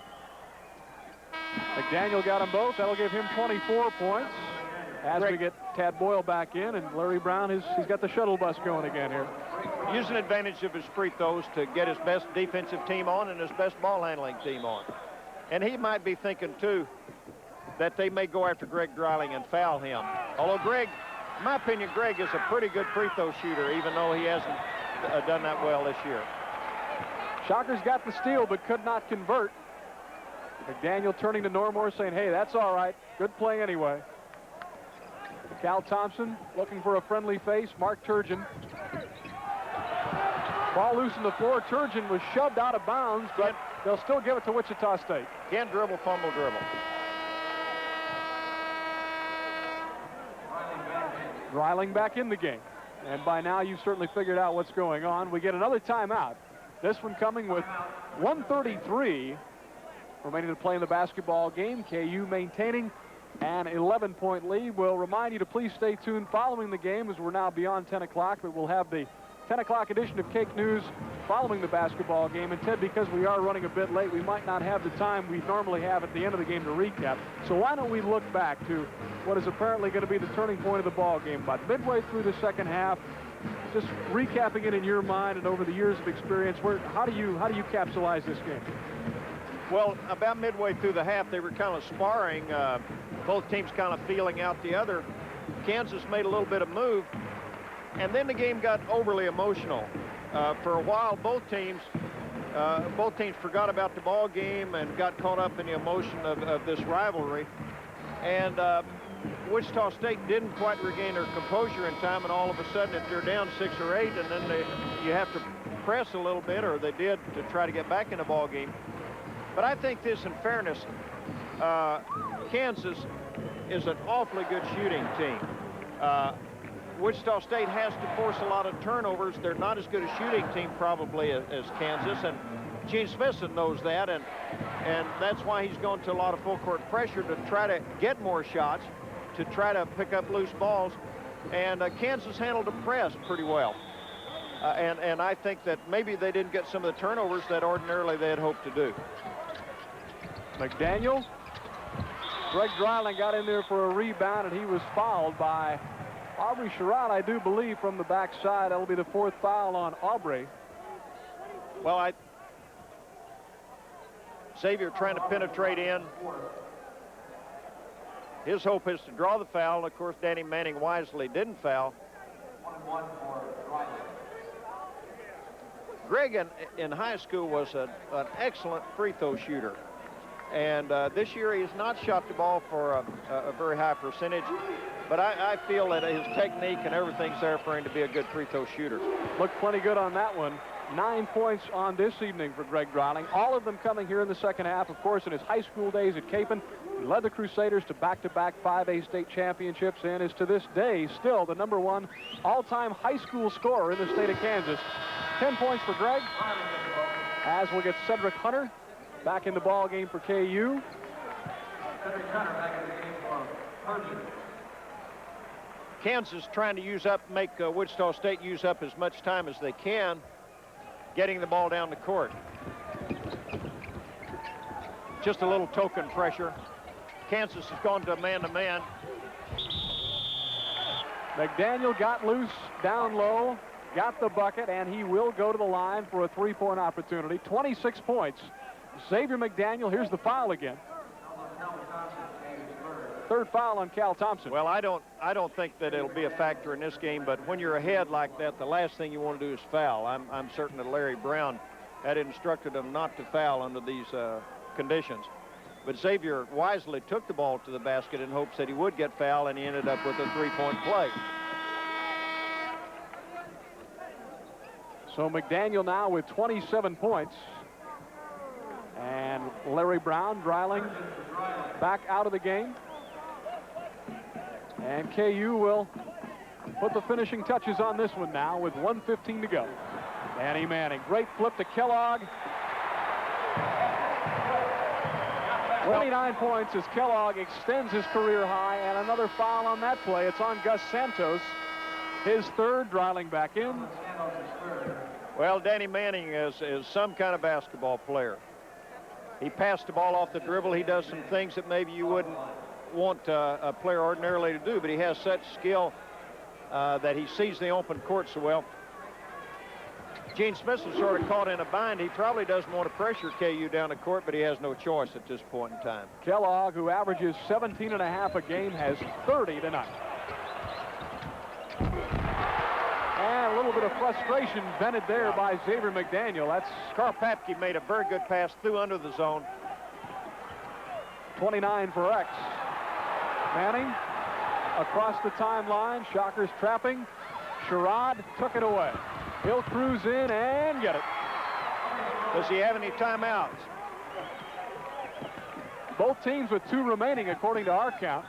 McDaniel got them both. That'll give him 24 points as we get Tad Boyle back in, and Larry Brown, he's got the shuttle bus going again here. Using advantage of his free throws to get his best defensive team on and his best ball handling team on. And he might be thinking, too, that they may go after Greg Dreiling and foul him. Although Greg, in my opinion, Greg is a pretty good free throw shooter, even though he hasn't done that well this year. Shockers got the steal, but could not convert. McDaniel turning to Normore saying, hey, that's all right. Good play anyway. Cal Thompson looking for a friendly face. Mark Turgeon. Ball loose on the floor. Turgeon was shoved out of bounds, but they'll still give it to Wichita State. Again, dribble, fumble, dribble. Dreiling back in the game. And by now, you've certainly figured out what's going on. We get another timeout. This one coming with 1:33 remaining to play in the basketball game. KU maintaining an 11-point lead. We'll remind you to please stay tuned following the game, as we're now beyond 10 o'clock, but we'll have the 10 o'clock edition of Cake News following the basketball game. And Ted, because we are running a bit late, we might not have the time we normally have at the end of the game to recap. So why don't we look back to what is apparently going to be the turning point of the ball game. About midway through the second half, just recapping it in your mind and over the years of experience, how do you capsulize this game? Well, about midway through the half, they were kind of sparring. Both teams kind of feeling out the other. Kansas made a little bit of move, and then the game got overly emotional. For a while, both teams both teams forgot about the ball game and got caught up in the emotion of this rivalry. And Wichita State didn't quite regain their composure in time, and all of a sudden, if they're down 6 or 8, and then you have to press a little bit, or they did, to try to get back in the ball game. But I think this, in fairness, Kansas is an awfully good shooting team. Wichita State has to force a lot of turnovers. They're not as good a shooting team probably as Kansas, and Gene Smithson knows that, and that's why he's going to a lot of full court pressure to try to get more shots, to try to pick up loose balls. And Kansas handled the press pretty well. And I think that maybe they didn't get some of the turnovers that ordinarily they had hoped to do. McDaniel. Greg Dreiling got in there for a rebound, and he was fouled by Aubrey Sherrod, I do believe, from the backside. That'll be the 4th foul on Aubrey. Well, Xavier trying to penetrate in. His hope is to draw the foul. Of course, Danny Manning wisely didn't foul. Greg in high school was an excellent free throw shooter. And this year he has not shot the ball for a very high percentage. But I feel that his technique and everything's there for him to be a good free throw shooter. Looked plenty good on that one. 9 points on this evening for Greg Dreiling. All of them coming here in the second half. Of course, in his high school days at Capon, he led the Crusaders to back-to-back 5A state championships and is to this day still the #1 all-time high school scorer in the state of Kansas. 10 points for Greg. As we'll get Cedric Hunter back in the ball game for KU. Cedric Hunter back in the game for Pershing. Kansas trying to make Wichita State use up as much time as they can, getting the ball down the court. Just a little token pressure. Kansas has gone to man-to-man. McDaniel got loose down low, got the bucket, and he will go to the line for a 3-point opportunity. 26 points. Xavier McDaniel, here's the foul again. 3rd foul on Cal Thompson. Well, I don't think that it'll be a factor in this game, but when you're ahead like that, the last thing you want to do is foul. I'm certain that Larry Brown had instructed him not to foul under these conditions. But Xavier wisely took the ball to the basket in hopes that he would get fouled, and he ended up with a 3-point play. So McDaniel now with 27 points. And Larry Brown, Dreiling, back out of the game. And KU will put the finishing touches on this one now with 1:15 to go. Danny Manning, great flip to Kellogg. 29 points as Kellogg extends his career high, and another foul on that play. It's on Gus Santos. His 3rd, Dreiling back in. Well, Danny Manning is some kind of basketball player. He passed the ball off the dribble. He does some things that maybe you wouldn't want a player ordinarily to do, but he has such skill that he sees the open court so well. Gene Smith is sort of caught in a bind. He probably doesn't want to pressure KU down the court, but he has no choice at this point in time. Kellogg, who averages 17.5 a game, has 30 tonight. And a little bit of frustration vented there by Xavier McDaniel. That's Karpatke made a very good pass through under the zone. 29 for X. Manning across the timeline. Shockers trapping. Sherrod took it away. He'll cruise in and get it. Does he have any timeouts? Both teams with 2 remaining according to our count.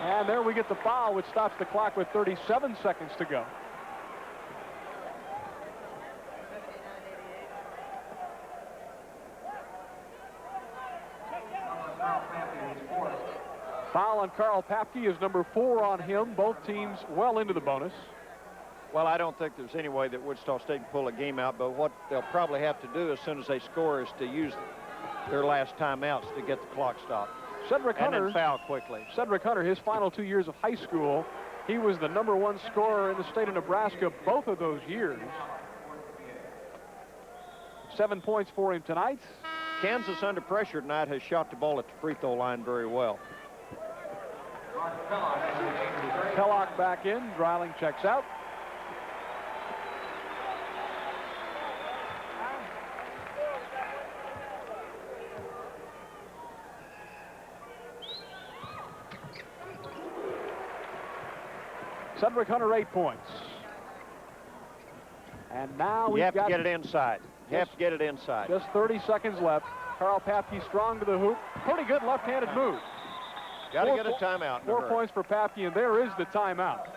And there we get the foul, which stops the clock with 37 seconds to go. Foul on Carl Papke is number 4 on him. Both teams well into the bonus. Well, I don't think there's any way that Wichita State can pull a game out, but what they'll probably have to do as soon as they score is to use their last timeouts to get the clock stopped. Cedric Hunter, and then foul quickly. Cedric Hunter, his final 2 years of high school, he was the #1 scorer in the state of Nebraska both of those years. 7 points for him tonight. Kansas, under pressure tonight, has shot the ball at the free throw line very well. Kellogg back in. Dreiling checks out. Cedric Hunter, 8 points. And now you have to get it inside. You have to get it inside. Just 30 seconds left. Carl Papke strong to the hoop. Pretty good left-handed move. Got to get a timeout. 4 points for Papke, and there is the timeout.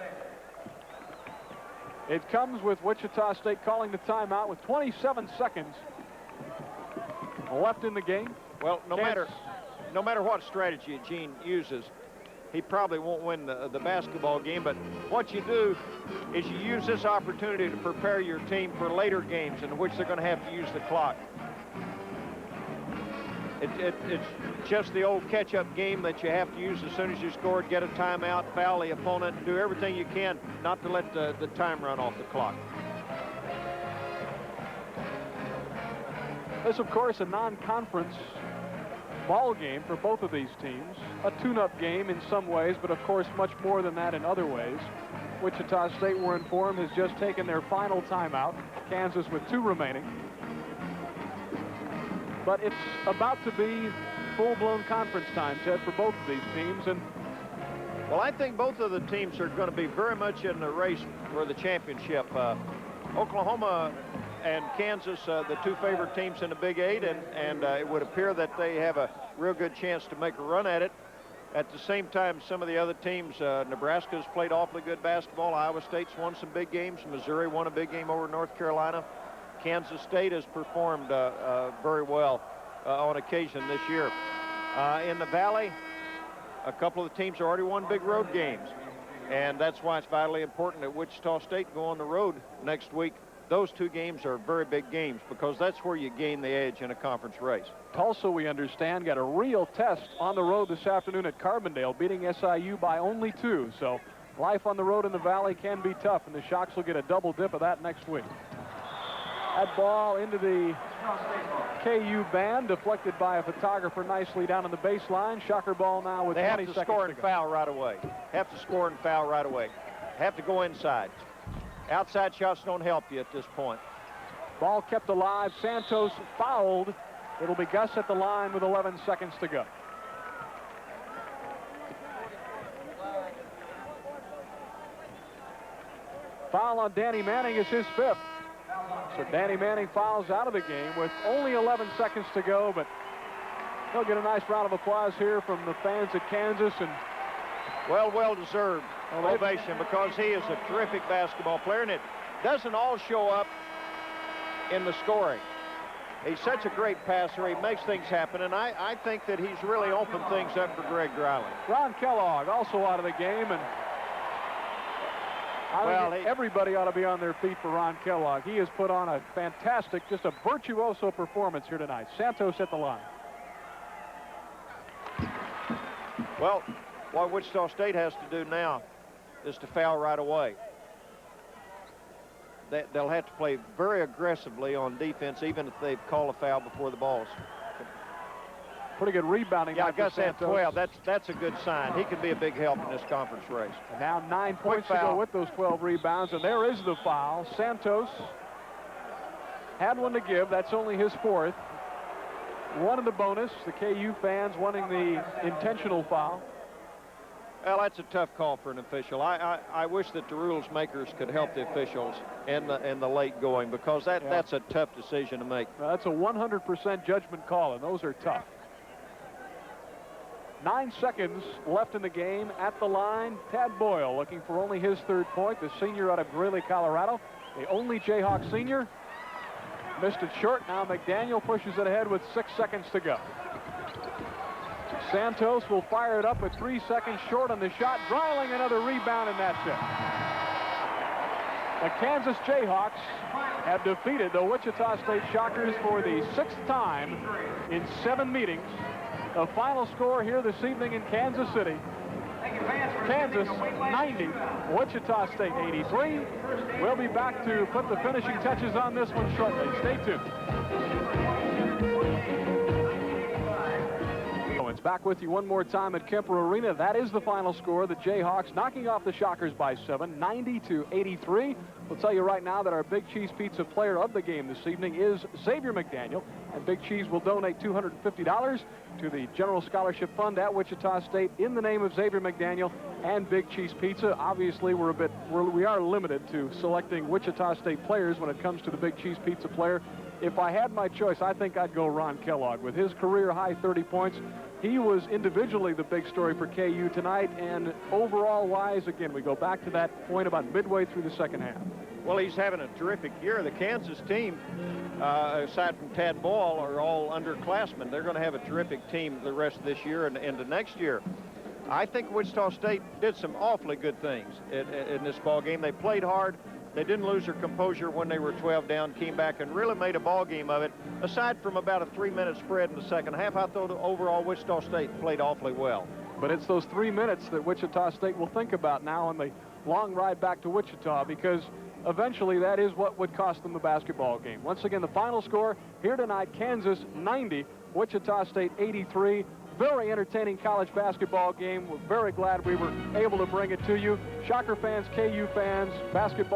It comes with Wichita State calling the timeout with 27 seconds left in the game. Well, no matter what strategy Gene uses, he probably won't win the basketball game, but what you do is you use this opportunity to prepare your team for later games in which they're going to have to use the clock. It's just the old catch-up game that you have to use as soon as you score, get a timeout, foul the opponent, and do everything you can not to let the time run off the clock. This, of course, a non-conference ball game for both of these teams. A tune-up game in some ways, but of course much more than that in other ways. Wichita State, we're informed, has just taken their final timeout. Kansas with 2 remaining. But it's about to be full-blown conference time, Ted, for both of these teams. And well, I think both of the teams are going to be very much in the race for the championship. Oklahoma and Kansas, the 2 favorite teams in the Big 8, and it would appear that they have a real good chance to make a run at it. At the same time, some of the other teams, Nebraska's played awfully good basketball. Iowa State's won some big games. Missouri won a big game over North Carolina. Kansas State has performed very well on occasion this year. In the Valley, a couple of the teams already won big road games, and that's why it's vitally important that Wichita State go on the road next week. Those 2 games are very big games because that's where you gain the edge in a conference race. Tulsa, we understand, got a real test on the road this afternoon at Carbondale, beating SIU by only 2. So life on the road in the Valley can be tough, and the Shocks will get a double dip of that next week. That ball into the KU band, deflected by a photographer nicely down on the baseline. Shocker ball now with 20 seconds to go. They have to score and foul right away. Have to score and foul right away. Have to go inside. Outside shots don't help you at this point. Ball kept alive. Santos fouled. It'll be Gus at the line with 11 seconds to go. Foul on Danny Manning is his 5th. So Danny Manning fouls out of the game with only 11 seconds to go, but he'll get a nice round of applause here from the fans at Kansas. And well-deserved ovation because he is a terrific basketball player, and it doesn't all show up in the scoring. He's such a great passer. He makes things happen, and I think that he's really opened things up for Greg Dreiling. Ron Kellogg also out of the game, and I think everybody ought to be on their feet for Ron Kellogg. He has put on a fantastic, just a virtuoso performance here tonight. Santos at the line. Well, what Wichita State has to do now is to foul right away. They'll have to play very aggressively on defense, even if they call a foul before the ball's. Pretty good rebounding. Yeah, Gus had 12. That's a good sign. He can be a big help in this conference race. And now 9 points to go with those 12 rebounds, and there is the foul. Santos had one to give. That's only his 4th. One in the bonus. The KU fans wanting the intentional foul. Well, that's a tough call for an official. I wish that the rules makers could help the officials in the late going, because that's a tough decision to make. Well, that's a 100% judgment call, and those are tough. 9 seconds left in the game. At the line, Tad Boyle looking for only his 3rd point, the senior out of Greeley, Colorado. The only Jayhawk senior. Missed it short. Now McDaniel pushes it ahead with 6 seconds to go. Santos will fire it up with 3 seconds short on the shot. Dreiling another rebound, and that's it. The Kansas Jayhawks have defeated the Wichita State Shockers for the 6th time in 7 meetings. The final score here this evening in Kansas City: Kansas 90, Wichita State 83. We'll be back to put the finishing touches on this one shortly. Stay tuned. Back with you one more time at Kemper Arena. That is the final score. The Jayhawks knocking off the Shockers by 7, 90-83. We'll tell you right now that our Big Cheese Pizza player of the game this evening is Xavier McDaniel. And Big Cheese will donate $250 to the General Scholarship Fund at Wichita State in the name of Xavier McDaniel and Big Cheese Pizza. Obviously, we are limited to selecting Wichita State players when it comes to the Big Cheese Pizza player. If I had my choice, I think I'd go Ron Kellogg. With his career-high 30 points, he was individually the big story for KU tonight, and overall-wise, again, we go back to that point about midway through the second half. Well, he's having a terrific year. The Kansas team, aside from Tad Boyle, are all underclassmen. They're going to have a terrific team the rest of this year and into next year. I think Wichita State did some awfully good things in this ball game. They played hard. They didn't lose their composure when they were 12 down, came back and really made a ball game of it. Aside from about a 3-minute spread in the second half, I thought overall Wichita State played awfully well. But it's those 3 minutes that Wichita State will think about now on the long ride back to Wichita, because eventually that is what would cost them the basketball game. Once again, the final score here tonight, Kansas 90, Wichita State 83. Very entertaining college basketball game. We're very glad we were able to bring it to you. Shocker fans, KU fans, basketball